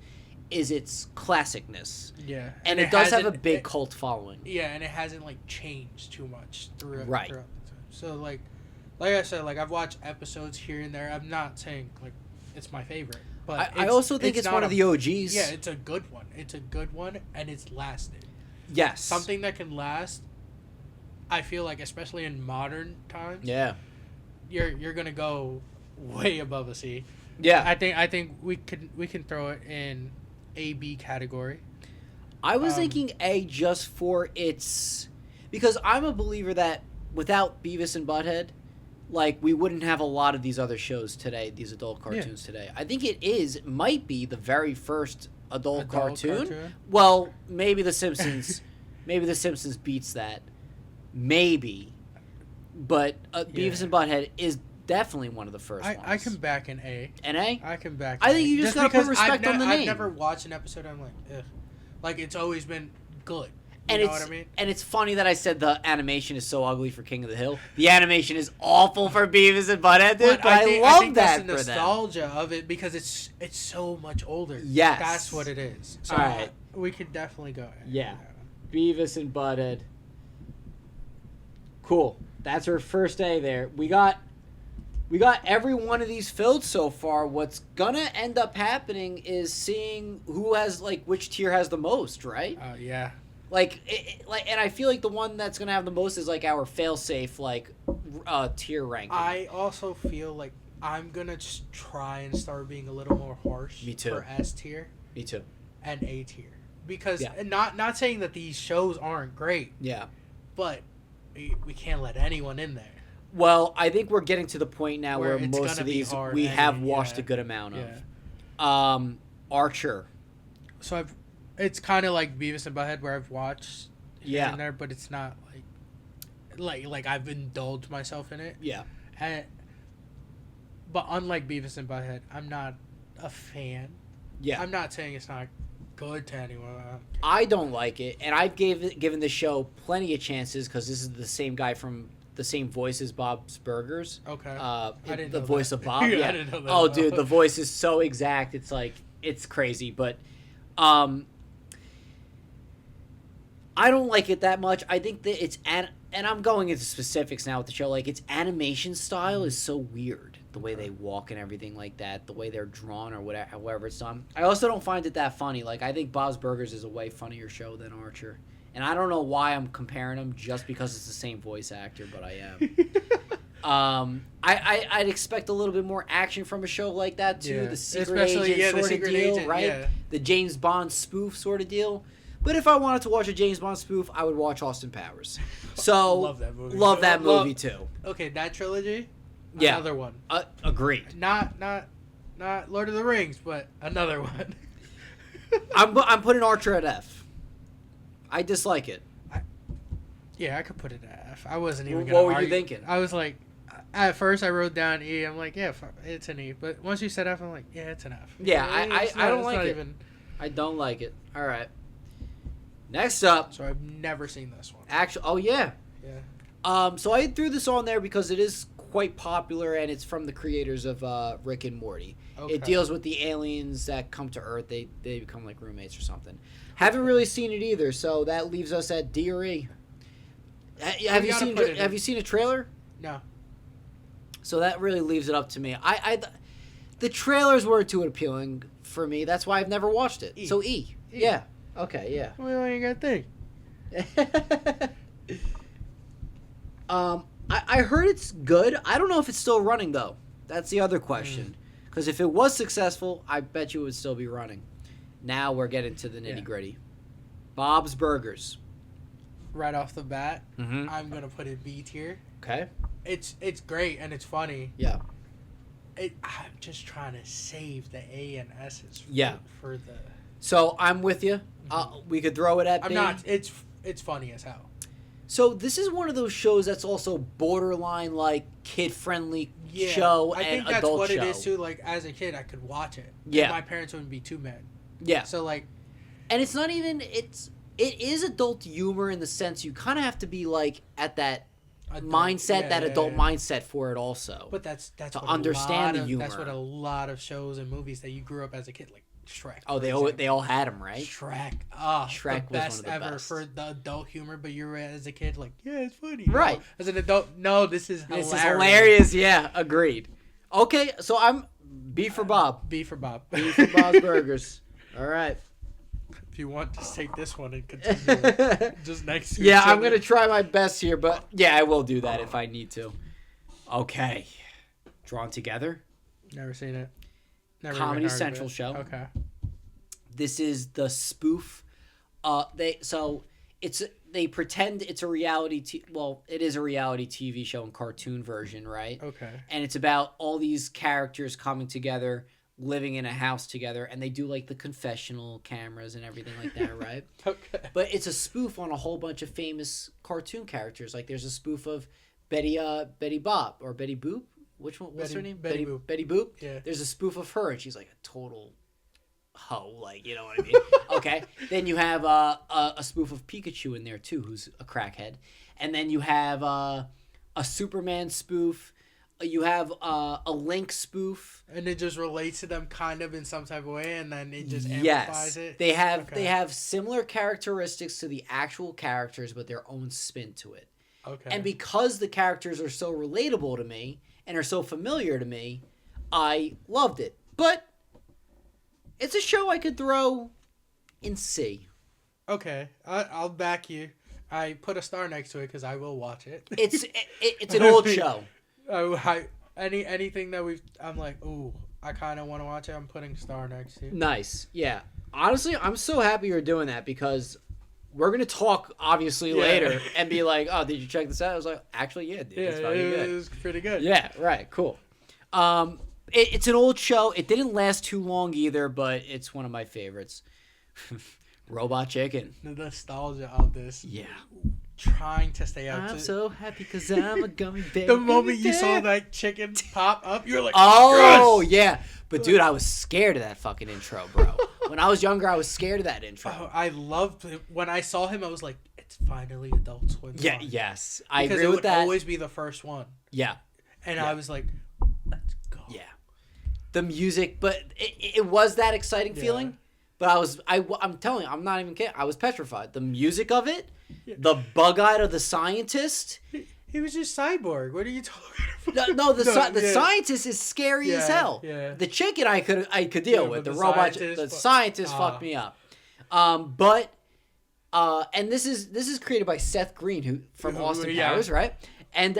Speaker 1: is its classicness.
Speaker 2: Yeah.
Speaker 1: And it does have a big cult following.
Speaker 2: Yeah, and it hasn't like changed too much throughout
Speaker 1: right.
Speaker 2: the time. So like I said, like I've watched episodes here and there. I'm not saying like it's my favorite, but
Speaker 1: I also think it's one of the OGs.
Speaker 2: Yeah, it's a good one. It's a good one, and it's lasted.
Speaker 1: Yes.
Speaker 2: Something that can last. I feel like, especially in modern times.
Speaker 1: Yeah.
Speaker 2: You're gonna go way above a C.
Speaker 1: Yeah.
Speaker 2: I think we can throw it in A-B category.
Speaker 1: I was thinking A just for because I'm a believer that without Beavis and Butthead, like we wouldn't have a lot of these other shows today, these adult cartoons today. I think it might be the very first adult cartoon. Well, maybe The Simpsons, beats that, maybe, but Beavis and Butthead is definitely one of the first ones.
Speaker 2: I can back an A.
Speaker 1: An A?
Speaker 2: I can back.
Speaker 1: I think you just gotta put respect on the name.
Speaker 2: I've never watched an episode. I'm like, ugh. Like it's always been good. You know what I mean?
Speaker 1: And it's funny that I said the animation is so ugly for King of the Hill. The animation is awful for Beavis and Butthead, dude. But I love that for them.
Speaker 2: That's the nostalgia of it because it's so much older.
Speaker 1: Yes,
Speaker 2: that's what it is. So
Speaker 1: all right,
Speaker 2: we could definitely go.
Speaker 1: Yeah, Beavis and Butthead. Cool. That's our first A there. We got every one of these filled so far. What's gonna end up happening is seeing who has which tier has the most, right?
Speaker 2: Yeah.
Speaker 1: And I feel like the one that's gonna have the most is our fail-safe tier ranking.
Speaker 2: I also feel like I'm gonna just try and start being a little more harsh.
Speaker 1: Me too.
Speaker 2: For S tier.
Speaker 1: Me too.
Speaker 2: And A tier, because not saying that these shows aren't great.
Speaker 1: Yeah.
Speaker 2: But we can't let anyone in there.
Speaker 1: Well, I think we're getting to the point now where most of these we have watched a good amount of. Archer.
Speaker 2: So it's kind of like Beavis and Butthead where I've watched here and there, but it's not like I've indulged myself in it.
Speaker 1: Yeah.
Speaker 2: But unlike Beavis and Butthead, I'm not a fan.
Speaker 1: Yeah.
Speaker 2: I'm not saying it's not good to anyone.
Speaker 1: I don't like it, and I've given the show plenty of chances because this is the same guy from the same voice as Bob's Burgers.
Speaker 2: Okay.
Speaker 1: I didn't know the
Speaker 2: voice
Speaker 1: of Bob. Yeah.
Speaker 2: I didn't know that.
Speaker 1: Oh, dude, the voice is so exact. It's crazy, but I don't like it that much. I think that and I'm going into specifics now with the show. Its animation style is so weird. the way they walk and everything like that, the way they're drawn or whatever, however it's done. I also don't find it that funny. Like, I think Bob's Burgers is a way funnier show than Archer. And I don't know why I'm comparing them just because it's the same voice actor, but I am. I'd expect a little bit more action from a show like that too. The secret agent sort of deal, right? Yeah. The James Bond spoof sort of deal. But if I wanted to watch a James Bond spoof, I would watch Austin Powers. So love that movie. Love that movie too.
Speaker 2: Okay, that trilogy.
Speaker 1: Yeah.
Speaker 2: Another one.
Speaker 1: Agreed.
Speaker 2: Not Lord of the Rings, but another one.
Speaker 1: I'm putting Archer at F. I dislike it.
Speaker 2: I could put it at F. I wasn't even gonna
Speaker 1: What were
Speaker 2: argue.
Speaker 1: you thinking?
Speaker 2: I was like, at first I wrote down E. I'm like, yeah, it's an E. But once you said F, I'm like, yeah, it's an F.
Speaker 1: Yeah, I don't like it. I don't like it. All right. Next up.
Speaker 2: So I've never seen this one.
Speaker 1: Actually, oh yeah.
Speaker 2: Yeah.
Speaker 1: So I threw this on there because it is quite popular and it's from the creators of Rick and Morty. Okay. It deals with the aliens that come to Earth. They become like roommates or something. Haven't really seen it either, so that leaves us at D or E. Have you seen a trailer?
Speaker 2: No.
Speaker 1: So that really leaves it up to me. The trailers weren't too appealing for me. That's why I've never watched it. E. So E. Yeah. Okay. Yeah.
Speaker 2: Well, you got to think.
Speaker 1: I heard it's good. I don't know if it's still running though. That's the other question. Because if it was successful, I bet you it would still be running. Now we're getting to the nitty gritty. Bob's Burgers.
Speaker 2: Right off the bat, I'm gonna put it B tier.
Speaker 1: Okay.
Speaker 2: It's great and it's funny.
Speaker 1: Yeah.
Speaker 2: I'm just trying to save the A and S's. For the.
Speaker 1: So I'm with you. We could throw it at B.
Speaker 2: I'm not. It's funny as hell.
Speaker 1: So this is one of those shows that's also borderline like kid-friendly show and adult show.
Speaker 2: I think that's what it is too. Like as a kid, I could watch it.
Speaker 1: Yeah.
Speaker 2: And my parents wouldn't be too mad.
Speaker 1: Yeah.
Speaker 2: So like,
Speaker 1: and it's not even it is adult humor in the sense you kind of have to be like at that mindset, adult mindset for it also.
Speaker 2: But that's to
Speaker 1: understand the humor.
Speaker 2: That's what a lot of shows and movies that you grew up as a kid like Shrek.
Speaker 1: Oh, they all had them, right?
Speaker 2: Shrek.
Speaker 1: Shrek
Speaker 2: the
Speaker 1: was
Speaker 2: best
Speaker 1: one of the
Speaker 2: ever
Speaker 1: best
Speaker 2: for the adult humor. But you're as a kid like, yeah, it's funny,
Speaker 1: right?
Speaker 2: No. As an adult, no, this is hilarious.
Speaker 1: This is hilarious. Yeah, agreed. Okay, so I'm B for Bob.
Speaker 2: B for Bob.
Speaker 1: B for Bob's Burgers. All right.
Speaker 2: If you want, just take this one and continue just next to
Speaker 1: Yeah, I'm going to try my best here, but yeah, I will do that if I need to. Okay. Drawn Together.
Speaker 2: Never seen it. Never
Speaker 1: Comedy Central show.
Speaker 2: Okay.
Speaker 1: This is the spoof. They pretend it's a reality it is a reality TV show and cartoon version, right?
Speaker 2: Okay.
Speaker 1: And it's about all these characters coming together, living in a house together, and they do like the confessional cameras and everything like that, right?
Speaker 2: Okay.
Speaker 1: But it's a spoof on a whole bunch of famous cartoon characters. Like there's a spoof of Betty Boop or Betty Boop. Which one? What's her name?
Speaker 2: Betty Boop.
Speaker 1: Betty Boop.
Speaker 2: Yeah.
Speaker 1: There's a spoof of her, and she's like a total hoe, like, you know what I mean? Okay. Then you have a spoof of Pikachu in there too, who's a crackhead, and then you have a Superman spoof. You have a Link spoof,
Speaker 2: and it just relates to them kind of in some type of way, and then it just amplifies it.
Speaker 1: They have similar characteristics to the actual characters, but their own spin to it.
Speaker 2: Okay.
Speaker 1: And because the characters are so relatable to me and are so familiar to me, I loved it. But it's a show I could throw in C.
Speaker 2: Okay, I'll back you. I put a star next to it because I will watch it.
Speaker 1: It's an old show.
Speaker 2: Anything that I'm like, ooh, I kind of want to watch it. I'm putting star next to.
Speaker 1: Nice, yeah. Honestly, I'm so happy you're doing that because we're gonna talk obviously later and be like, oh, did you check this out? I was like, actually, yeah, dude, it's fucking good.
Speaker 2: It was pretty good.
Speaker 1: Yeah, right, cool. It's an old show. It didn't last too long either, but it's one of my favorites. Robot Chicken.
Speaker 2: The nostalgia of this.
Speaker 1: Yeah.
Speaker 2: Trying to stay up.
Speaker 1: I'm so happy because I'm a gummy bear.
Speaker 2: The moment you saw that chicken pop up, you were like,
Speaker 1: oh, yes! Yeah. But, dude, I was scared of that fucking intro, bro. When I was younger, I was scared of that intro.
Speaker 2: Oh, I loved it. When I saw him, I was like, it's finally Adult Swim.
Speaker 1: Yeah, yes. I agree with that.
Speaker 2: Because it would always be the first one.
Speaker 1: Yeah.
Speaker 2: And I was like, let's go.
Speaker 1: Yeah. The music, but it was that exciting feeling. But I'm telling you, I'm not even kidding. I was petrified. The music of it, the bug-eyed of the scientist,
Speaker 2: He was just Cyborg. What are you talking about?
Speaker 1: No, the scientist is scary as hell.
Speaker 2: Yeah.
Speaker 1: The chicken I could deal with. The robot, the scientist fucked me up. But and this is created by Seth Green, who from Austin Powers, right? And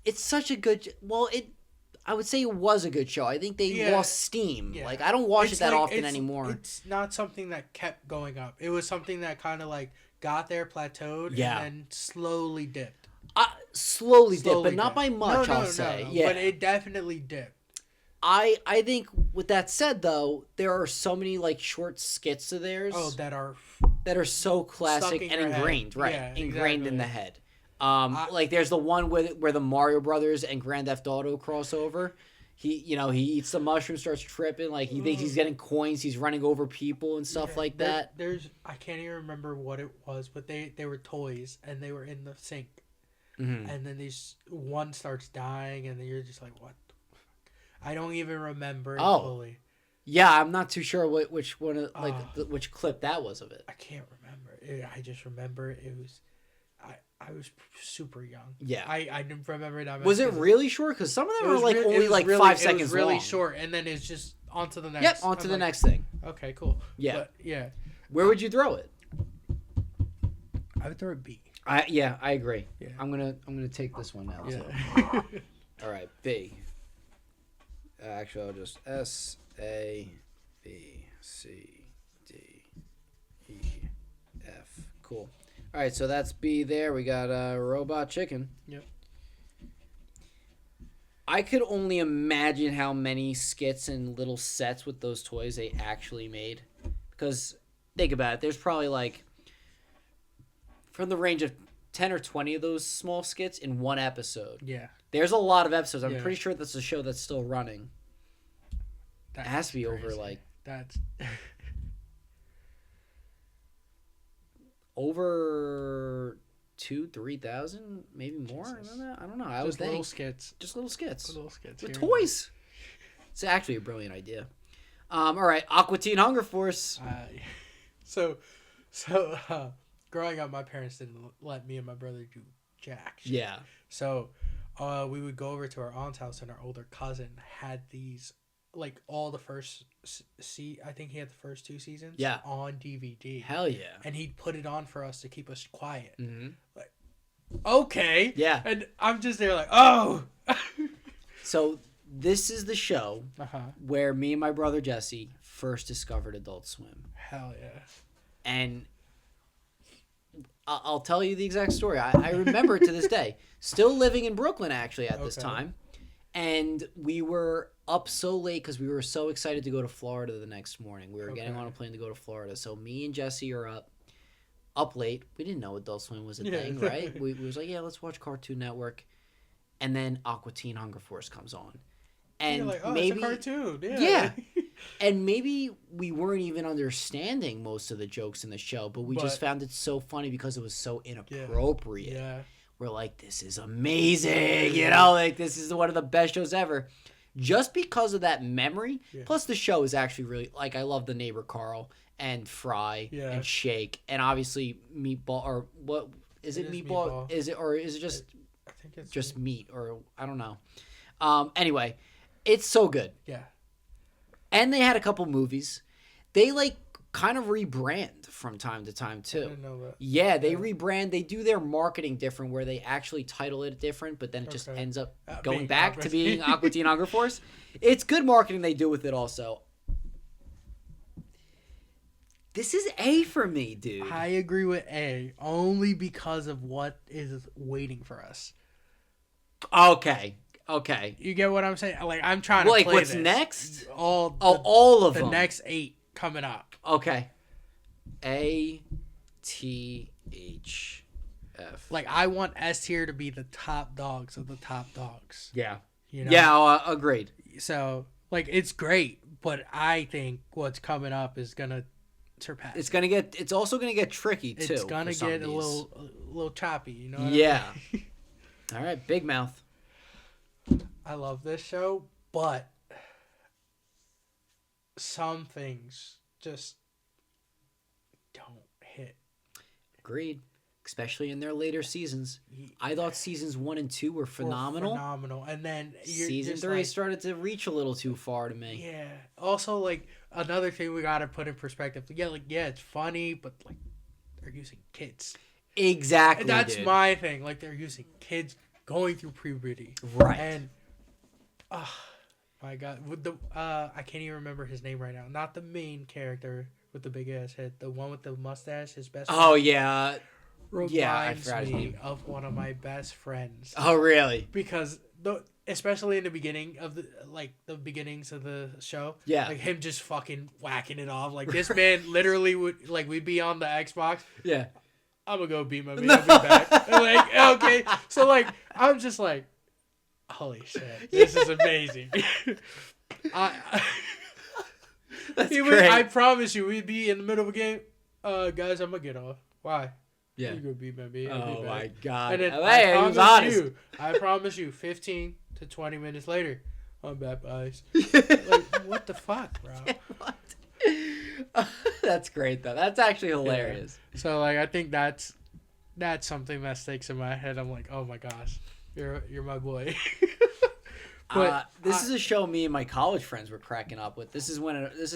Speaker 1: it's such a good. Well, I would say it was a good show. I think they lost steam. Yeah. Like I don't watch it that often anymore.
Speaker 2: It's not something that kept going up. It was something that kind of like got there, plateaued, and then slowly dipped.
Speaker 1: Slowly dipped, but not by much. I'll say, yeah.
Speaker 2: But it definitely dipped.
Speaker 1: I think with that said, though, there are so many like short skits of theirs.
Speaker 2: That
Speaker 1: are so classic and ingrained, right? Yeah, ingrained in the head. Like there's the one where the Mario Brothers and Grand Theft Auto crossover. He eats the mushroom, starts tripping, like he thinks he's getting coins, he's running over people and stuff like that.
Speaker 2: I can't even remember what it was, but they were toys and they were in the sink, and then one starts dying, and then you're just like, what the fuck? I don't even remember it fully. Yeah,
Speaker 1: I'm not too sure which one which clip that was of it.
Speaker 2: I can't remember. I just remember it was. I was super young.
Speaker 1: Yeah.
Speaker 2: I didn't remember that much.
Speaker 1: Was it really short? Because some of them are like only like 5 seconds long. It was
Speaker 2: really short, and then it's just on to the next.
Speaker 1: Yep, on to the next thing.
Speaker 2: Okay, cool.
Speaker 1: Yeah.
Speaker 2: But, yeah.
Speaker 1: Where would you throw it?
Speaker 2: I would throw a B.
Speaker 1: I agree. Yeah. I'm gonna take this one now.
Speaker 2: Yeah.
Speaker 1: So. All right, B. Actually, I'll just S A B C D E F. Cool. All right, so that's B there. We got Robot Chicken.
Speaker 2: Yep.
Speaker 1: I could only imagine how many skits and little sets with those toys they actually made. Because, think about it, there's probably like, from the range of 10 or 20 of those small skits in one episode.
Speaker 2: Yeah.
Speaker 1: There's a lot of episodes. I'm pretty sure that's a show that's still running. It has to be crazy. Over like...
Speaker 2: That's...
Speaker 1: over 2,000-3,000, maybe more. I don't know. I would think
Speaker 2: little skits.
Speaker 1: Just little skits.
Speaker 2: Little skits
Speaker 1: with toys. It's actually a brilliant idea. All right, Aqua Teen Hunger Force.
Speaker 2: So, growing up, my parents didn't let me and my brother do jack shit.
Speaker 1: Yeah.
Speaker 2: So, we would go over to our aunt's house, and our older cousin had these, like, all the first I think he had the first 2 seasons on DVD.
Speaker 1: Hell yeah.
Speaker 2: And he'd put it on for us to keep us quiet.
Speaker 1: Mm-hmm.
Speaker 2: Like, okay.
Speaker 1: Yeah.
Speaker 2: And I'm just there like, oh.
Speaker 1: So this is the show where me and my brother Jesse first discovered Adult Swim.
Speaker 2: Hell yeah.
Speaker 1: And I'll tell you the exact story. I remember it to this day. Still living in Brooklyn, actually, at this time. And we were up so late because we were so excited to go to Florida the next morning. We were getting on a plane to go to Florida. So me and Jesse are up late. We didn't know Adult Swim was a thing, right? We was like, yeah, let's watch Cartoon Network. And then Aqua Teen Hunger Force comes on. And
Speaker 2: you're like, oh,
Speaker 1: maybe,
Speaker 2: it's a cartoon.
Speaker 1: Yeah. And maybe we weren't even understanding most of the jokes in the show, but we just found it so funny because it was so inappropriate.
Speaker 2: Yeah.
Speaker 1: We're like, this is amazing, like this is one of the best shows ever. Just because of that memory, plus the show is actually really, like, I love the neighbor Carl and Fry and Shake, and obviously Meatball, or what, is it Meatball? Is it, or is it just,
Speaker 2: I think it's
Speaker 1: just meat, or I don't know. Anyway, it's so good.
Speaker 2: Yeah.
Speaker 1: And they had a couple movies. They, like, kind of rebrand from time to time too.
Speaker 2: I didn't know that.
Speaker 1: Yeah, they rebrand. They do their marketing different, where they actually title it different, but then it just ends up going back to being Aqua Teen Hunger Force. It's good marketing they do with it also. This is A for me, dude.
Speaker 2: I agree with A, only because of what is waiting for us.
Speaker 1: Okay.
Speaker 2: You get what I'm saying? Like, I'm trying to play
Speaker 1: what's
Speaker 2: this.
Speaker 1: next?
Speaker 2: All of them. The next 8 coming up.
Speaker 1: Okay. A, T, H, F.
Speaker 2: Like, I want S tier to be the top dogs of the top dogs.
Speaker 1: Yeah.
Speaker 2: You know?
Speaker 1: Yeah, agreed.
Speaker 2: So, like, it's great, but I think what's coming up is gonna surpass.
Speaker 1: It's also gonna get tricky too.
Speaker 2: It's gonna get a little choppy. You know?
Speaker 1: Yeah. All right, Big Mouth.
Speaker 2: I love this show, but some things just don't hit.
Speaker 1: Agreed. especially in their later seasons. I thought seasons 1 and 2 were phenomenal.
Speaker 2: And then
Speaker 1: season 3 started to reach a little too far to me.
Speaker 2: Yeah. Also, like, another thing we gotta put in perspective. Yeah, it's funny, but like, they're using kids.
Speaker 1: Exactly.
Speaker 2: And that's my thing. Like, they're using kids going through puberty.
Speaker 1: Right.
Speaker 2: And, my God, with the I can't even remember his name right now. Not the main character with the big ass head. The one with the mustache. His best.
Speaker 1: Oh yeah.
Speaker 2: Reminds me of one of my best friends.
Speaker 1: Oh really?
Speaker 2: Because especially in the beginning of the beginnings of the show, like him just fucking whacking it off. Like this man literally would we'd be on the Xbox.
Speaker 1: Yeah.
Speaker 2: I'm gonna go beat my man. I'll be back. And like okay, so like I'm just like, holy shit, this is amazing.
Speaker 1: That's great.
Speaker 2: I promise you, we'd be in the middle of a game. Guys, I'm gonna get off. Why?
Speaker 1: Yeah.
Speaker 2: You go beat my man.
Speaker 1: Oh my God.
Speaker 2: And then I promise you, 15 to 20 minutes later, I'm baptized. Like, what the fuck, bro?
Speaker 1: What? That's great though. That's actually hilarious.
Speaker 2: Yeah. So like, I think that's something that sticks in my head. I'm like, oh my gosh, you're my boy.
Speaker 1: But this is a show me and my college friends were cracking up with. This is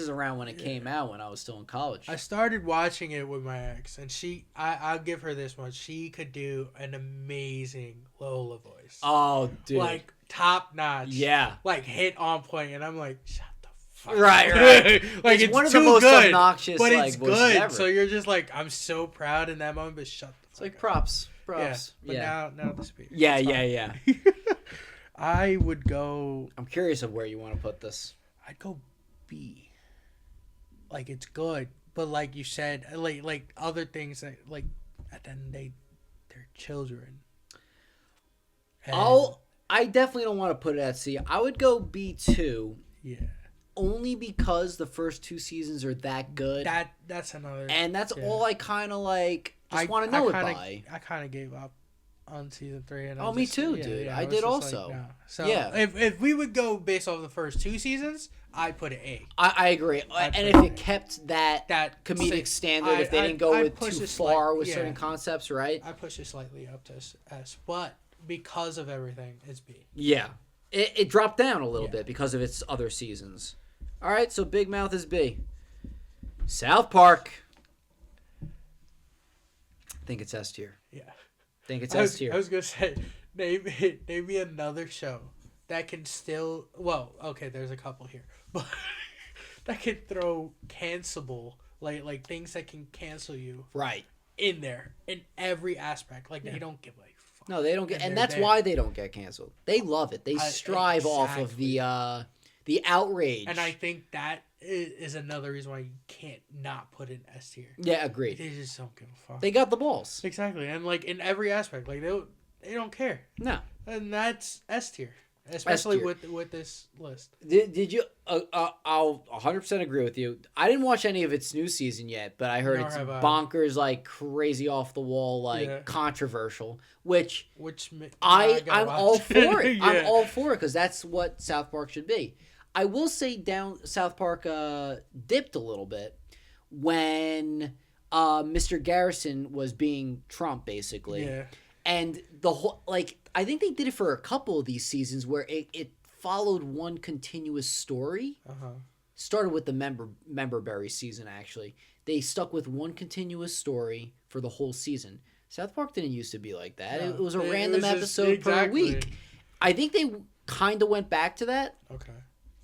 Speaker 1: around when it came out when I was still in college.
Speaker 2: I started watching it with my ex, and I'll give her this much. She could do an amazing Lola voice.
Speaker 1: Oh, dude.
Speaker 2: Like, top notch.
Speaker 1: Yeah.
Speaker 2: Like, hit on point, and I'm like, shut the fuck up.
Speaker 1: Right.
Speaker 2: Like, it's
Speaker 1: one of
Speaker 2: too
Speaker 1: the most
Speaker 2: good,
Speaker 1: obnoxious,
Speaker 2: but
Speaker 1: like,
Speaker 2: it's
Speaker 1: voices
Speaker 2: good.
Speaker 1: ever.
Speaker 2: So you're just like, I'm so proud in that moment, but shut the fuck
Speaker 1: It's like
Speaker 2: up.
Speaker 1: props.
Speaker 2: Yeah, but now the speed.
Speaker 1: Yeah.
Speaker 2: I would go.
Speaker 1: I'm curious of where you want to put this.
Speaker 2: I'd go B. Like, it's good, but like you said, like other things that like at the end of the day, they're children. And
Speaker 1: I definitely don't want to put it at C. I would go B2.
Speaker 2: Yeah.
Speaker 1: Only because the first 2 seasons are that good.
Speaker 2: That's another.
Speaker 1: And that's all I kind of like. Just want to know it by.
Speaker 2: I kind of gave up on season 3. And
Speaker 1: me too, dude. I did also.
Speaker 2: Like, no. So
Speaker 1: yeah.
Speaker 2: If we would go based off the first 2 seasons, I'd put it A.
Speaker 1: I agree. And if it kept that comedic standard, if they didn't go too far with certain concepts, right?
Speaker 2: I push it slightly up to S. But because of everything, it's B.
Speaker 1: Yeah. It dropped down a little bit because of its other seasons. All right, so Big Mouth is B. South Park. I think it's S tier.
Speaker 2: Yeah.
Speaker 1: I think it's S tier.
Speaker 2: I was going to say, name me another show that can still... Well, okay, there's a couple here. But that can throw cancelable, like things that can cancel you.
Speaker 1: Right.
Speaker 2: In there. In every aspect. Like, they don't give a fuck.
Speaker 1: No, they don't get... And that's why they don't get canceled. They love it. They strive off of the outrage.
Speaker 2: And I think that is another reason why you can't not put in S tier.
Speaker 1: Yeah, agreed.
Speaker 2: They just don't give a fuck.
Speaker 1: They got the balls.
Speaker 2: Exactly. And like in every aspect, like they don't care.
Speaker 1: No.
Speaker 2: And that's S tier. Especially with this list.
Speaker 1: Did you I'll 100% agree with you. I didn't watch any of its new season yet, but I heard it's bonkers, like crazy off the wall, like controversial, which I'm all for it. I'm all for it because that's what South Park should be. I will say South Park dipped a little bit when Mr. Garrison was being Trump, basically. Yeah. And the whole, like, I think they did it for a couple of these seasons where it followed one continuous story. Started with the Memberberry season, actually. They stuck with one continuous story for the whole season. South Park didn't used to be like that. No, it was a random episode per week. I think they kind of went back to that.
Speaker 2: Okay.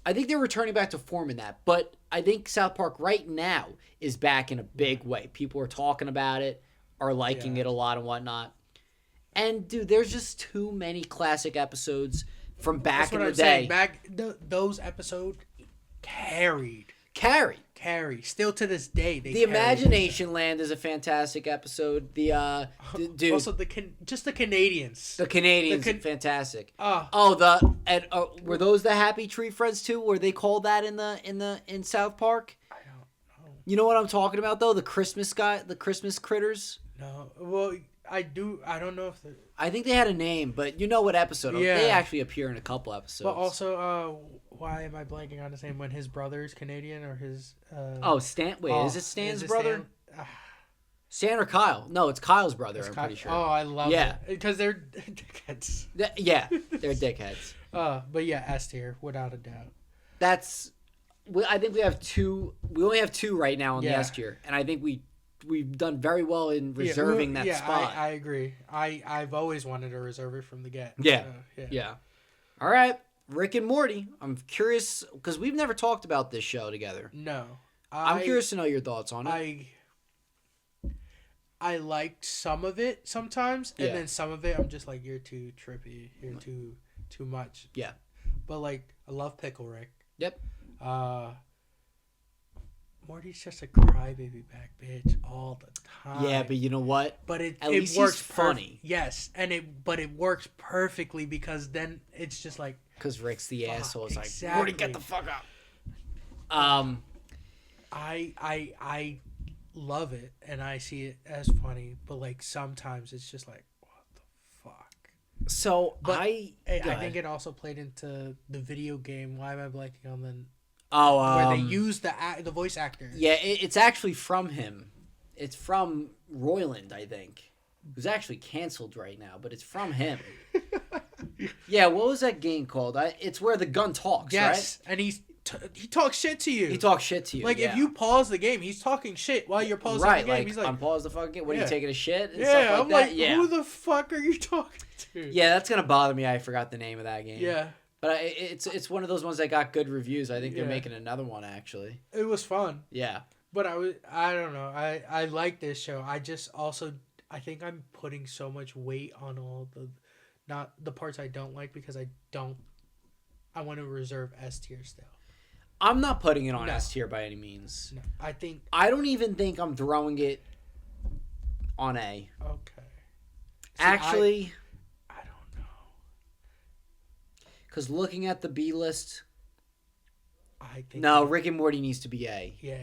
Speaker 1: I think they're returning back to forming that. But I think South Park right now is back in a big way. People are talking about it, are liking it a lot and whatnot. And, dude, there's just too many classic episodes from back in the day.
Speaker 2: Those episodes carried. Still to this day,
Speaker 1: the Imagination Land is a fantastic episode. The dude.
Speaker 2: Also, just the Canadians.
Speaker 1: The Canadians, fantastic. Were those the Happy Tree Friends too? Were they called that in South Park?
Speaker 2: I don't know.
Speaker 1: You know what I'm talking about though? The Christmas critters.
Speaker 2: No, well. I don't know if
Speaker 1: I think they had a name, but you know what episode. Yeah. They actually appear in a couple episodes.
Speaker 2: But also, why am I blanking on his name when his brother's Canadian or his...
Speaker 1: Stan... Wait, is it Stan's brother? Stan or Kyle? No, it's Kyle's brother. I'm pretty sure.
Speaker 2: Oh, I love it because they're dickheads.
Speaker 1: Yeah, they're dickheads.
Speaker 2: But yeah, S tier without a doubt.
Speaker 1: I think we have two. We only have two right now in the S tier, and I think we've done very well in reserving that spot.
Speaker 2: I agree. I've always wanted to reserve it from the get.
Speaker 1: Yeah. So, yeah. All right, Rick and Morty. I'm curious because we've never talked about this show together.
Speaker 2: No.
Speaker 1: I'm curious to know your thoughts on
Speaker 2: it. I liked some of it sometimes, and then some of it I'm just like, you're too trippy. You're too much.
Speaker 1: Yeah.
Speaker 2: But like, I love Pickle Rick.
Speaker 1: Yep.
Speaker 2: Morty's just a crybaby back bitch all the time.
Speaker 1: Yeah, but you know what?
Speaker 2: But it
Speaker 1: least
Speaker 2: works
Speaker 1: he's funny.
Speaker 2: Yes, but it works perfectly because then it's just like,
Speaker 1: because Rick's the asshole. It's
Speaker 2: exactly.
Speaker 1: like, Morty, get the fuck up.
Speaker 2: I love it and I see it as funny, but like sometimes it's just like, what the fuck.
Speaker 1: So
Speaker 2: but I think it also played into the video game. Why am I blanking on the? Where they use the voice actor.
Speaker 1: Yeah, it's actually from him. It's from Roiland, I think. Who's actually canceled right now, but it's from him. Yeah, what was that game called? It's where the gun talks, right?
Speaker 2: Yes, and he talks shit to you.
Speaker 1: He talks shit to you.
Speaker 2: Like, if you pause the game, he's talking shit while you're pausing the game.
Speaker 1: Like,
Speaker 2: he's like,
Speaker 1: unpause the fucking game. What, are you taking a shit? And
Speaker 2: stuff
Speaker 1: like
Speaker 2: I'm
Speaker 1: that?
Speaker 2: Like, who the fuck are you talking to?
Speaker 1: Yeah, that's going to bother me. I forgot the name of that game.
Speaker 2: Yeah.
Speaker 1: But it's one of those ones that got good reviews. I think they're making another one, actually.
Speaker 2: It was fun.
Speaker 1: Yeah.
Speaker 2: But I don't know. I like this show. I just also, I think I'm putting so much weight on all not the parts I don't like because I want to reserve S tier still.
Speaker 1: I'm not putting it on S tier by any means.
Speaker 2: No,
Speaker 1: I don't even think I'm throwing it on A.
Speaker 2: Okay. See,
Speaker 1: actually,
Speaker 2: I don't know.
Speaker 1: Because looking at the B list,
Speaker 2: I think
Speaker 1: Rick and Morty needs to be A.
Speaker 2: Yeah.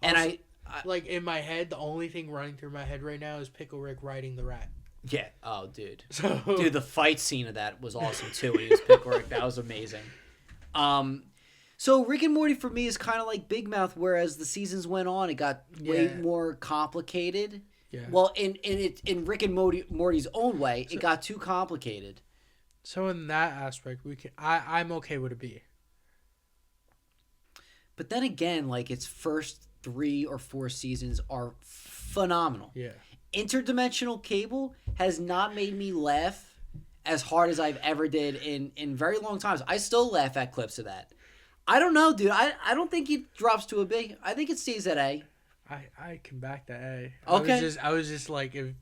Speaker 1: And
Speaker 2: also, like in my head, the only thing running through my head right now is Pickle Rick riding the rat.
Speaker 1: Yeah. Oh, dude. Dude, the fight scene of that was awesome too. When he was Pickle Rick, that was amazing. So Rick and Morty for me is kind of like Big Mouth, whereas the seasons went on, it got way more complicated.
Speaker 2: Yeah.
Speaker 1: Well, in Rick and Morty's own way, it got too complicated.
Speaker 2: So in that aspect, I'm okay with a B.
Speaker 1: But then again, like its first 3 or 4 seasons are phenomenal.
Speaker 2: Yeah.
Speaker 1: Interdimensional Cable has not made me laugh as hard as I've ever did in very long times. I still laugh at clips of that. I don't know, dude. I don't think it drops to a B. I think it stays at A.
Speaker 2: I can back the A.
Speaker 1: Okay.
Speaker 2: I was just like, if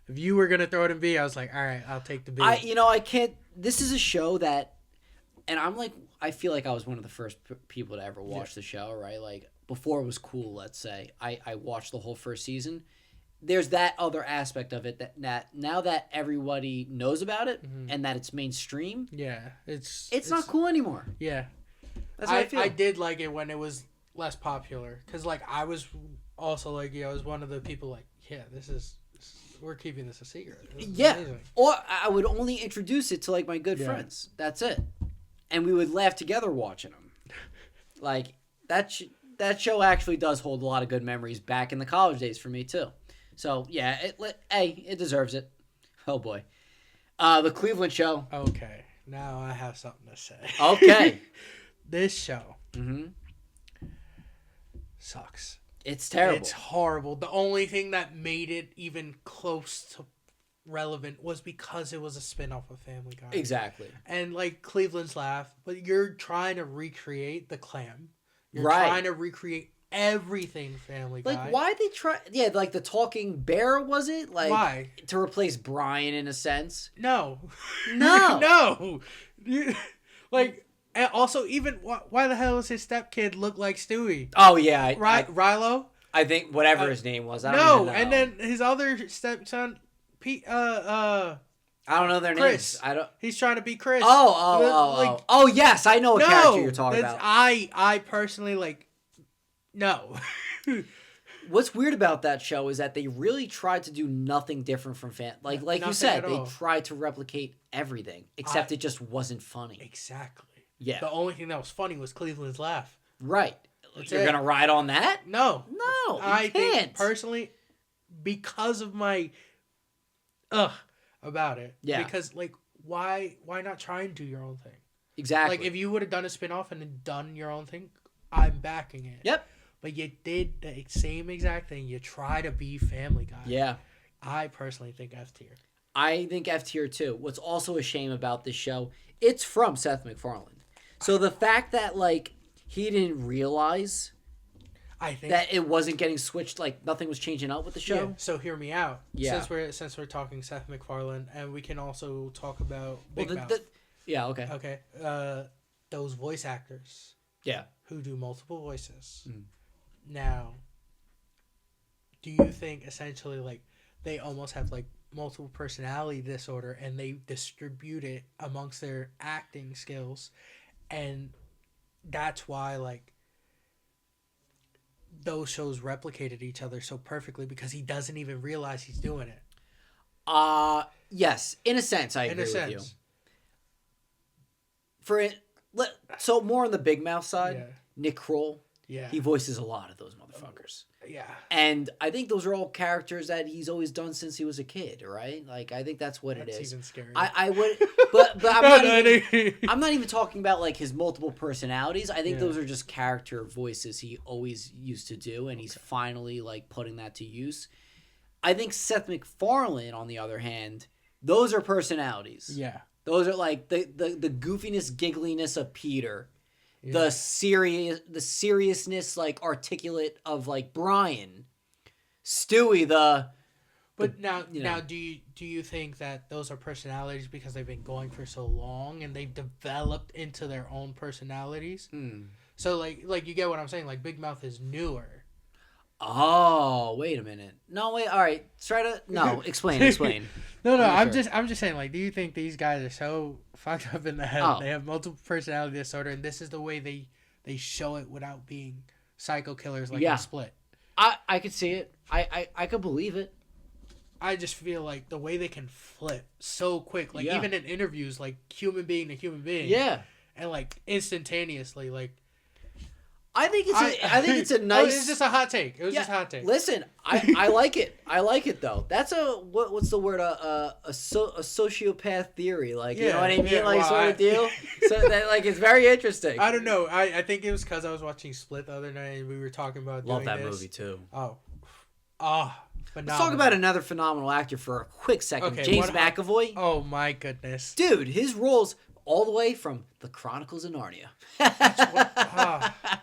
Speaker 2: you were gonna throw it in B, I was like, all right, I'll take the B.
Speaker 1: I can't. This is a show that, and I'm like, I feel like I was one of the first people to ever watch the show, right? Like before it was cool. Let's say I watched the whole first season. There's that other aspect of it that now that everybody knows about it and that it's mainstream.
Speaker 2: Yeah,
Speaker 1: it's not cool anymore.
Speaker 2: Yeah.
Speaker 1: That's how I feel.
Speaker 2: I did like it when it was less popular because, like, I was also like, I was one of the people like, yeah, we're keeping this a secret.
Speaker 1: Yeah, amazing. Or I would only introduce it to like my good friends. That's it, and we would laugh together watching them. Like that show actually does hold a lot of good memories back in the college days for me too. So yeah, it deserves it. Oh boy, the Cleveland Show.
Speaker 2: Okay, now I have something to say.
Speaker 1: Okay.
Speaker 2: This show
Speaker 1: mm-hmm.
Speaker 2: sucks.
Speaker 1: It's terrible.
Speaker 2: It's horrible. The only thing that made it even close to relevant was because it was a spin-off of Family Guy.
Speaker 1: Exactly.
Speaker 2: And like Cleveland's Laugh, but you're trying to recreate the clam. You're
Speaker 1: right.
Speaker 2: trying to recreate everything Family Guy.
Speaker 1: Like, why they try... Yeah, like the talking bear, was it? Like,
Speaker 2: why?
Speaker 1: To replace Brian in a sense?
Speaker 2: No.
Speaker 1: No.
Speaker 2: No. Like... And also, even why the hell does his stepkid look like Stewie?
Speaker 1: Oh yeah,
Speaker 2: Rilo.
Speaker 1: I think whatever his name was. I don't even know.
Speaker 2: And then his other stepson, Pete.
Speaker 1: I don't know their
Speaker 2: Chris.
Speaker 1: names. I don't.
Speaker 2: He's trying to be Chris.
Speaker 1: Oh, yes, I know what character you're talking about.
Speaker 2: I personally like. No.
Speaker 1: What's weird about that show is that they really tried to do nothing different from like you said, they tried to replicate everything, except it just wasn't funny.
Speaker 2: Exactly.
Speaker 1: Yeah.
Speaker 2: The only thing that was funny was Cleveland's Laugh.
Speaker 1: Right. You're going to ride on that?
Speaker 2: No.
Speaker 1: No,
Speaker 2: I
Speaker 1: can't.
Speaker 2: think, personally, because of my about it.
Speaker 1: Yeah.
Speaker 2: Because like why not try and do your own thing?
Speaker 1: Exactly.
Speaker 2: Like if you would have done a spin-off and then done your own thing, I'm backing it.
Speaker 1: Yep.
Speaker 2: But you did the same exact thing. You try to be Family Guy.
Speaker 1: Yeah.
Speaker 2: I personally think F tier.
Speaker 1: I think F tier too. What's also a shame about this show, it's from Seth MacFarlane. So the fact that like he didn't realize
Speaker 2: I think
Speaker 1: that it wasn't getting switched, like nothing was changing up with the show.
Speaker 2: Yeah, so hear me out.
Speaker 1: Yeah.
Speaker 2: Since we're talking Seth MacFarlane, and we can also talk about Big Mouth.
Speaker 1: Yeah, okay.
Speaker 2: Okay. Those voice actors.
Speaker 1: Yeah.
Speaker 2: Who do multiple voices.
Speaker 1: Mm.
Speaker 2: Now, do you think essentially like they almost have like multiple personality disorder and they distribute it amongst their acting skills, and that's why like those shows replicated each other so perfectly because he doesn't even realize he's doing it.
Speaker 1: Yes, in a sense, I agree with you. So more on the Big Mouth side, Nick Kroll, he voices a lot of those motherfuckers.
Speaker 2: Yeah.
Speaker 1: And I think those are all characters that he's always done since he was a kid, right? Like I think that's what it is.
Speaker 2: That's even scary.
Speaker 1: I would, but I'm not even talking about like his multiple personalities. I think those are just character voices he always used to do, and he's finally like putting that to use. I think Seth MacFarlane, on the other hand, those are personalities.
Speaker 2: Yeah.
Speaker 1: Those are like the goofiness, giggliness of Peter. Yeah. The seriousness, like articulate of like Brian, Stewie.
Speaker 2: Now, do you think that those are personalities because they've been going for so long and they've developed into their own personalities? So like you get what I'm saying? Like Big Mouth is newer.
Speaker 1: Oh, wait a minute. No, wait. All right, explain.
Speaker 2: No. I'm just saying. Like, do you think these guys are so fucked up in the head? They have multiple personality disorder, and this is the way they show it without being psycho killers like in Split.
Speaker 1: I could see it. I could believe it.
Speaker 2: I just feel like the way they can flip so quick, like even in interviews, like human being to human being.
Speaker 1: Yeah.
Speaker 2: And like instantaneously, like.
Speaker 1: I think it's a nice.
Speaker 2: It's just a hot take. It was just a hot take.
Speaker 1: Listen, I like it. I like it though. That's what's the word? A sociopath theory. Like you know what I mean? Like sort of deal. So that like it's very interesting.
Speaker 2: I don't know. I think it was because I was watching Split the other night and we were talking about.
Speaker 1: Love that movie too.
Speaker 2: Oh.
Speaker 1: Phenomenal. Let's talk about another phenomenal actor for a quick second. Okay, James McAvoy.
Speaker 2: Oh my goodness,
Speaker 1: dude! His roles. All the way from the Chronicles of Narnia.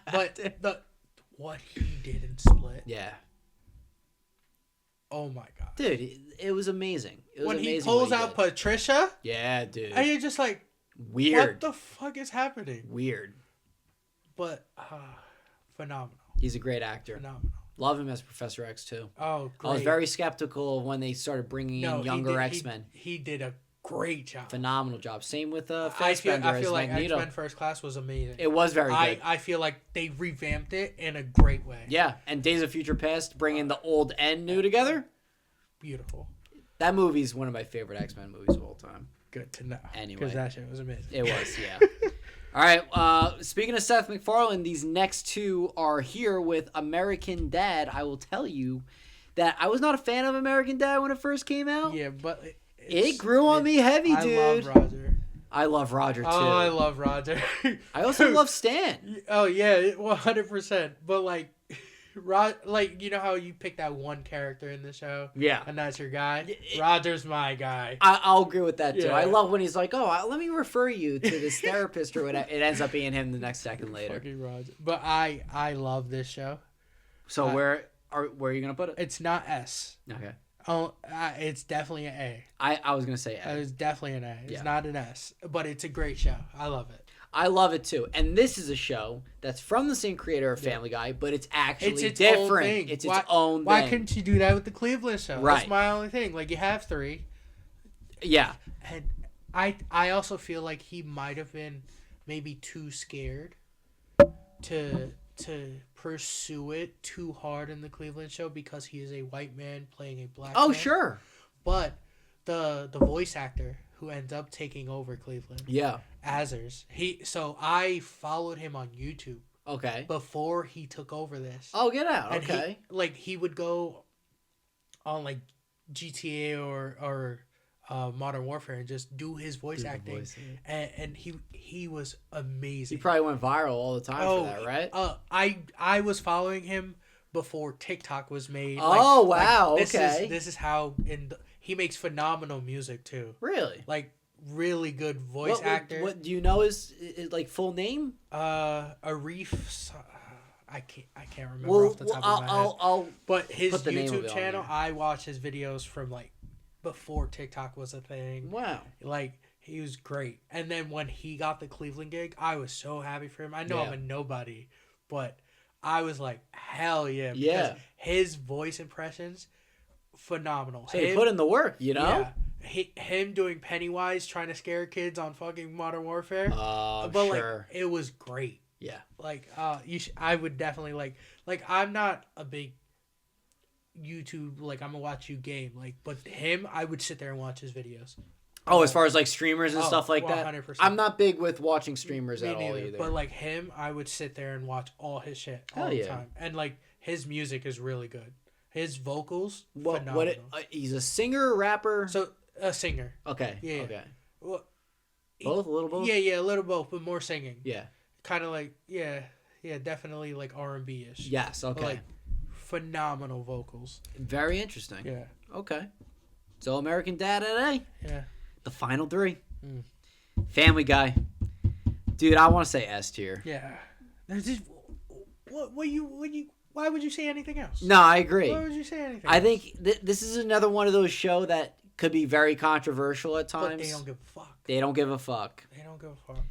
Speaker 2: But what he did in Split.
Speaker 1: Yeah.
Speaker 2: Oh my god.
Speaker 1: Dude, it was amazing.
Speaker 2: When he pulls out Patricia.
Speaker 1: Yeah, dude.
Speaker 2: And you're just like,
Speaker 1: weird.
Speaker 2: What the fuck is happening?
Speaker 1: Weird.
Speaker 2: But phenomenal.
Speaker 1: He's a great actor.
Speaker 2: Phenomenal.
Speaker 1: Love him as Professor X too.
Speaker 2: Oh, great.
Speaker 1: I was very skeptical when they started bringing in younger X-Men.
Speaker 2: He did a great job.
Speaker 1: Phenomenal job. Same with Fassbender
Speaker 2: I feel
Speaker 1: like
Speaker 2: Magneto. X-Men First Class was amazing.
Speaker 1: It was very good.
Speaker 2: I feel like they revamped it in a great way.
Speaker 1: Yeah, and Days of Future Past, bringing the old and new together.
Speaker 2: Beautiful.
Speaker 1: That movie is one of my favorite X-Men movies of all time.
Speaker 2: Good to know.
Speaker 1: Anyway.
Speaker 2: Because that shit was amazing.
Speaker 1: It was, yeah. All right, speaking of Seth MacFarlane, these next two are here with American Dad. I will tell you that I was not a fan of American Dad when it first came out.
Speaker 2: Yeah, but...
Speaker 1: It grew on me heavy, dude.
Speaker 2: I love Roger.
Speaker 1: I love Roger, too.
Speaker 2: Oh, I love Roger.
Speaker 1: I also love Stan.
Speaker 2: Oh, yeah, 100%. But, like, you know how you pick that one character in the show?
Speaker 1: Yeah.
Speaker 2: And that's your guy? Roger's my guy.
Speaker 1: I'll agree with that, too.
Speaker 2: Yeah.
Speaker 1: I love when he's like, let me refer you to this therapist or whatever. It ends up being him the next second later.
Speaker 2: Fucking Roger. But I love this show.
Speaker 1: So where are you going to put it?
Speaker 2: It's not S.
Speaker 1: Okay.
Speaker 2: Oh, it's definitely an A.
Speaker 1: I was going to say A.
Speaker 2: It's definitely an A. It's not an S. But it's a great show. I love it.
Speaker 1: I love it too. And this is a show that's from the same creator of Family Guy, but it's actually
Speaker 2: its
Speaker 1: different.
Speaker 2: Own thing.
Speaker 1: It's its own thing.
Speaker 2: Why couldn't you do that with the Cleveland show?
Speaker 1: Right.
Speaker 2: That's my only thing. Like, you have three.
Speaker 1: Yeah.
Speaker 2: And I also feel like he might have been maybe too scared to pursue it too hard in the Cleveland show because he is a white man playing a black man.
Speaker 1: Oh, sure.
Speaker 2: But the voice actor who ends up taking over Cleveland.
Speaker 1: Yeah.
Speaker 2: Azers. So I followed him on YouTube.
Speaker 1: Okay.
Speaker 2: Before he took over this.
Speaker 1: Oh, get out.
Speaker 2: And
Speaker 1: okay.
Speaker 2: He would go on like GTA or Modern Warfare and just do his voice acting, and he was amazing.
Speaker 1: He probably went viral all the time for that, right?
Speaker 2: I was following him before TikTok was made.
Speaker 1: Oh wow! Okay.
Speaker 2: This is how he makes phenomenal music too.
Speaker 1: Really?
Speaker 2: Like really good voice actor.
Speaker 1: What do you know his like full name?
Speaker 2: Arif. I can't remember off the top of my head. But his YouTube channel, I watch his videos from like before TikTok was a thing.
Speaker 1: Wow.
Speaker 2: Like he was great. And then when he got the Cleveland gig, I was so happy for him. I know I'm a nobody, but I was like, hell yeah. Because his voice impressions, phenomenal.
Speaker 1: So he put in the work, you know?
Speaker 2: Yeah. Him doing Pennywise trying to scare kids on fucking Modern Warfare.
Speaker 1: But
Speaker 2: sure. Like, it was great.
Speaker 1: Yeah.
Speaker 2: Like, I would definitely like, I'm not a big YouTube, like, I'm gonna watch you game, like, but him, I would sit there and watch his videos.
Speaker 1: Oh, as far as like streamers and stuff like 100%. That, I'm not big with watching streamers at all either.
Speaker 2: But like him, I would sit there and watch all his shit all the time, and like his music is really good. His vocals, phenomenal.
Speaker 1: He's a singer, rapper.
Speaker 2: So a singer.
Speaker 1: Okay.
Speaker 2: Yeah.
Speaker 1: Okay.
Speaker 2: Well,
Speaker 1: both, a little both.
Speaker 2: Yeah, a little both, but more singing.
Speaker 1: Yeah.
Speaker 2: Kind of like definitely like R&B ish.
Speaker 1: Yes. Okay.
Speaker 2: But like phenomenal vocals.
Speaker 1: Very interesting.
Speaker 2: Yeah.
Speaker 1: Okay. So American Dad today.
Speaker 2: Yeah.
Speaker 1: The final three. Family Guy. Dude, I want to say S tier.
Speaker 2: Yeah. There's just why would you say anything else?
Speaker 1: No, I agree.
Speaker 2: Why would you say anything
Speaker 1: I think this is another one of those shows that could be very controversial at times.
Speaker 2: But they don't give a fuck.
Speaker 1: They don't give a fuck.
Speaker 2: They don't give a fuck.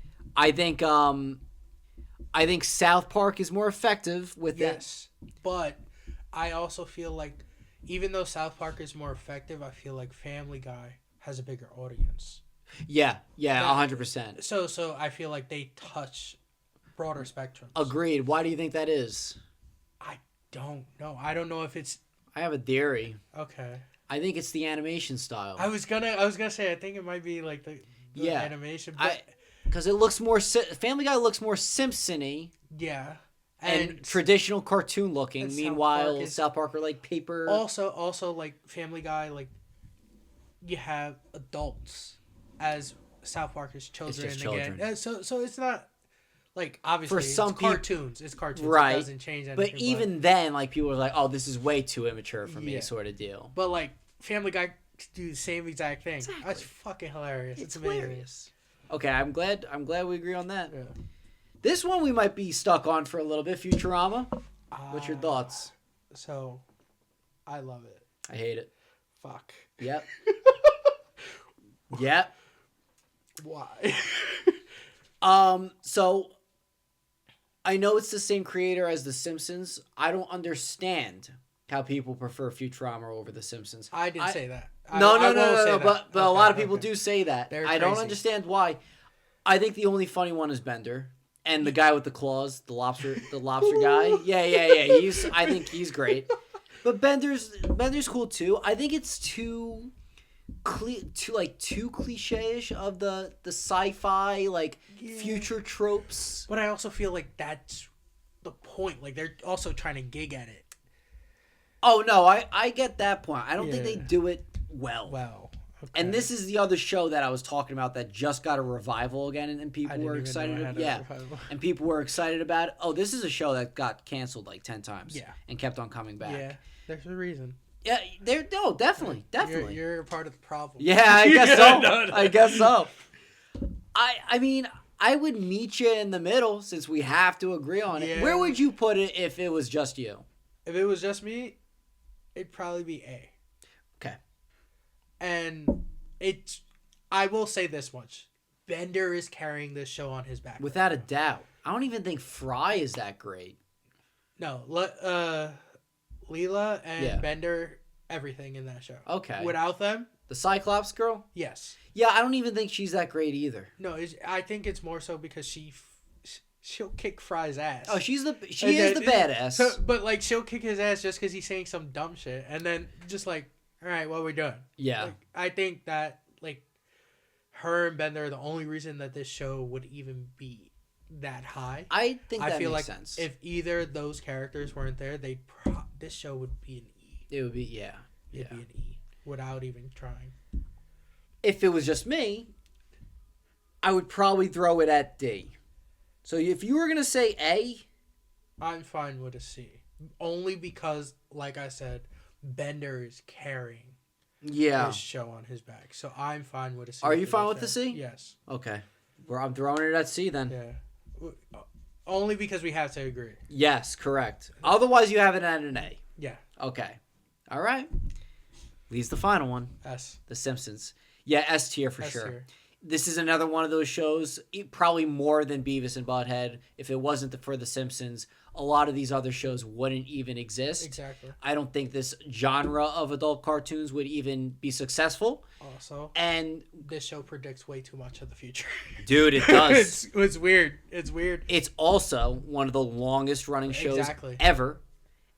Speaker 1: I think South Park is more effective with it.
Speaker 2: Yes. But I also feel like even though South Park is more effective, I feel like Family Guy has a bigger audience.
Speaker 1: Yeah, 100%.
Speaker 2: So I feel like they touch broader spectrums.
Speaker 1: Agreed. Why do you think that is?
Speaker 2: I don't know. I don't know if it's.
Speaker 1: I have a theory.
Speaker 2: Okay.
Speaker 1: I think it's the animation style.
Speaker 2: I was gonna say I think it might be like the animation, but
Speaker 1: because it looks more Family Guy looks more Simpson-y.
Speaker 2: Yeah.
Speaker 1: And traditional cartoon looking. Meanwhile, South Park are like paper.
Speaker 2: Also like Family Guy, like you have adults as South Park is children again. So it's not like obviously for some cartoons. It's cartoons.
Speaker 1: Right.
Speaker 2: It doesn't change anything.
Speaker 1: But even then, like people are like, "Oh, this is way too immature for me," sort of deal.
Speaker 2: But like Family Guy do the same exact thing. Exactly. That's fucking hilarious. It's amazing.
Speaker 1: Hilarious. Okay, I'm glad we agree on that.
Speaker 2: Yeah.
Speaker 1: This one we might be stuck on for a little bit. Futurama. What's your thoughts?
Speaker 2: So, I love it.
Speaker 1: I hate it.
Speaker 2: Fuck.
Speaker 1: Yep. Yep.
Speaker 2: Why?
Speaker 1: So I know it's the same creator as The Simpsons. I don't understand how people prefer Futurama over The Simpsons.
Speaker 2: I didn't say that.
Speaker 1: No. But a lot of people do say that. I don't understand why. I think the only funny one is Bender and the guy with the claws, the lobster guy. Yeah. I think he's great. But Bender's cool too. I think it's too cliche-ish of the sci-fi future tropes.
Speaker 2: But I also feel like that's the point. Like they're also trying to gig at it.
Speaker 1: Oh no, I get that point. I don't think they do it well.
Speaker 2: Wow. Okay.
Speaker 1: And this is the other show that I was talking about that just got a revival again, and people were excited. And people were excited about it. Oh, this is a show that got canceled like 10 times.
Speaker 2: Yeah.
Speaker 1: And kept on coming back.
Speaker 2: Yeah, there's a reason.
Speaker 1: Yeah, definitely.
Speaker 2: You're a part of the problem.
Speaker 1: Yeah, I guess so. No. I guess so. I mean, I would meet you in the middle since we have to agree on it. Where would you put it if it was just you?
Speaker 2: If it was just me, it'd probably be A.
Speaker 1: Okay.
Speaker 2: And I will say this much. Bender is carrying this show on his back.
Speaker 1: Without a doubt. I don't even think Fry is that great.
Speaker 2: No. Leela and Bender, everything in that show.
Speaker 1: Okay.
Speaker 2: Without them.
Speaker 1: The Cyclops girl?
Speaker 2: Yes.
Speaker 1: Yeah, I don't even think she's that great either.
Speaker 2: No, I think it's more so because she'll kick Fry's ass.
Speaker 1: Oh, she is the badass.
Speaker 2: But like she'll kick his ass just because he's saying some dumb shit, and then just like, all right, what are we doing?
Speaker 1: Yeah.
Speaker 2: Like, I think that like her and Bender are the only reason that this show would even be that high.
Speaker 1: I think that
Speaker 2: feel
Speaker 1: makes
Speaker 2: like
Speaker 1: sense.
Speaker 2: If either of those characters weren't there, this show would be an E.
Speaker 1: It would be
Speaker 2: it'd be an E without even trying.
Speaker 1: If it was just me, I would probably throw it at D. So if you were going to say A,
Speaker 2: I'm fine with a C. Only because, like I said, Bender is carrying his show on his back. So I'm fine with a C.
Speaker 1: Are you fine with the C?
Speaker 2: Yes.
Speaker 1: Okay. Well, I'm throwing it at C then.
Speaker 2: Yeah. Only because we have to agree.
Speaker 1: Yes, correct. Otherwise, you have it at an A.
Speaker 2: Yeah.
Speaker 1: Okay. All right. Leaves the final one.
Speaker 2: S.
Speaker 1: The Simpsons. Yeah, S tier for
Speaker 2: S
Speaker 1: sure.
Speaker 2: tier.
Speaker 1: This is another one of those shows, probably more than Beavis and Butthead. If it wasn't for The Simpsons, a lot of these other shows wouldn't even exist.
Speaker 2: Exactly.
Speaker 1: I don't think this genre of adult cartoons would even be successful.
Speaker 2: Also,
Speaker 1: and
Speaker 2: this show predicts way too much of the future.
Speaker 1: Dude, it does.
Speaker 2: It's weird. It's weird.
Speaker 1: It's also one of the longest running shows ever.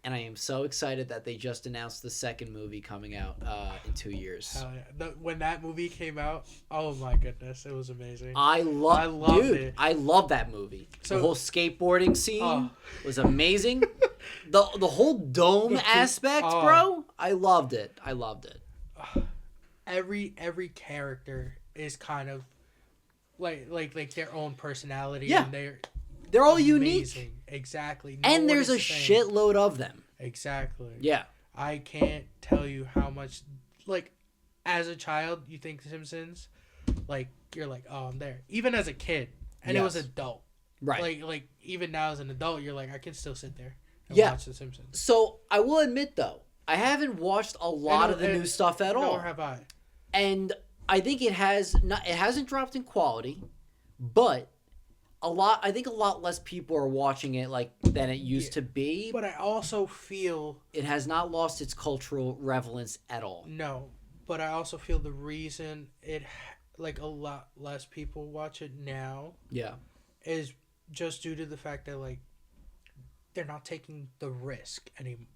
Speaker 1: And I am so excited that they just announced the second movie coming out in 2 years.
Speaker 2: Hell yeah. When that movie came out, oh my goodness, it was amazing.
Speaker 1: I loved it. I love that movie. So, the whole skateboarding scene was amazing. the whole dome aspect, bro. I loved it.
Speaker 2: Every character is kind of like their own personality.
Speaker 1: Yeah.
Speaker 2: And
Speaker 1: they're all
Speaker 2: amazing.
Speaker 1: Unique.
Speaker 2: Exactly.
Speaker 1: And there's a shitload of them.
Speaker 2: Exactly.
Speaker 1: Yeah.
Speaker 2: I can't tell you how much, as a child, you think The Simpsons, you're like, oh, I'm there. Even as a kid. And it was adult.
Speaker 1: Right.
Speaker 2: Like, even now as an adult, you're like, I can still sit there and watch The Simpsons.
Speaker 1: So, I will admit, though, I haven't watched a lot of the new stuff at all.
Speaker 2: Nor have I.
Speaker 1: And I think it hasn't dropped in quality, but I think a lot less people are watching it than it used to be.
Speaker 2: But I also feel
Speaker 1: it has not lost its cultural relevance at all.
Speaker 2: No, but I also feel the reason a lot less people watch it now.
Speaker 1: Yeah,
Speaker 2: is just due to the fact that they're not taking the risk anymore.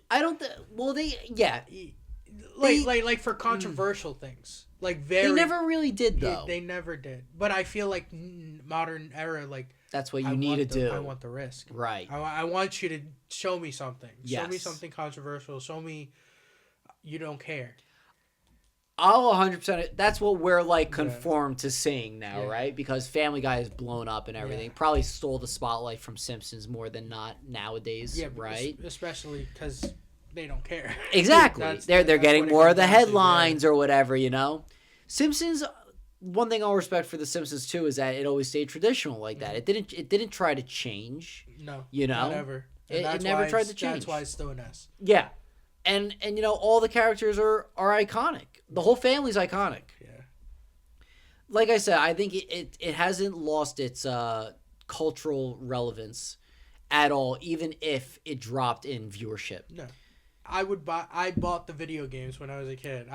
Speaker 1: I don't.
Speaker 2: Like for controversial things. They
Speaker 1: never really did though.
Speaker 2: They never did. But I feel like modern era,
Speaker 1: that's what you need to do.
Speaker 2: I want the risk.
Speaker 1: Right.
Speaker 2: I want you to show me something.
Speaker 1: Yes.
Speaker 2: Show me something controversial. Show me you don't care.
Speaker 1: I'll 100%. That's what we're conformed to seeing now, right? Because Family Guy is blown up and everything. Probably stole the spotlight from Simpsons more than not nowadays, right?
Speaker 2: Especially because they don't care.
Speaker 1: Exactly. They're getting more of the headlines or whatever, Simpsons. One thing I'll respect for the Simpsons too is that it always stayed traditional like that. It didn't try to change.
Speaker 2: No.
Speaker 1: Not
Speaker 2: ever.
Speaker 1: It never tried to change.
Speaker 2: That's why it's still an S.
Speaker 1: Yeah. And all the characters are iconic. The whole family's iconic.
Speaker 2: Yeah.
Speaker 1: Like I said, I think it hasn't lost its cultural relevance at all, even if it dropped in viewership.
Speaker 2: No. I bought the video games when I was a kid.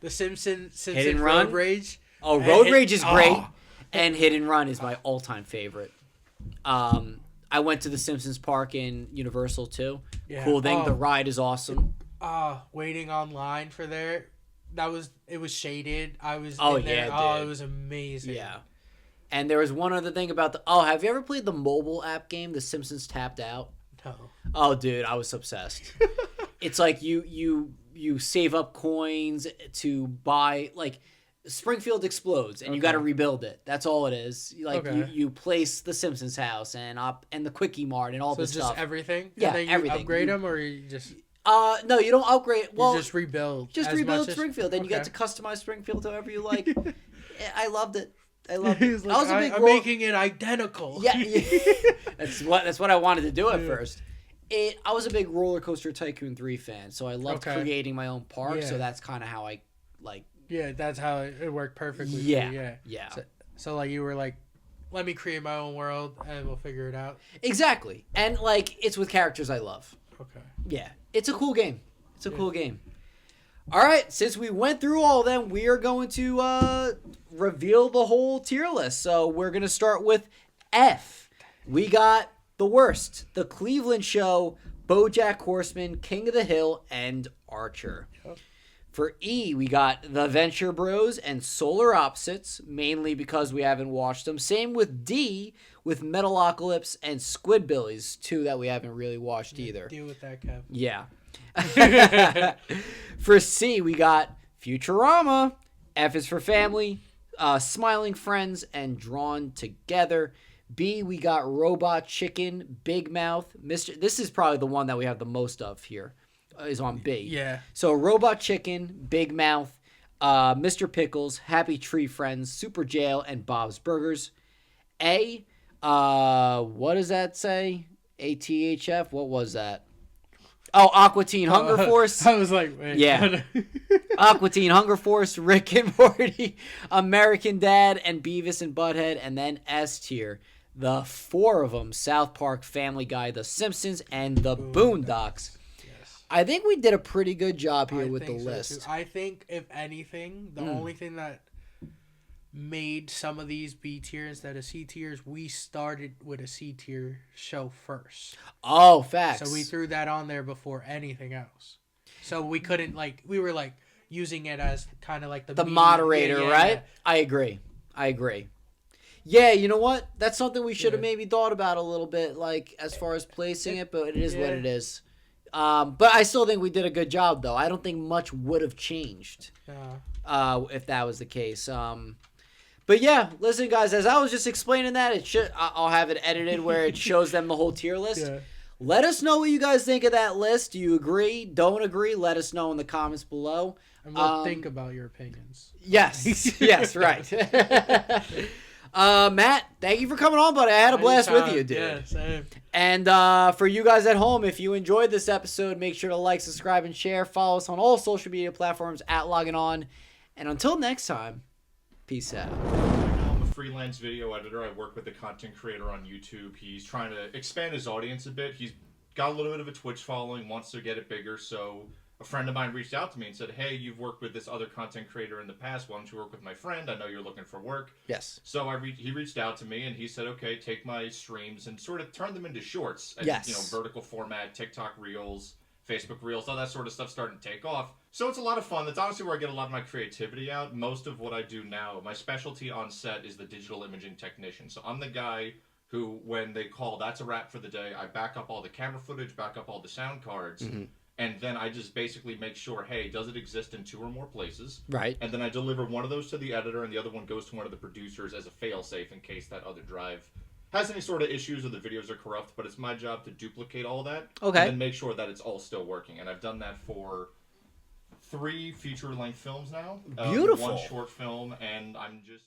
Speaker 2: The Simpsons Road Rage.
Speaker 1: Oh, Road Rage is great. And Hit and Run is my all-time favorite. I went to the Simpsons park in Universal too. Yeah. Cool thing. The ride is awesome.
Speaker 2: Waiting online for there. It was shaded. I was
Speaker 1: in
Speaker 2: there.
Speaker 1: Dude.
Speaker 2: It was amazing.
Speaker 1: Yeah. And there was one other thing about have you ever played the mobile app game, The Simpsons Tapped Out?
Speaker 2: No.
Speaker 1: Oh, dude, I was obsessed. It's you save up coins to buy, Springfield explodes and you got to rebuild it. That's all it is. You place the Simpsons house and the Quickie Mart and all this stuff.
Speaker 2: So just everything?
Speaker 1: Yeah,
Speaker 2: and then you
Speaker 1: everything.
Speaker 2: Upgrade them or you just...
Speaker 1: No, you don't upgrade. Well,
Speaker 2: you just rebuild.
Speaker 1: Just rebuild Springfield. Then you get to customize Springfield however you like. I loved it. I'm
Speaker 2: making it identical.
Speaker 1: Yeah. That's what I wanted to do at first. I was a big Roller Coaster Tycoon 3 fan, so I loved creating my own park. Yeah. So that's kind of how I
Speaker 2: Yeah, that's how it worked perfectly.
Speaker 1: Yeah. Yeah.
Speaker 2: So you were like, let me create my own world and we'll figure it out.
Speaker 1: Exactly, and it's with characters I love.
Speaker 2: Okay.
Speaker 1: Yeah, it's a cool game. Cool game. All right, since we went through all of them, we are going to reveal the whole tier list. So we're going to start with F. We got the worst, The Cleveland Show, BoJack Horseman, King of the Hill, and Archer. Yep. For E, we got The Venture Bros and Solar Opposites, mainly because we haven't watched them. Same with D, with Metalocalypse and Squidbillies, two that we haven't really watched either.
Speaker 2: Deal with that, Kev.
Speaker 1: Yeah. For C, we got Futurama. F is for family, Smiling Friends, and Drawn Together. B, we got Robot Chicken, Big Mouth, Mr. This is probably the one that we have the most of here, is on B.
Speaker 2: Yeah.
Speaker 1: So Robot Chicken, Big Mouth, Mr. Pickles, Happy Tree Friends, Super Jail, and Bob's Burgers. A, what does that say? ATHF? What was that? Oh, Aqua Teen Hunger Force.
Speaker 2: I was like, wait.
Speaker 1: Yeah. Aqua Teen Hunger Force, Rick and Morty, American Dad, and Beavis and Butthead. And then S tier, the 4 of them, South Park, Family Guy, The Simpsons, and The Boondocks. Yes. I think we did a pretty good job here with the list.
Speaker 2: I think, if anything, the only thing that made some of these B tier instead of C tiers, we started with a C tier show first.
Speaker 1: Oh, facts.
Speaker 2: So we threw that on there before anything else. So we couldn't, like, we were like using it as kind of like the
Speaker 1: moderator, right? Yeah. I agree. Yeah, you know what? That's something we should have maybe thought about a little bit, like as far as placing it, but it is what it is. But I still think we did a good job, though. I don't think much would have changed if that was the case. But yeah, listen, guys, as I was just explaining that, I'll have it edited where it shows them the whole tier list. Yeah. Let us know what you guys think of that list. Do you agree? Don't agree? Let us know in the comments below.
Speaker 2: And we'll think about your opinions.
Speaker 1: Yes. Yes, right. Matt, thank you for coming on, buddy. I had a blast with you, dude.
Speaker 2: Yeah, same.
Speaker 1: And for you guys at home, if you enjoyed this episode, make sure to like, subscribe, and share. Follow us on all social media platforms at Loggin On. And until next time, peace out.
Speaker 3: I'm a freelance video editor. I work with a content creator on YouTube. He's trying to expand his audience a bit. He's got a little bit of a Twitch following, wants to get it bigger. So a friend of mine reached out to me and said, hey, you've worked with this other content creator in the past. Why don't you work with my friend? I know you're looking for work.
Speaker 1: Yes.
Speaker 3: So he reached out to me and he said, okay, take my streams and sort of turn them into shorts. And,
Speaker 1: yes.
Speaker 3: Vertical format, TikTok Reels, Facebook Reels, all that sort of stuff starting to take off. So it's a lot of fun. That's honestly where I get a lot of my creativity out. Most of what I do now, my specialty on set is the digital imaging technician. So I'm the guy who, when they call, that's a wrap for the day, I back up all the camera footage, back up all the sound cards, and then I just basically make sure, hey, does it exist in 2 or more places?
Speaker 1: Right.
Speaker 3: And then I deliver one of those to the editor, and the other one goes to one of the producers as a fail-safe in case that other drive has any sort of issues or the videos are corrupt, but it's my job to duplicate all that.
Speaker 1: Okay.
Speaker 3: And then make sure that it's all still working. And I've done that for 3 feature-length films now.
Speaker 1: Beautiful.
Speaker 3: 1 short film, and I'm just...